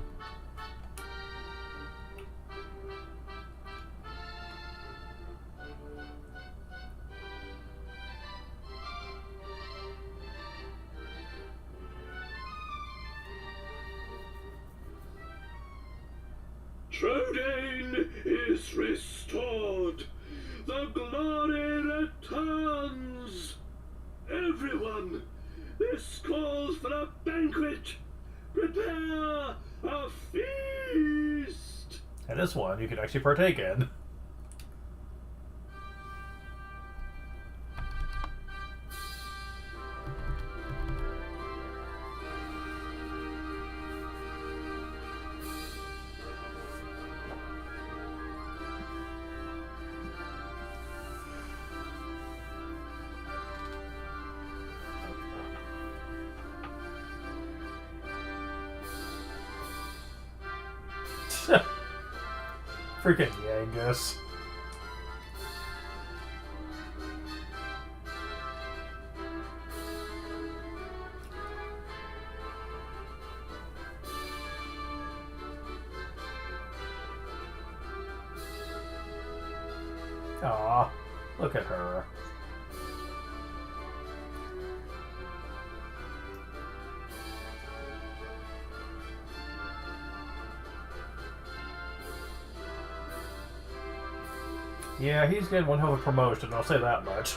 Trodain is restored. The glory returns. Everyone, this calls for a banquet. Prepare a feast. And this one you can actually partake in. Freaking Yangus. Aw, look at her. Yeah, he's getting one hell of a promotion, I'll say that much.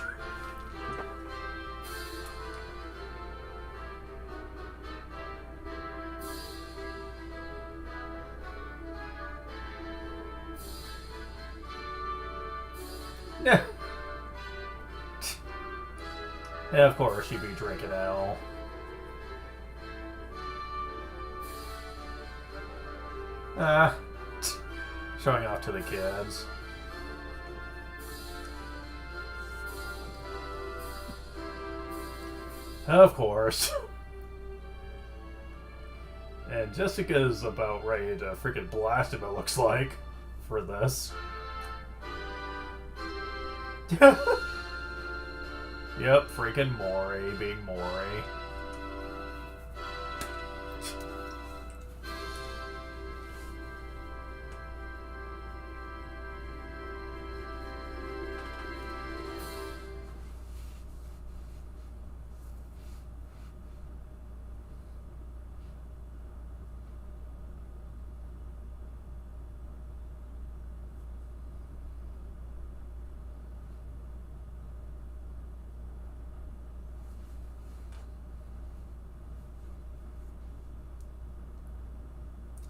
Yeah. Yeah, of course she'd be drinking ale. Showing off to the kids. Of course. And Jessica's about ready to freaking blast him, it looks like, for this. Yep, freaking Maury being Maury.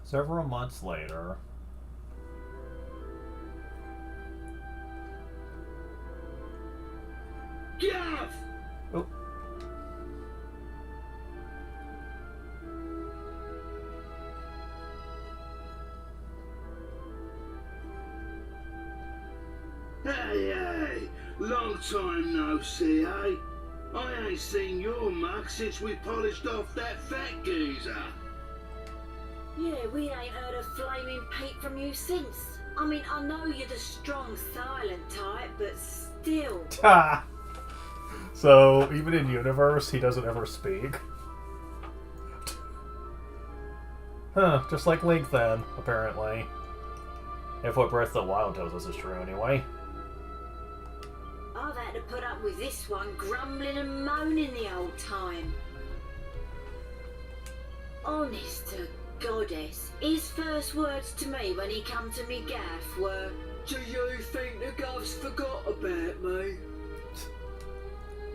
Several months later. Gav! Oh. Hey, hey! Long time no see, eh? I ain't seen your mug since we polished off that fat geezer. Yeah, we ain't heard a flaming peep from you since. I mean, I know you're the strong, silent type, but still. Ha! So, even in universe, he doesn't ever speak. Huh, just like Link then, apparently. If what Breath of the Wild tells us is true, anyway. I've had to put up with this one grumbling and moaning the old time. Honest to Goddess, his first words to me when he come to me gaff were, "Do you think the gov's forgot about me?"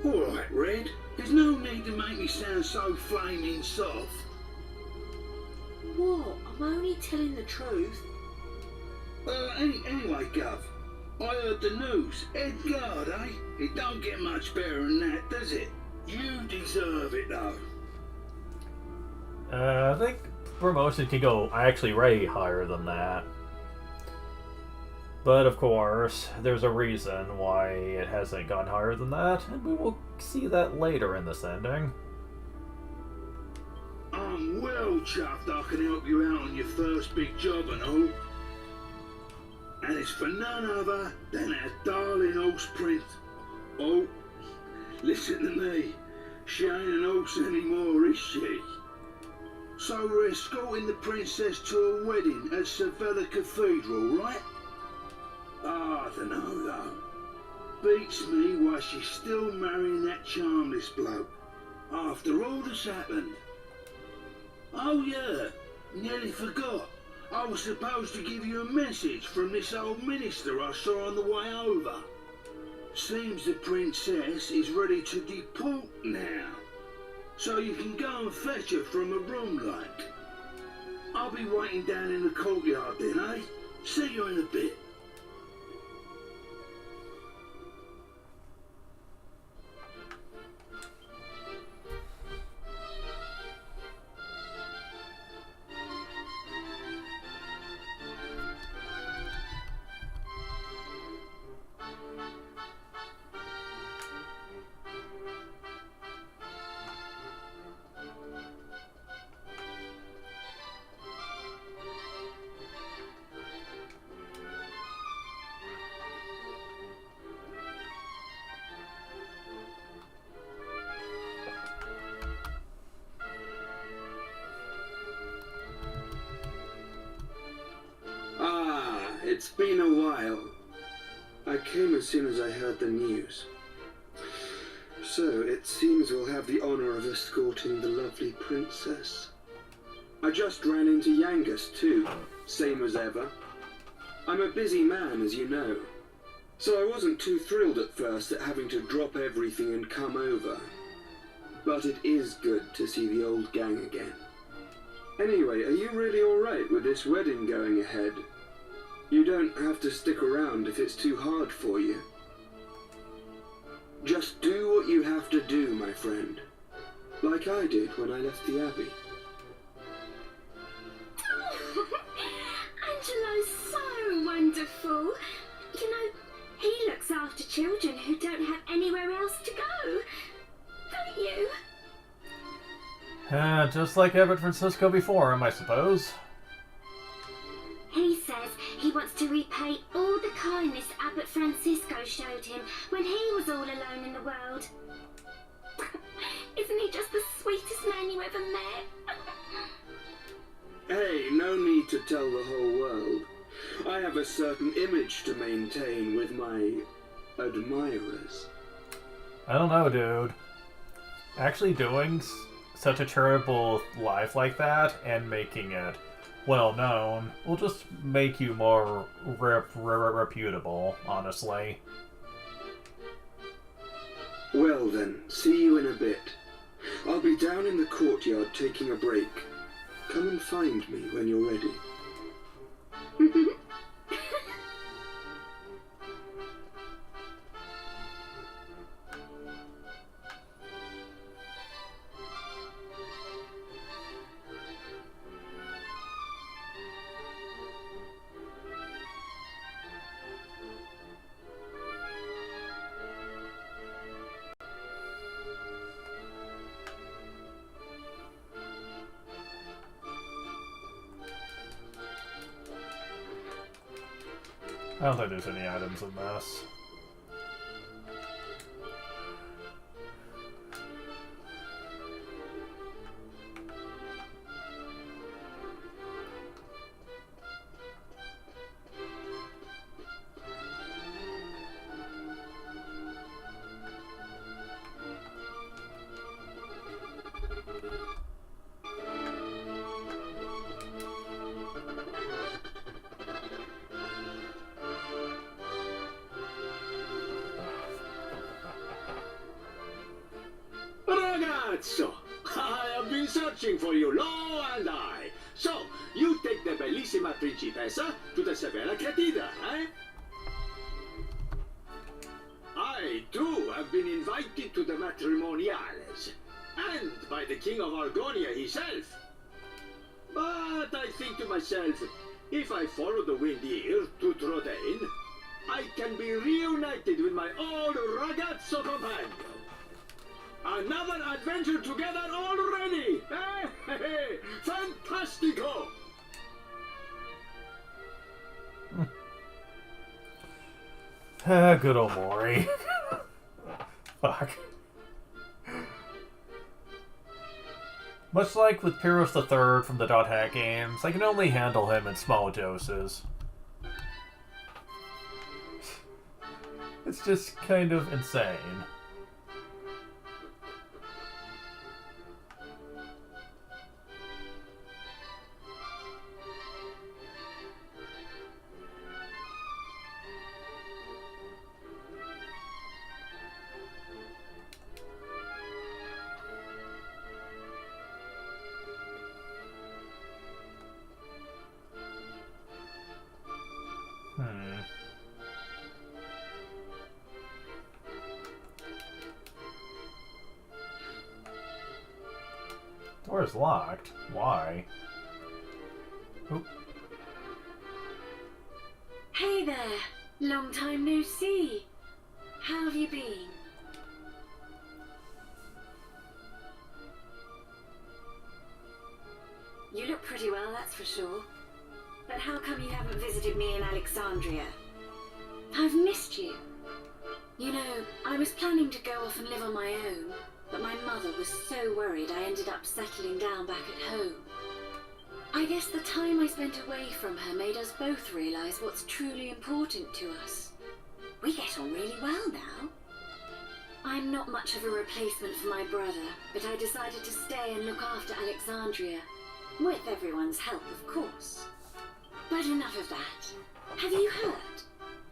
Alright, Red. There's no need to make me sound so flaming soft. What? I'm only telling the truth. Anyway, Gov. I heard the news. Edgard, eh? It don't get much better than that, does it? You deserve it, though. I think promotion can go actually way higher than that. But of course, there's a reason why it hasn't gone higher than that, and we will see that later in this ending. I'm well chuffed I can help you out on your first big job and all. And it's for none other than our darling horse Prince. Oh, listen to me. She ain't an horse anymore, is she? So we're escorting the princess to a wedding at Sevilla Cathedral, right? I don't know, though. Beats me why she's still marrying that charmless bloke, after all that's happened. Oh yeah, nearly forgot. I was supposed to give you a message from this old minister I saw on the way over. Seems the princess is ready to deport now. So you can go and fetch her from a room like. I'll be waiting down in the courtyard then, eh? See you in a bit. It's been a while. I came as soon as I heard the news. So, it seems we'll have the honor of escorting the lovely princess. I just ran into Yangus too, same as ever. I'm a busy man, as you know, so I wasn't too thrilled at first at having to drop everything and come over. But it is good to see the old gang again. Anyway, are you really alright with this wedding going ahead? You don't have to stick around if it's too hard for you. Just do what you have to do, my friend. Like I did when I left the Abbey. Angelo's so wonderful. You know, he looks after children who don't have anywhere else to go. Don't you? Just like Everett Francisco before him, I suppose. He says he wants to repay all the kindness Abbot Francisco showed him when he was all alone in the world. Isn't he just the sweetest man you ever met? Hey, no need to tell the whole world. I have a certain image to maintain with my admirers. I don't know, dude. Actually doing such a charitable life like that and making it well known will just make you more reputable, honestly. Well then, see you in a bit. I'll be down in the courtyard taking a break. Come and find me when you're ready. I don't think there's any items in this. Ragazzo, I have been searching for you, low and high. So, you take the bellissima principessa to the Severa Cretida, eh? I, too, have been invited to the matrimoniales, and by the King of Argonia himself. But I think to myself, if I follow the wind here to Trodain, I can be reunited with my old ragazzo companion. Another adventure together already! Hey, fantastico! Good old Mori. Fuck. Much like with Pyrrhus III from the Dot Hack games, I can only handle him in small doses. It's just kind of insane. Door is locked. Why? Oop. Hey there, long time no see. How have you been? You look pretty well, that's for sure. But how come you haven't visited me in Alexandria? I've missed you. You know, I was planning to go off and live on my own, but my mother was so worried I ended up settling down back at home. I guess the time I spent away from her made us both realize what's truly important to us. We get on really well now. I'm not much of a replacement for my brother, but I decided to stay and look after Alexandria. With everyone's help, of course. But enough of that. Have you heard?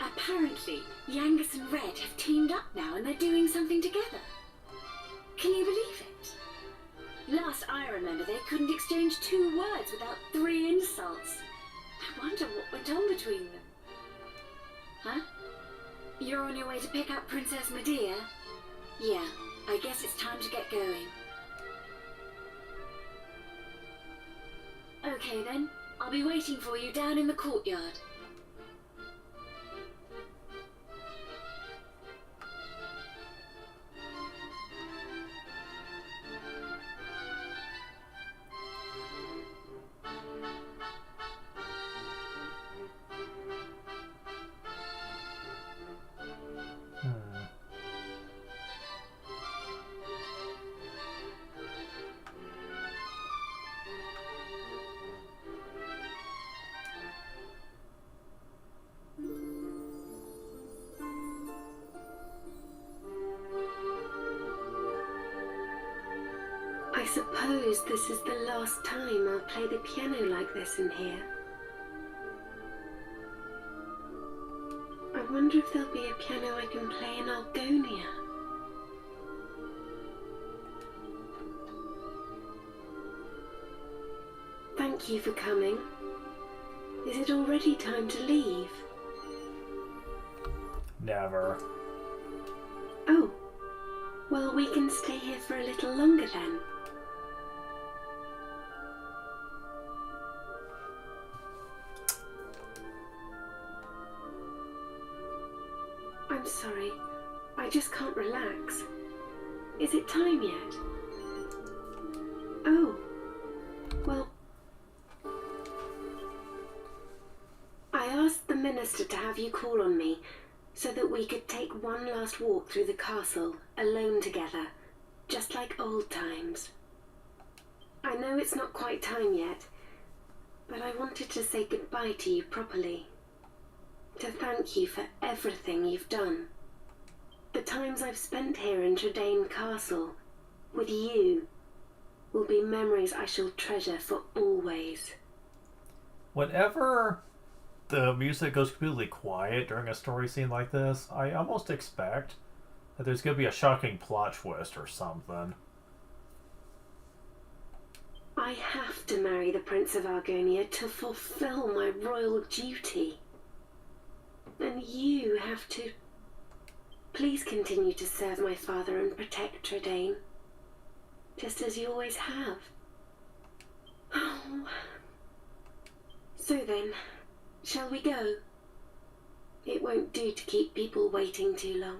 Apparently, Yangus and Red have teamed up now and they're doing something together. Can you believe it? Last I remember, they couldn't exchange 2 words without 3 insults. I wonder what went on between them. Huh? You're on your way to pick up Princess Medea? Yeah, I guess it's time to get going. Okay then, I'll be waiting for you down in the courtyard. I suppose this is the last time I'll play the piano like this in here. I wonder if there'll be a piano I can play in Algonia. Thank you for coming. Is it already time to leave? Never. Oh, well, we can stay here for a little longer then. I'm sorry, I just can't relax. Is it time yet? Oh, well, I asked the minister to have you call on me so that we could take one last walk through the castle, alone together, just like old times. I know it's not quite time yet, but I wanted to say goodbye to you properly. To thank you for everything you've done. The times I've spent here in Tradaine Castle, with you, will be memories I shall treasure for always. Whenever the music goes completely quiet during a story scene like this, I almost expect that there's going to be a shocking plot twist or something. I have to marry the Prince of Argonia to fulfill my royal duty. And you have to... Please continue to serve my father and protect Tradaine, just as you always have. Oh. So then, shall we go? It won't do to keep people waiting too long.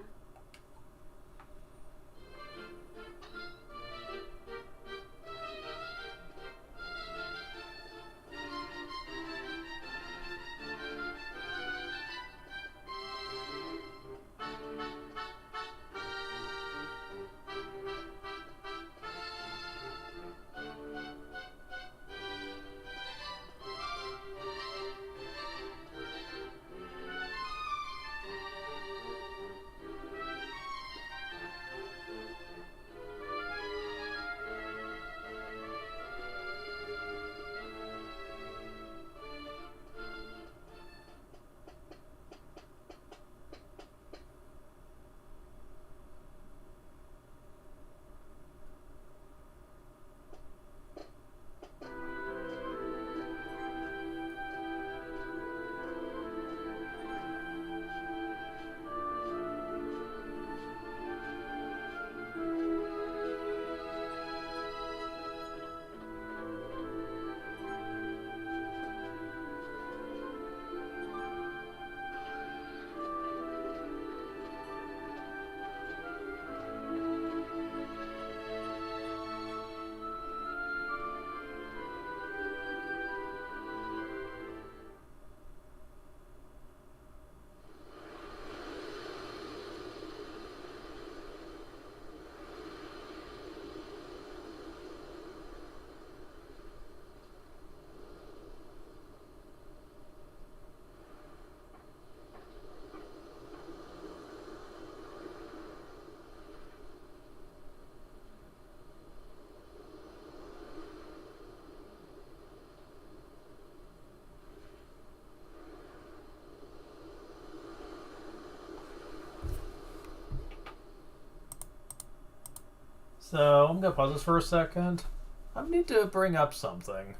So, I'm gonna pause this for a second. I need to bring up something.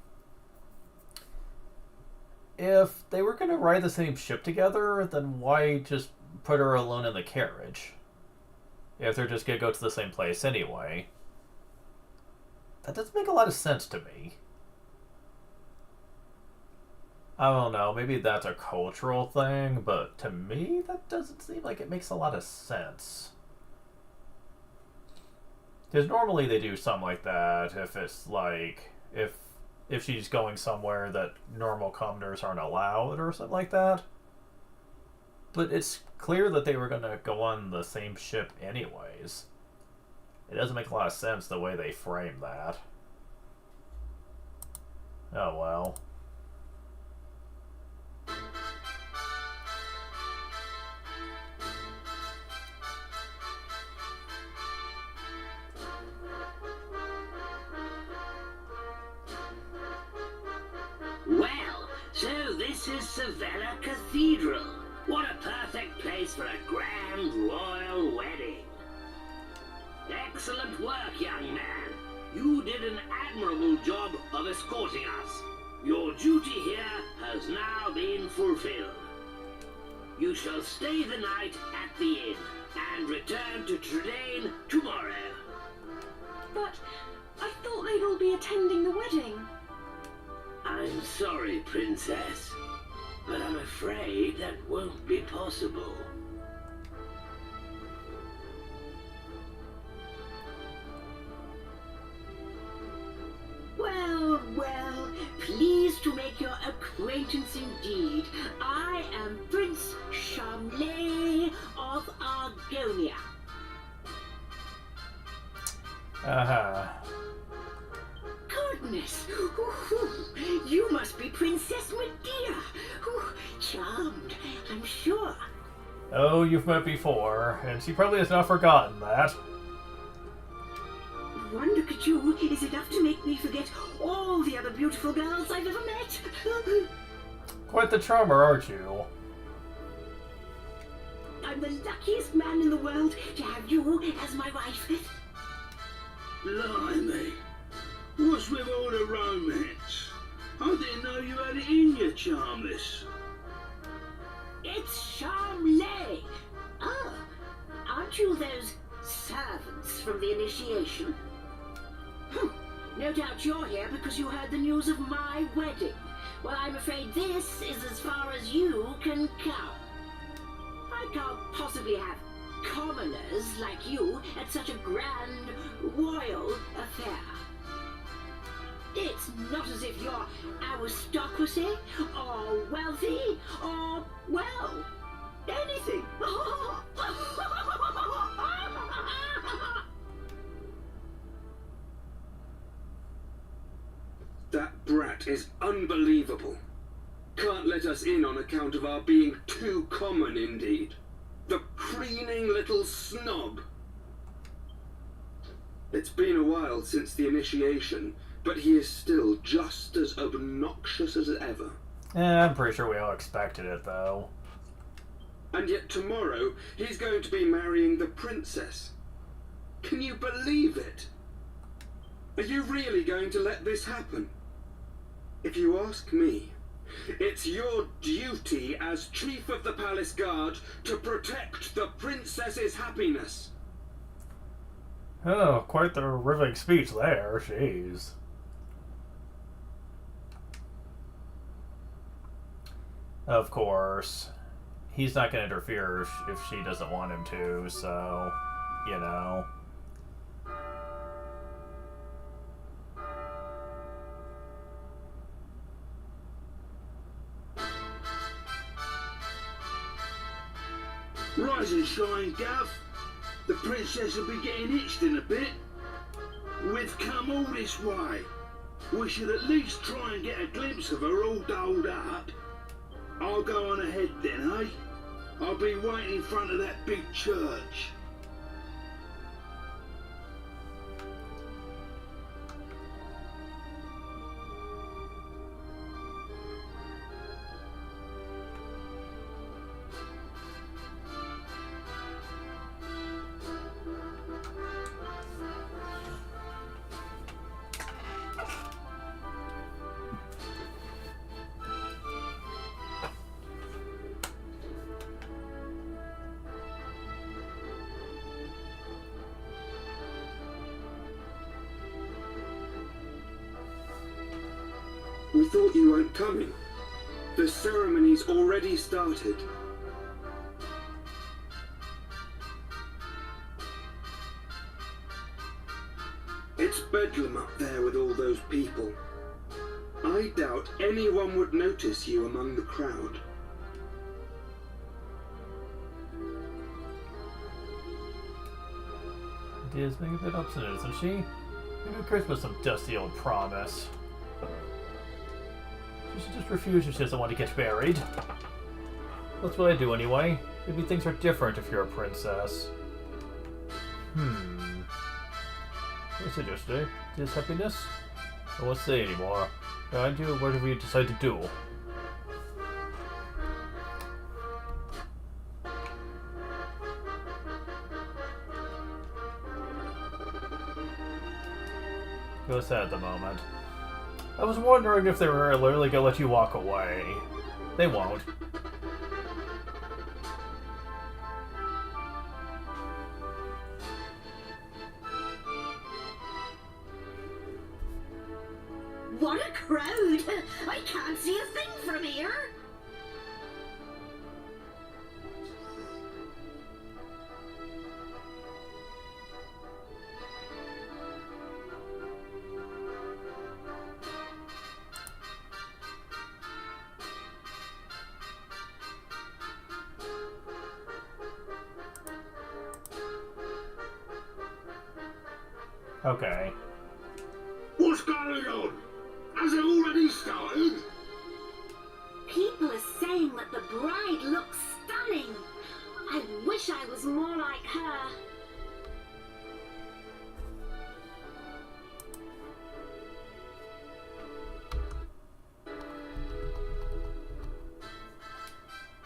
If they were gonna ride the same ship together, then why just put her alone in the carriage? If they're just gonna go to the same place anyway. That doesn't make a lot of sense to me. I don't know, maybe that's a cultural thing, but to me, that doesn't seem like it makes a lot of sense. Because normally they do something like that if it's like, if she's going somewhere that normal commoners aren't allowed or something like that. But it's clear that they were going to go on the same ship anyways. It doesn't make a lot of sense the way they frame that. Oh well. Well, so this is Savella Cathedral. What a perfect place for a grand royal wedding. Excellent work, young man. You did an admirable job of escorting us. Your duty here has now been fulfilled. You shall stay the night at the inn and return to Trelane tomorrow. But I thought they'd all be attending the wedding. I'm sorry, Princess, but I'm afraid that won't be possible. Well, well, pleased to make your acquaintance indeed. I am Prince Charmley of Argonia. Goodness! You must be Princess Medea. Charmed, I'm sure. Oh, you've met before, and she probably has not forgotten that. One look at you is enough to make me forget all the other beautiful girls I've ever met. Quite the charmer, aren't you? I'm the luckiest man in the world to have you as my wife. Blimey. What's with all the romance? I didn't know you had it in you, Charmless. It's Charmley. Oh, aren't you those servants from the initiation? No doubt you're here because you heard the news of my wedding. Well, I'm afraid this is as far as you can come. I can't possibly have commoners like you at such a grand royal affair. It's not as if you're aristocracy, or wealthy, or, well, anything. That brat is unbelievable. Can't let us in on account of our being too common indeed. The preening little snob. It's been a while since the initiation, but he is still just as obnoxious as ever. I'm pretty sure we all expected it, though. And yet tomorrow, he's going to be marrying the princess. Can you believe it? Are you really going to let this happen? If you ask me, it's your duty as Chief of the Palace Guard to protect the princess's happiness. Oh, quite the riveting speech there, jeez. Of course. He's not going to interfere if she doesn't want him to, so, you know. Rise and shine, Gav. The princess will be getting itched in a bit. We've come all this way. We should at least try and get a glimpse of her all dolled up. I'll go on ahead then, eh? I'll be waiting in front of that big church. thought you weren't coming. The ceremony's already started. It's bedlam up there with all those people. I doubt anyone would notice you among the crowd. Dia's being a bit upset, isn't she? Maybe Christmas some dusty old promise. She should just refuse if she doesn't want to get married. That's what I do anyway. Maybe things are different if you're a princess. What's it yesterday? Dia's happiness? I won't say anymore. Behind you, whatever you decide to do. Feel sad at the moment. I was wondering if they were literally gonna let you walk away. They won't. What a crowd! I can't see a thing from here! Okay. What's going on? Has it already started? People are saying that the bride looks stunning. I wish I was more like her.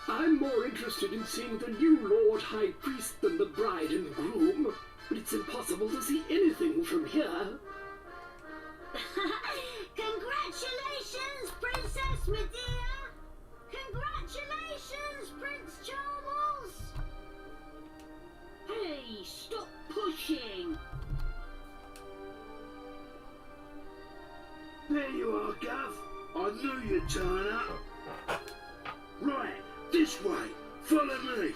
I'm more interested in seeing the new Lord High Priest than the bride and groom, but it's impossible to see anything from here. Congratulations, Princess Medea! Congratulations, Prince Charles! Hey, stop pushing! There you are, Gav. I knew you'd turn up. Right, this way. Follow me.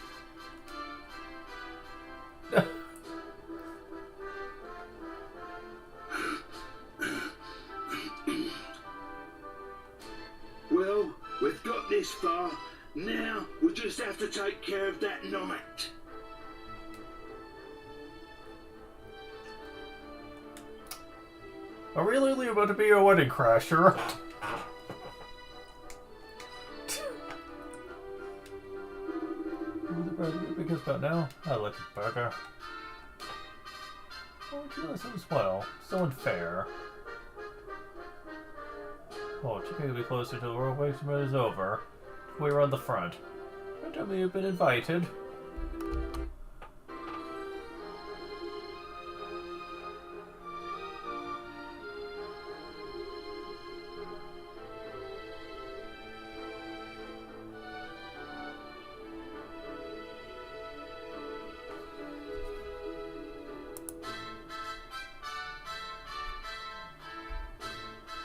Well, we've got this far. Now we just have to take care of that knight. Are we really about to be a wedding crasher? Because about now, I like the burger. Oh, this as well. So unfair. Oh, chicken will be closer to the world waiting is over. We're on the front. Don't tell me you've been invited.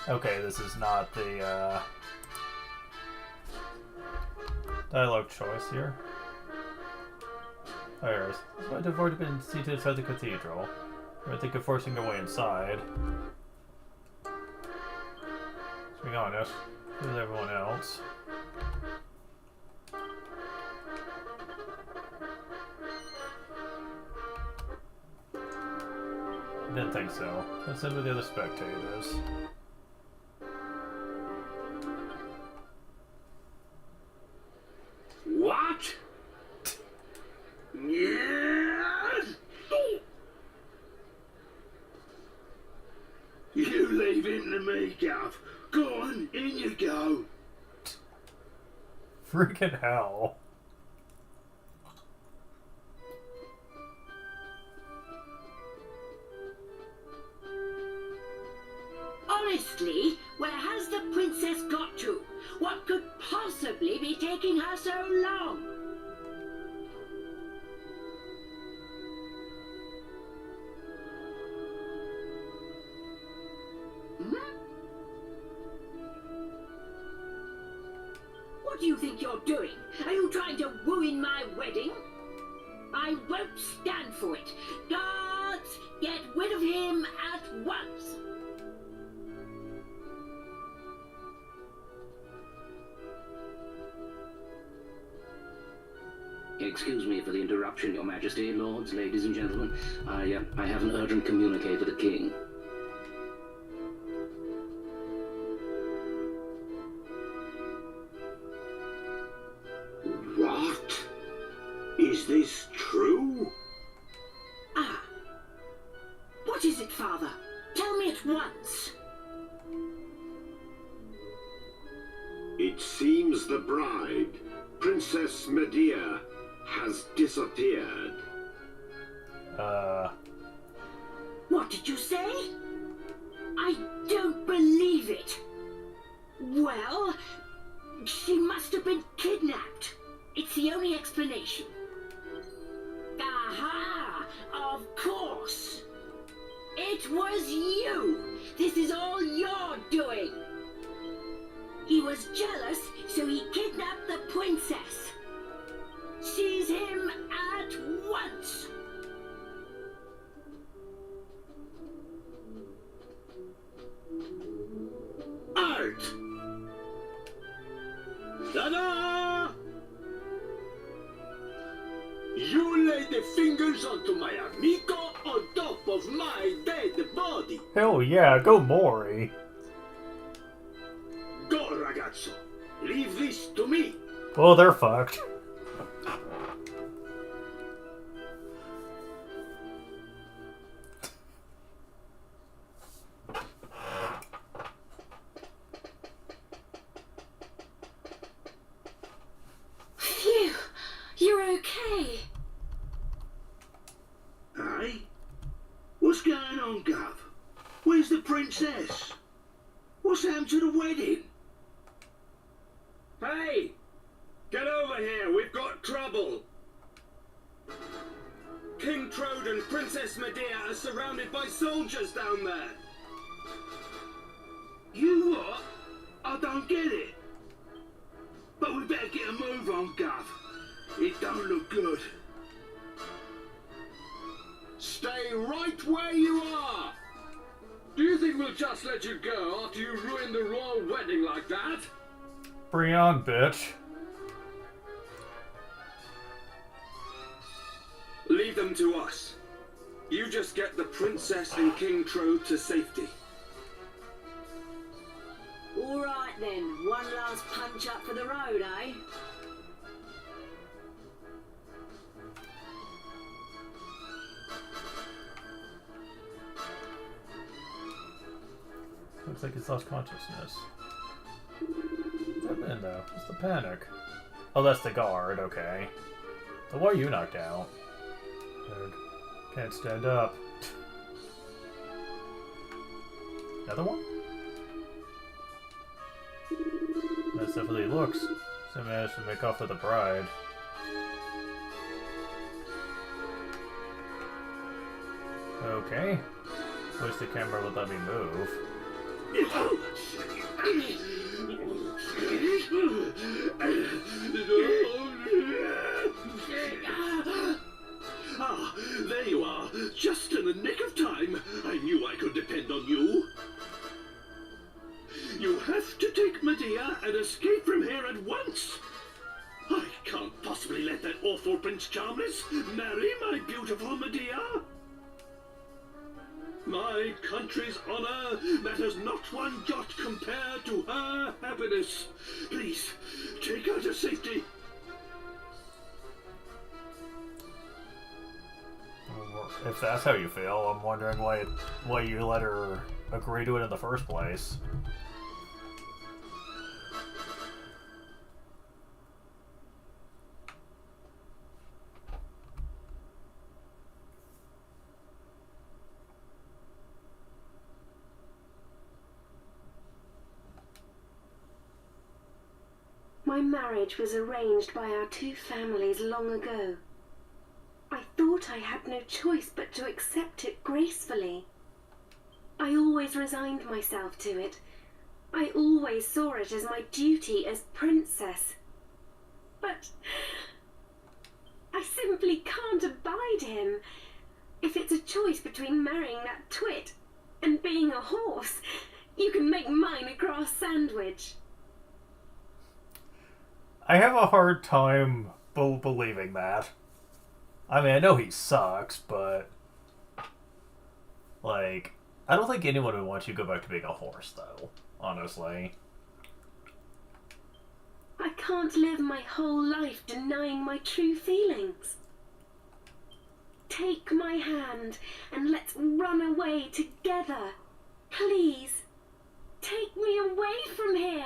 Okay, this is not the dialogue choice here. Iris, this might have already been seated inside the cathedral. I think of forcing their way inside. To be honest, with everyone else. I didn't think so. Let's end with the other spectators. What? Yes. You leave it to me, Gav. Go on, in you go. Freaking hell. Honestly, where has the princess got to? What could possibly be taking her so long? What do you think you're doing? Are you trying to ruin my wedding? I won't stand for it. Guards, get rid of him at once. Excuse me for the interruption, Your Majesty, lords, ladies and gentlemen. I have an urgent communique with the king. What? Is this true? Ah. What is it, Father? Tell me at once. It seems the bride, Princess Medea, has disappeared. What did you say? I don't believe it. Well, she must have been kidnapped. It's the only explanation. Aha! Of course! It was you! This is all your doing! He was jealous, so he kidnapped the princess. Seize him at once! Art! Ta-da! You laid the fingers onto my amico on top of my dead body. Hell yeah, go Mori. Go, ragazzo. Leave this to me. Well, they're fucked. Phew! You're okay. Hey? What's going on, Gov? Where's the princess? What's happened to the wedding? Hey! Get over here, we've got trouble! King Trode and Princess Medea are surrounded by soldiers down there! You what? I don't get it. But we better get a move on, Gov. It don't look good. Stay right where you are! Do you think we'll just let you go after you ruined the royal wedding like that? Bring on, bitch. Leave them to us. You just get the princess and King Trode to safety. All right then, one last punch up for the road, eh? Looks like he's lost consciousness. What's happening though? What's the panic? Oh, that's the guard, okay. So why are you knocked out? Good. Can't stand up. Another one? That's definitely looks. So managed to make off with the bride. Okay. Wish the camera would let me move. Ah, there you are. Just in the nick of time. I knew I could depend on you. You have to take Medea and escape from here at once. I can't possibly let that awful Prince Charmless marry my beautiful Medea. My country's honor matters not one jot compared to her happiness. Please, take her to safety. If that's how you feel, I'm wondering why you let her agree to it in the first place. My marriage was arranged by our two families long ago. I thought I had no choice but to accept it gracefully. I always resigned myself to it. I always saw it as my duty as princess but I simply can't abide him. If it's a choice between marrying that twit and being a horse, you can make mine a grass sandwich. I have a hard time believing that. I mean, I know he sucks, but... like, I don't think anyone would want you to go back to being a horse, though, honestly. I can't live my whole life denying my true feelings. Take my hand and let's run away together. Please, take me away from here.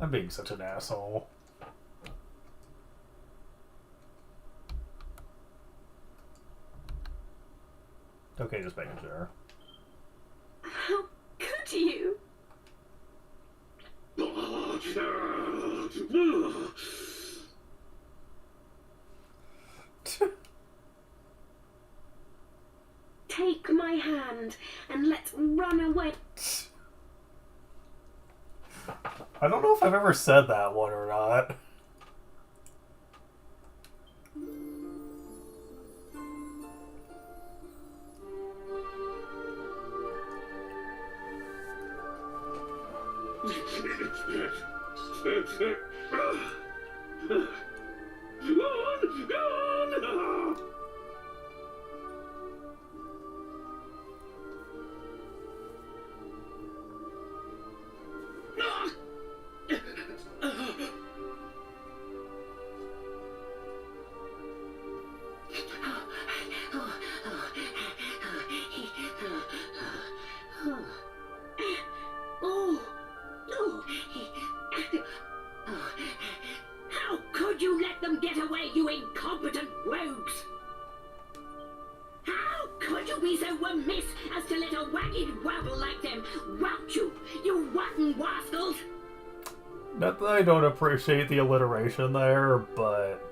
I'm being such an asshole. Okay, just making sure. How could you? Take my hand and let's run away. I don't know if I've ever said that one or not. How could you let them get away, you incompetent rogues? How could you be so amiss as to let a wagged wabble like them rout you, you rotten rascals? Not that I don't appreciate the alliteration there, but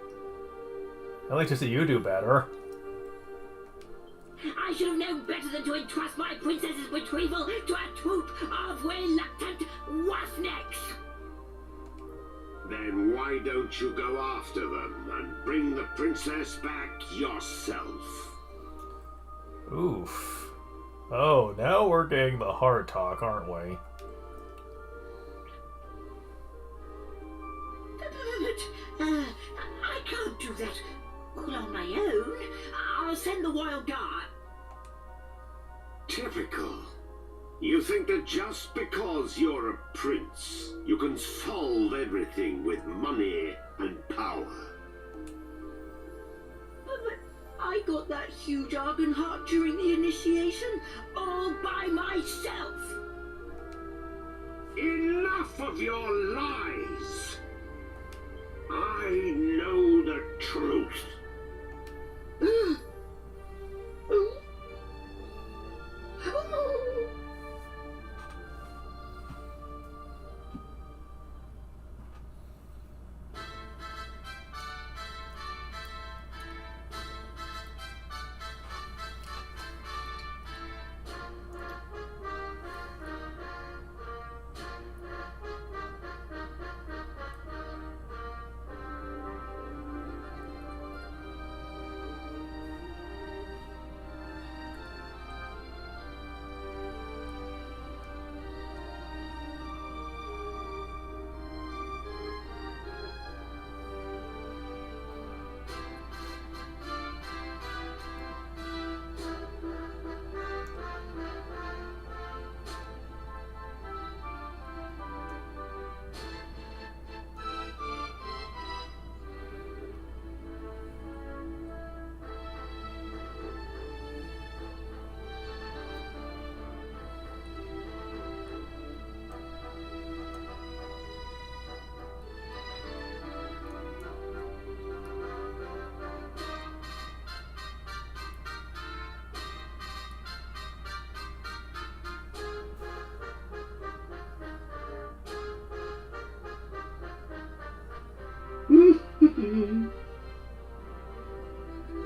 I like to see you do better. I should have known better than to entrust my princess's retrieval to a troop of reluctant roughnecks. Then why don't you go after them and bring the princess back yourself? Oof. Oh, now we're getting the hard talk, aren't we? But, I can't do that all on my own. I'll send the Wild Guard. Typical. You think that just because you're a prince, you can solve everything with money and power. But I got that huge Argon heart during the initiation, all by myself. Enough of your lies! I know the truth.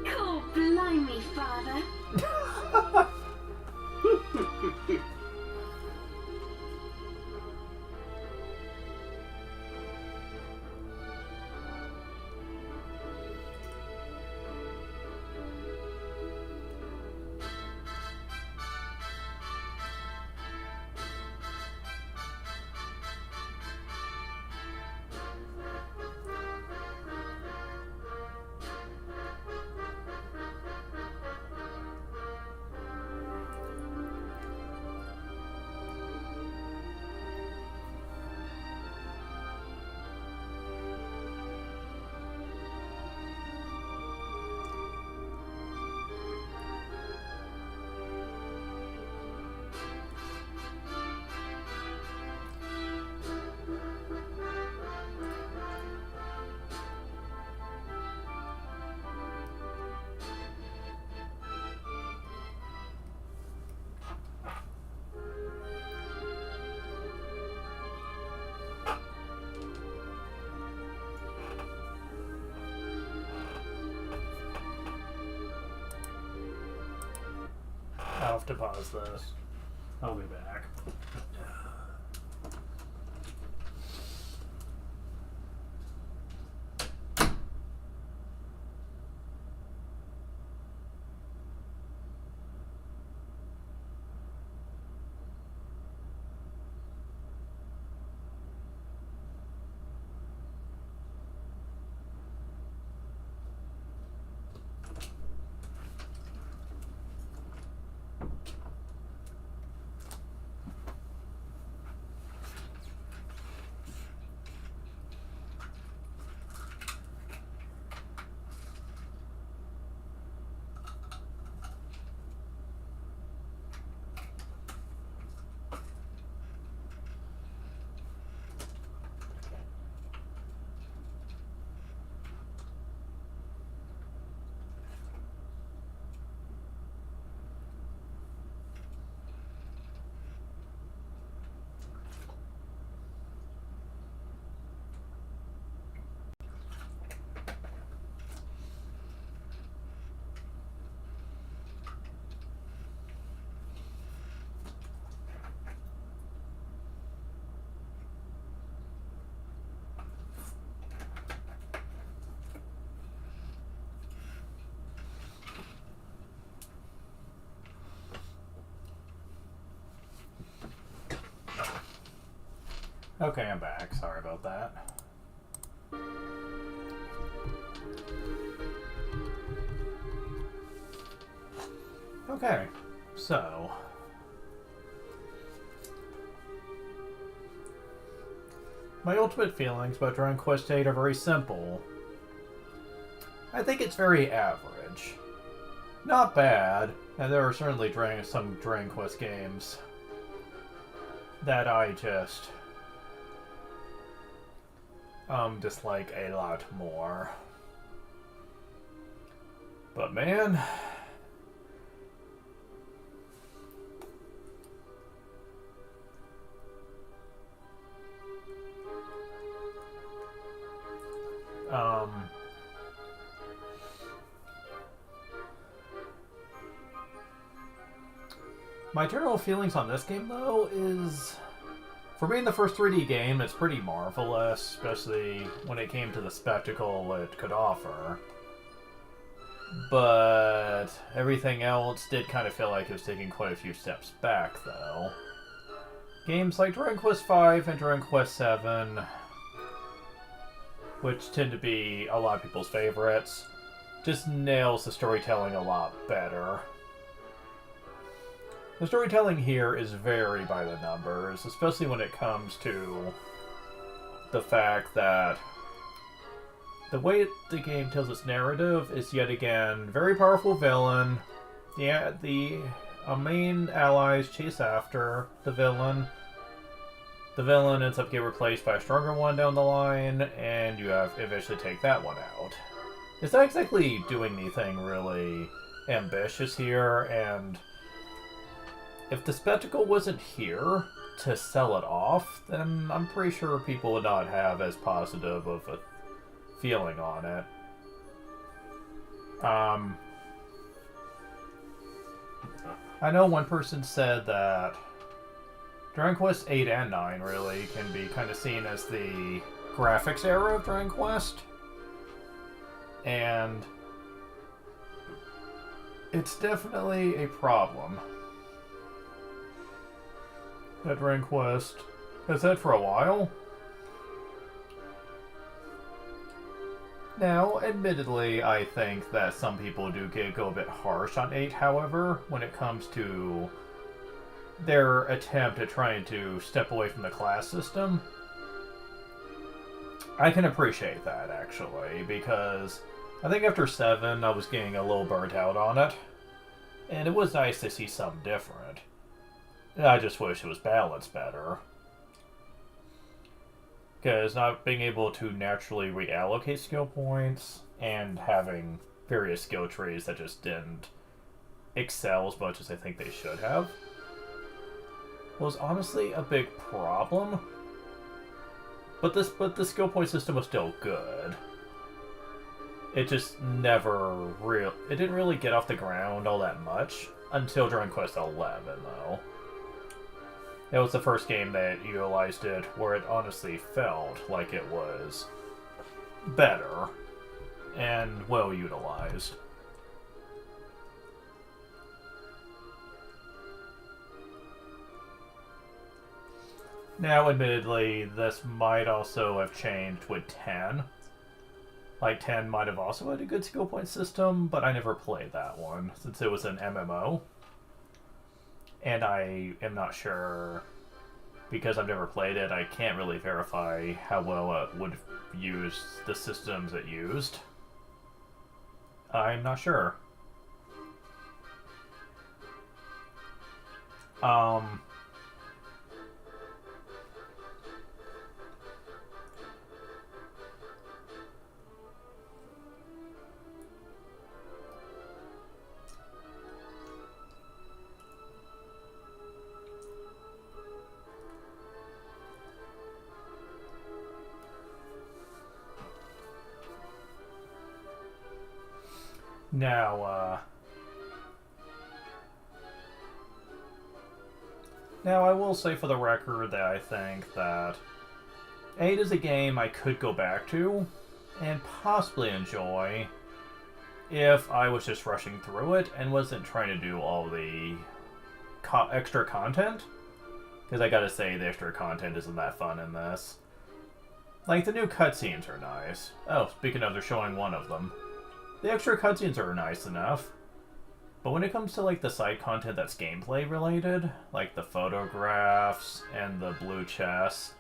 God blimey, Father. I'll have to pause this. I'll be back. Okay, I'm back. Sorry about that. Okay, so... my ultimate feelings about Dragon Quest VIII are very simple. I think it's very average. Not bad, and there are certainly some Dragon Quest games that I just... dislike a lot more. But man... my general feelings on this game, though, is... for being the first 3D game, it's pretty marvelous, especially when it came to the spectacle it could offer. But everything else did kind of feel like it was taking quite a few steps back, though. Games like Dragon Quest V and Dragon Quest VII, which tend to be a lot of people's favorites, just nails the storytelling a lot better. The storytelling here is very by the numbers, especially when it comes to the fact that the way the game tells its narrative is yet again very powerful villain. The main allies chase after the villain. The villain ends up getting replaced by a stronger one down the line, and you have to eventually take that one out. It's not exactly doing anything really ambitious here, and if the spectacle wasn't here to sell it off, then I'm pretty sure people would not have as positive of a feeling on it. I know one person said that Dragon Quest 8 and 9 really can be kind of seen as the graphics era of Dragon Quest. And it's definitely a problem that Dragon Quest has had for a while. Now, admittedly, I think that some people do go a bit harsh on 8, however, when it comes to their attempt at trying to step away from the class system. I can appreciate that, actually, because I think after 7, I was getting a little burnt out on it, and it was nice to see something different. I just wish it was balanced better. Because not being able to naturally reallocate skill points and having various skill trees that just didn't excel as much as I think they should have was honestly a big problem. But the skill point system was still good. It just never it didn't really get off the ground all that much. until Dragon Quest XI, though. It was the first game that utilized it where it honestly felt like it was better and well utilized. Now, admittedly, this might also have changed with 10. Like, 10 might have also had a good skill point system, but I never played that one, since it was an MMO. And I am not sure, because I've never played it, I can't really verify how well it would use the systems it used. I'm not sure. Now I will say for the record that I think that 8 is a game I could go back to and possibly enjoy if I was just rushing through it and wasn't trying to do all the extra content. Because I gotta say, the extra content isn't that fun in this. Like, the new cutscenes are nice. Oh, speaking of, they're showing one of them. The extra cutscenes are nice enough. But when it comes to, like, the side content that's gameplay related, like the photographs and the blue chest,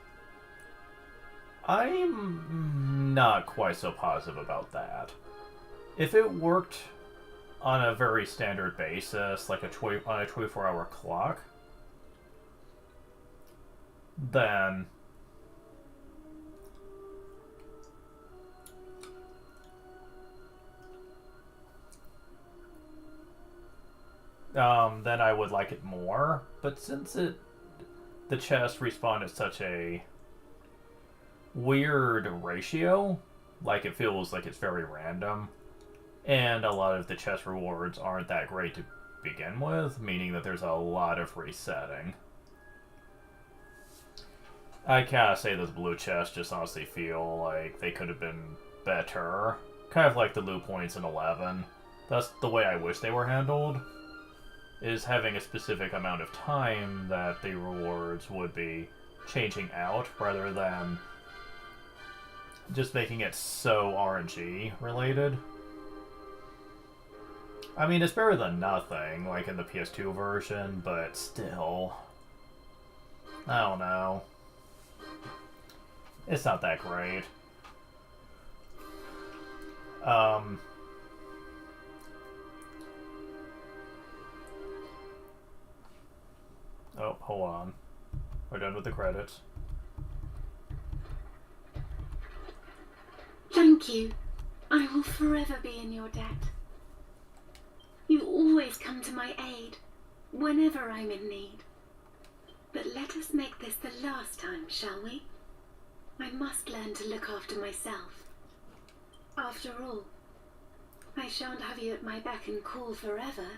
I'm not quite so positive about that. If it worked on a very standard basis, like on a 24-hour clock, then I would like it more. But since the chest respawn at such a weird ratio, like it feels like it's very random, and a lot of the chest rewards aren't that great to begin with, meaning that there's a lot of resetting. I can't say that the blue chests just honestly feel like they could have been better. Kind of like the loot points in 11. That's the way I wish they were handled, is having a specific amount of time that the rewards would be changing out, rather than just making it so RNG related. I mean, it's better than nothing, like in the PS2 version, but still, I don't know. It's not that great. Oh, hold on. We're done with the credits. Thank you. I will forever be in your debt. You always come to my aid, whenever I'm in need. But let us make this the last time, shall we? I must learn to look after myself. After all, I shan't have you at my beck and call forever.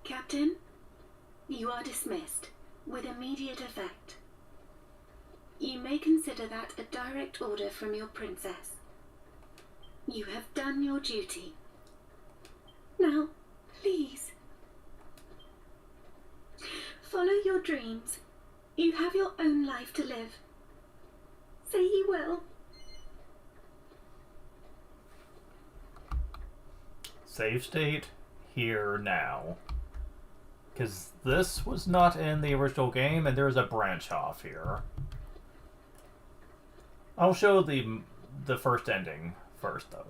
Captain, you are dismissed, with immediate effect. You may consider that a direct order from your princess. You have done your duty. Now, please, follow your dreams. You have your own life to live. Say you will. Save state, here, now. Because this was not in the original game, and there's a branch off here. I'll show the first ending first, though.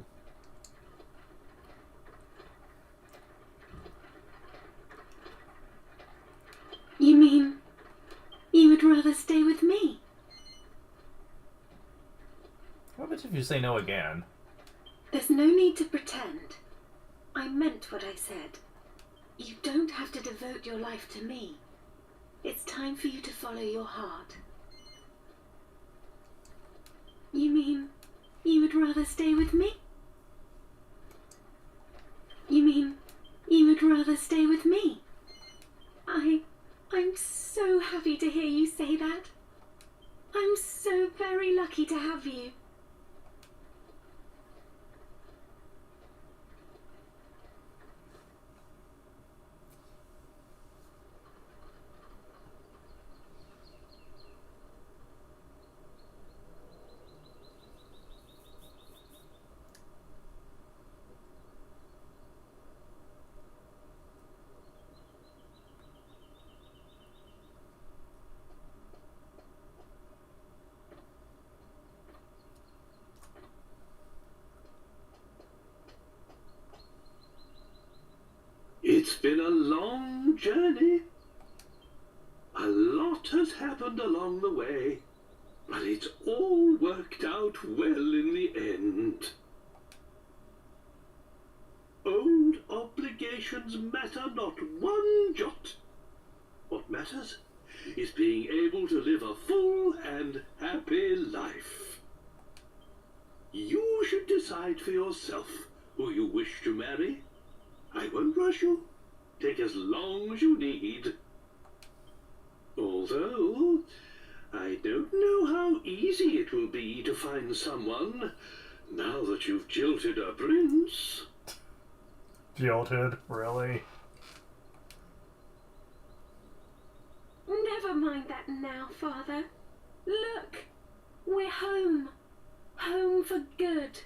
You mean you would rather stay with me? What happens if you say no again? There's no need to pretend. I meant what I said. You don't have to devote your life to me. It's time for you to follow your heart. You mean you would rather stay with me? You mean you would rather stay with me. I'm so happy to hear you say that. I'm so very lucky to have you. It's been a long journey. A lot has happened along the way, but it's all worked out well in the end. Old obligations matter not one jot. What matters is being able to live a full and happy life. You should decide for yourself who you wish to marry. I won't rush you. Take as long as you need. Although, I don't know how easy it will be to find someone now that you've jilted a prince. Jilted? Really? Never mind that now, Father. Look, we're home. Home for good.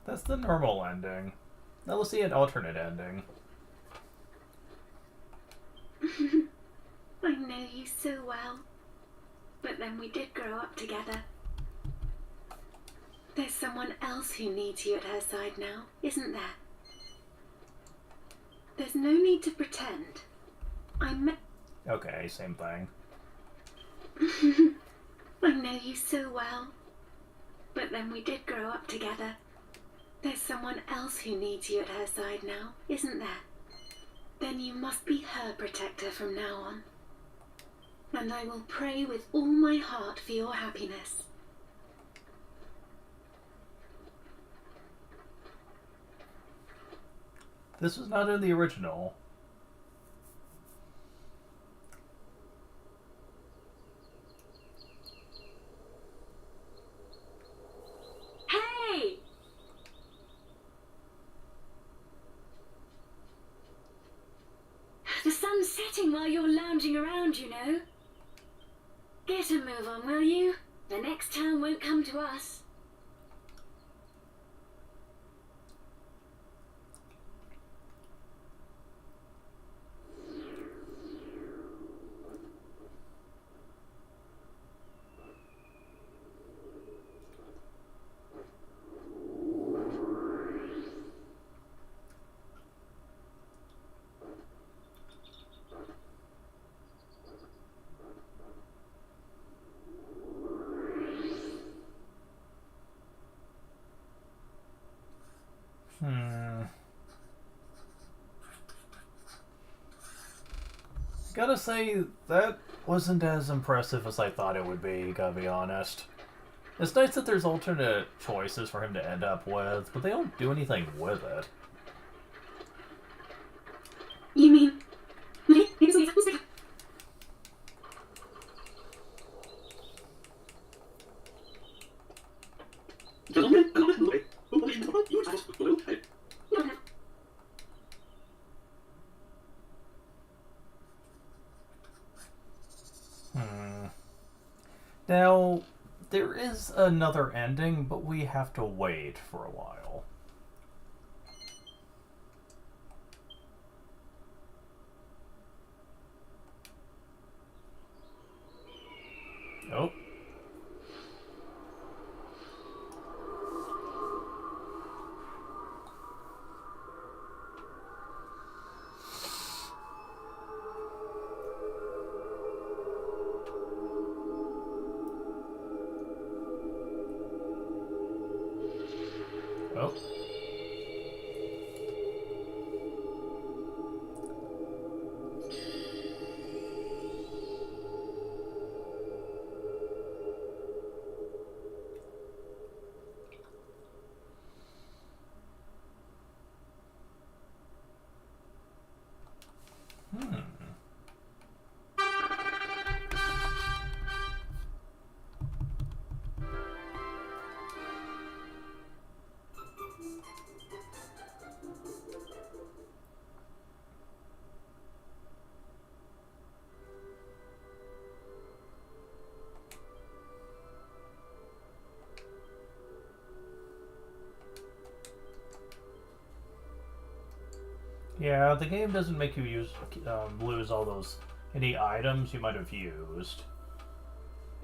That's the normal ending. Now let's see an alternate ending. I know you so well. But then we did grow up together. There's someone else who needs you at her side now, isn't there? There's no need to pretend. Okay, same thing. I know you so well. But then we did grow up together. There's someone else who needs you at her side now, isn't there? Then you must be her protector from now on. And I will pray with all my heart for your happiness. This was not in the original. Hey! The sun's setting while you're lounging around, you know. Get a move on, will you? The next town won't come to us. Gotta say, that wasn't as impressive as I thought it would be, gotta be honest. It's nice that there's alternate choices for him to end up with, but they don't do anything with it. You mean... Now, there is another ending, but we have to wait for a while. Oh. Oh. Yeah, the game doesn't make you lose all those any items you might have used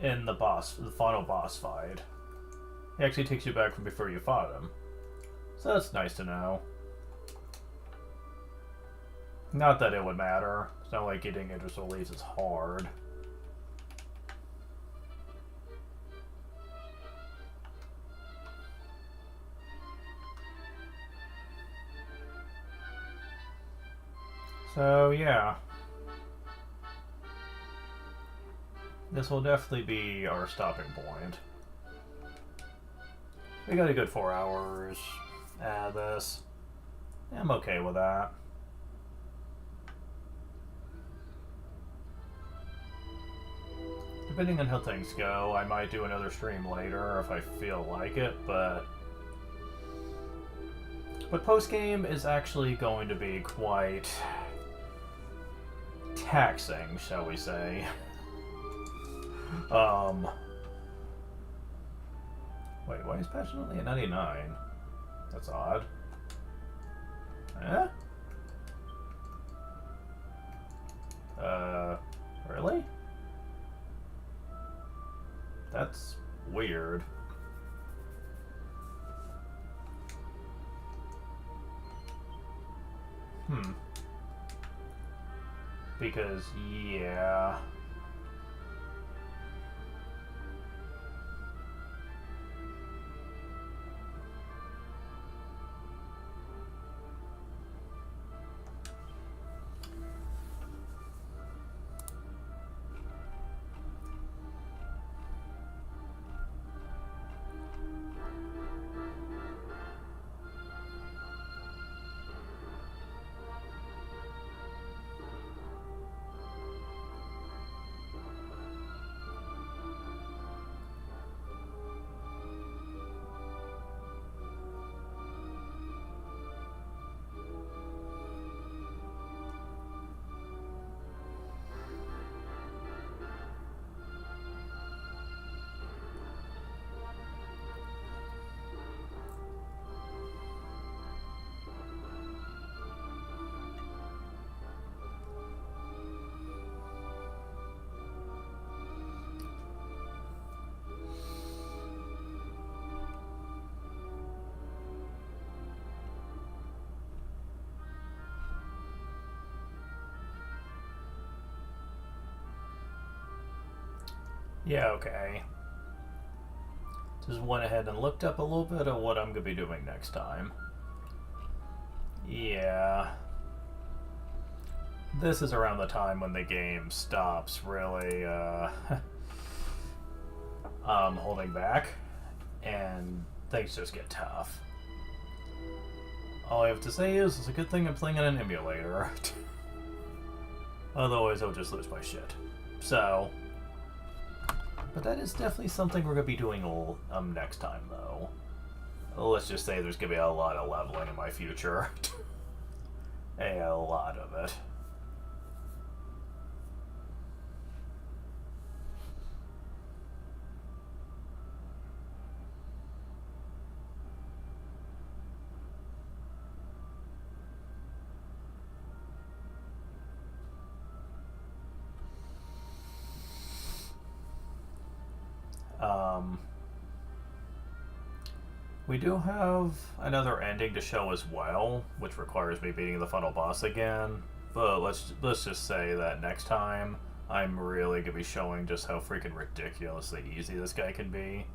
in the final boss fight. It actually takes you back from before you fought him, so that's nice to know. Not that it would matter. It's not like getting Idris Leaves is hard. So, yeah. This will definitely be our stopping point. We got a good 4 hours at this. I'm okay with that. Depending on how things go, I might do another stream later if I feel like it, but post-game is actually going to be quite taxing, shall we say. Wait, why is patch only at 99? That's odd. Eh? Really? That's weird. Because, yeah. Yeah, okay. Just went ahead and looked up a little bit of what I'm going to be doing next time. Yeah. This is around the time when the game stops really, holding back, and things just get tough. All I have to say is, it's a good thing I'm playing on an emulator. Otherwise, I'll just lose my shit. So... But that is definitely something we're going to be doing next time, though. Let's just say there's going to be a lot of leveling in my future. A lot of it. We do have another ending to show as well, which requires me beating the final boss again. But let's just say that next time, I'm really gonna be showing just how freaking ridiculously easy this guy can be.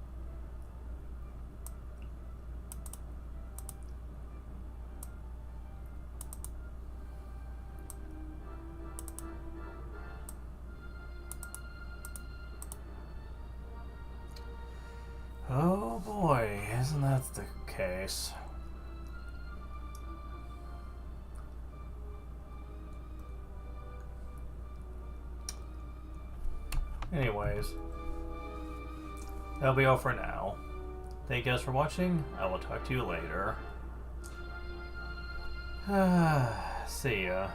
Oh boy, isn't that the case? Anyways, that'll be all for now. Thank you guys for watching. I will talk to you later. See ya.